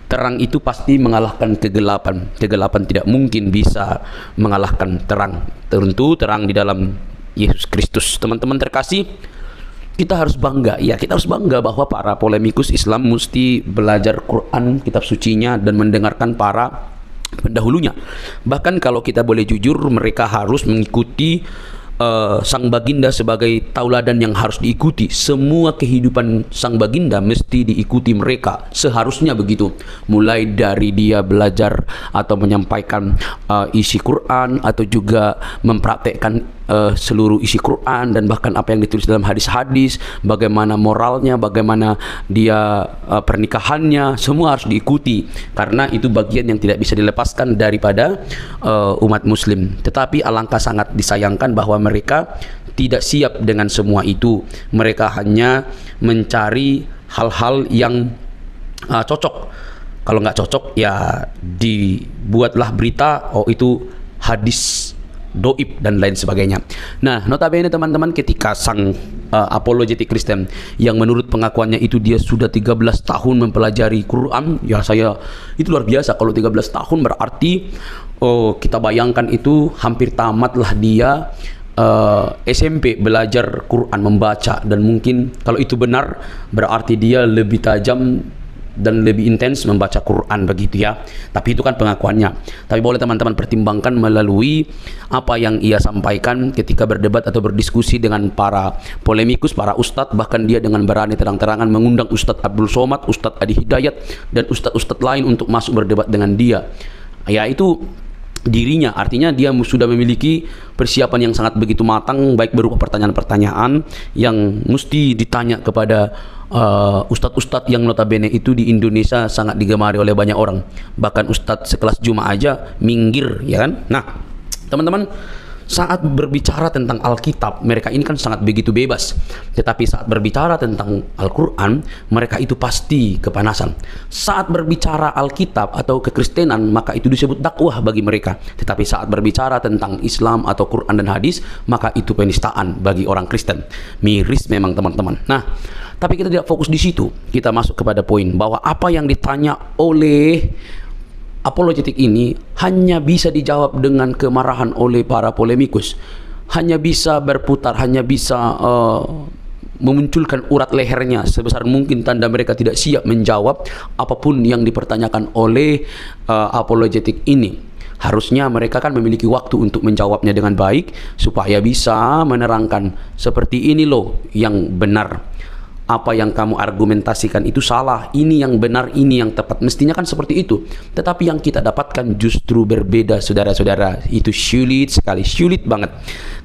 Terang itu pasti mengalahkan kegelapan. Kegelapan tidak mungkin bisa mengalahkan terang. Tentu terang di dalam Yesus Kristus. Teman-teman terkasih, kita harus bangga. Ya, kita harus bangga bahwa para polemikus Islam mesti belajar Quran, kitab sucinya, dan mendengarkan para pendahulunya. Bahkan kalau kita boleh jujur, mereka harus mengikuti sang baginda sebagai tauladan yang harus diikuti. Semua kehidupan sang baginda mesti diikuti mereka, seharusnya begitu. Mulai dari dia belajar atau menyampaikan isi Quran, atau juga mempraktekkan seluruh isi Quran, dan bahkan apa yang ditulis dalam hadis-hadis, bagaimana moralnya, bagaimana dia pernikahannya, semua harus diikuti, karena itu bagian yang tidak bisa dilepaskan daripada umat muslim. Tetapi alangkah sangat disayangkan bahwa mereka tidak siap dengan semua itu. Mereka hanya mencari hal-hal yang cocok. Kalau nggak cocok ya dibuatlah berita, oh itu hadis doib dan lain sebagainya. Nah, notabene teman-teman, ketika sang apologetik Kristen yang menurut pengakuannya itu dia sudah 13 tahun mempelajari Quran, ya saya itu luar biasa. Kalau 13 tahun berarti kita bayangkan itu hampir tamatlah dia SMP belajar Quran, membaca, dan mungkin kalau itu benar berarti dia lebih tajam dan lebih intens membaca Quran begitu ya. Tapi itu kan pengakuannya. Tapi boleh teman-teman pertimbangkan melalui apa yang ia sampaikan ketika berdebat atau berdiskusi dengan para polemikus, para ustadz, bahkan dia dengan berani terang-terangan mengundang Ustadz Abdul Somad, Ustadz Adi Hidayat, dan ustadz-ustadz lain untuk masuk berdebat dengan dia. Ya, itu dirinya, artinya dia sudah memiliki persiapan yang sangat begitu matang, baik berupa pertanyaan-pertanyaan yang mesti ditanya kepada ustadz-ustadz yang notabene itu di Indonesia sangat digemari oleh banyak orang. Bahkan ustadz sekelas Juma aja minggir, ya kan? Nah, teman-teman, saat berbicara tentang Alkitab, mereka ini kan sangat begitu bebas. Tetapi saat berbicara tentang Al-Quran, mereka itu pasti kepanasan. Saat berbicara Alkitab atau kekristenan, maka itu disebut dakwah bagi mereka. Tetapi saat berbicara tentang Islam atau Quran dan hadis, maka itu penistaan bagi orang Kristen. Miris memang teman-teman. Nah, tapi kita tidak fokus di situ. Kita masuk kepada poin bahwa apa yang ditanya oleh apologetik ini hanya bisa dijawab dengan kemarahan oleh para polemikus, hanya bisa berputar, hanya bisa memunculkan urat lehernya sebesar mungkin, tanda mereka tidak siap menjawab apapun yang dipertanyakan oleh apologetik ini. Harusnya mereka kan memiliki waktu untuk menjawabnya dengan baik supaya bisa menerangkan seperti ini loh yang benar. Apa yang kamu argumentasikan itu salah, ini yang benar, ini yang tepat. Mestinya kan seperti itu. Tetapi yang kita dapatkan justru berbeda, saudara-saudara. Itu sulit sekali, sulit banget.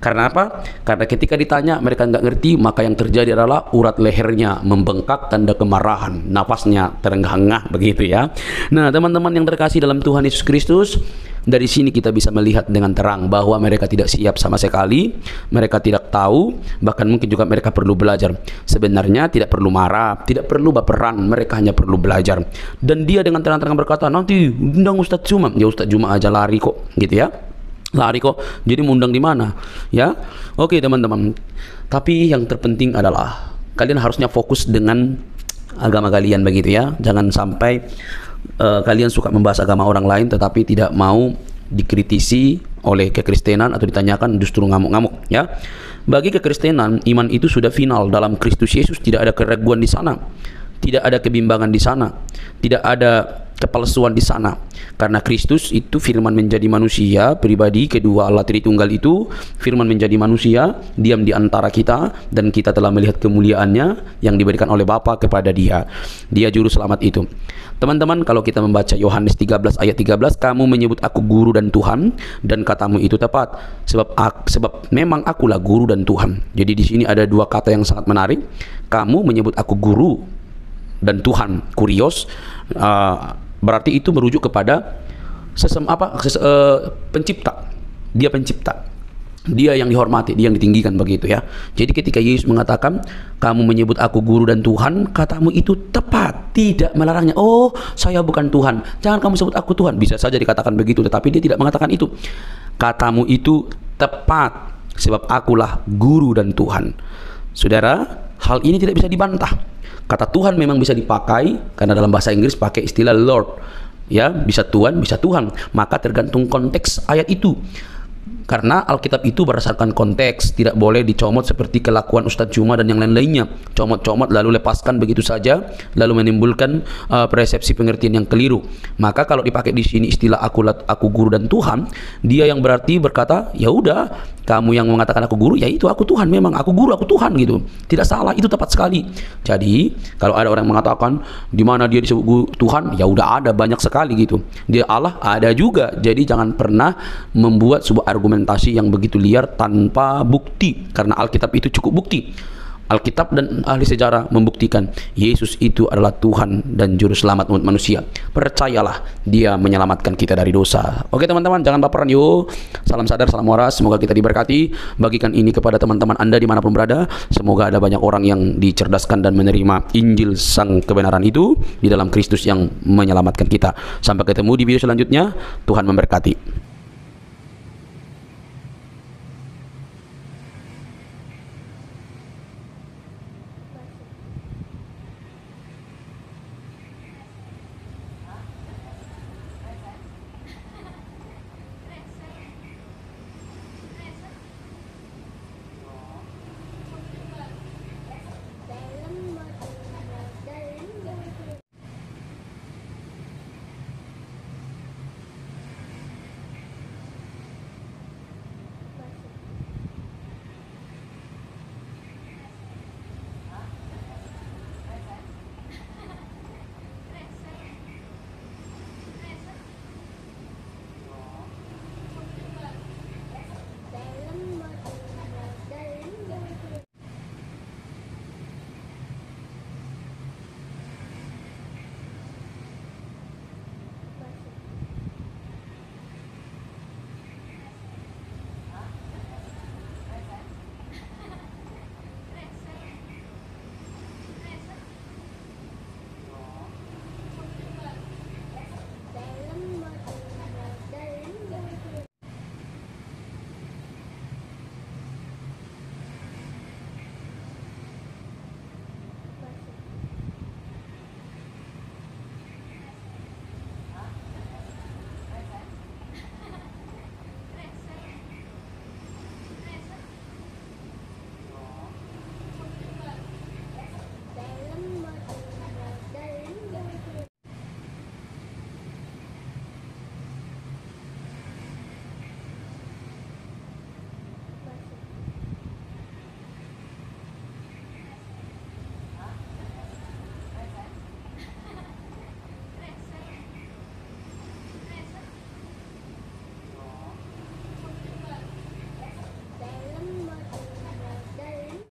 Karena apa? Karena ketika ditanya mereka nggak ngerti, maka yang terjadi adalah urat lehernya membengkak, tanda kemarahan, napasnya terenggah-enggah begitu ya. Nah, teman-teman yang terkasih dalam Tuhan Yesus Kristus, dari sini kita bisa melihat dengan terang bahwa mereka tidak siap sama sekali, mereka tidak tahu, bahkan mungkin juga mereka perlu belajar. Sebenarnya tidak perlu marah, tidak perlu baperan, mereka hanya perlu belajar. Dan dia dengan terang-terangan berkata, nanti undang Ustadz Juma. Ya Ustadz Juma aja lari kok, gitu ya. Lari kok, jadi mengundang di mana? Ya, oke teman-teman. Tapi yang terpenting adalah kalian harusnya fokus dengan agama kalian begitu ya. Jangan sampai kalian suka membahas agama orang lain tetapi tidak mau dikritisi oleh kekristenan atau ditanyakan justru ngamuk-ngamuk ya. Bagi kekristenan, iman itu sudah final dalam Kristus Yesus, tidak ada keraguan di sana, tidak ada kebimbangan di sana, tidak ada kepalsuan di sana. Karena Kristus itu firman menjadi manusia, pribadi kedua Allah Tritunggal itu firman menjadi manusia, diam di antara kita, dan kita telah melihat kemuliaannya yang diberikan oleh Bapa kepada dia. Dia juru selamat itu. Teman-teman, kalau kita membaca Yohanes 13 ayat 13, kamu menyebut aku guru dan Tuhan, dan katamu itu tepat, sebab memang akulah guru dan Tuhan. Jadi di sini ada dua kata yang sangat menarik. Kamu menyebut aku guru dan Tuhan, kurios, berarti itu merujuk kepada pencipta. Dia pencipta, dia yang dihormati, dia yang ditinggikan begitu ya. Jadi ketika Yesus mengatakan kamu menyebut aku guru dan Tuhan, katamu itu tepat, tidak melarangnya. Oh, saya bukan Tuhan, jangan kamu sebut aku Tuhan. Bisa saja dikatakan begitu, tetapi dia tidak mengatakan itu. Katamu itu tepat, sebab akulah guru dan Tuhan. Saudara, hal ini tidak bisa dibantah. Kata Tuhan memang bisa dipakai, karena dalam bahasa Inggris pakai istilah Lord ya, bisa Tuhan, bisa Tuhan. Maka tergantung konteks ayat itu. Karena Alkitab itu berdasarkan konteks, tidak boleh dicomot seperti kelakuan Ustadz Juma dan yang lain-lainnya. Comot-comot lalu lepaskan begitu saja, lalu menimbulkan persepsi pengertian yang keliru. Maka kalau dipakai di sini istilah aku guru dan Tuhan, dia yang berarti berkata, ya udah, kamu yang mengatakan aku guru, ya itu aku Tuhan, memang aku guru, aku Tuhan gitu. Tidak salah, itu tepat sekali. Jadi kalau ada orang yang mengatakan di mana dia disebut guru Tuhan, ya udah ada banyak sekali gitu. Dia Allah ada juga. Jadi jangan pernah membuat sebuah argumentasi yang begitu liar tanpa bukti, karena Alkitab itu cukup bukti. Alkitab dan ahli sejarah membuktikan Yesus itu adalah Tuhan dan juru selamat umat manusia. Percayalah, dia menyelamatkan kita dari dosa. Oke teman-teman, jangan baperan yuk. Salam sadar, salam waras, semoga kita diberkati. Bagikan ini kepada teman-teman Anda dimanapun berada. Semoga ada banyak orang yang dicerdaskan dan menerima Injil sang kebenaran itu di dalam Kristus yang menyelamatkan kita. Sampai ketemu di video selanjutnya. Tuhan memberkati.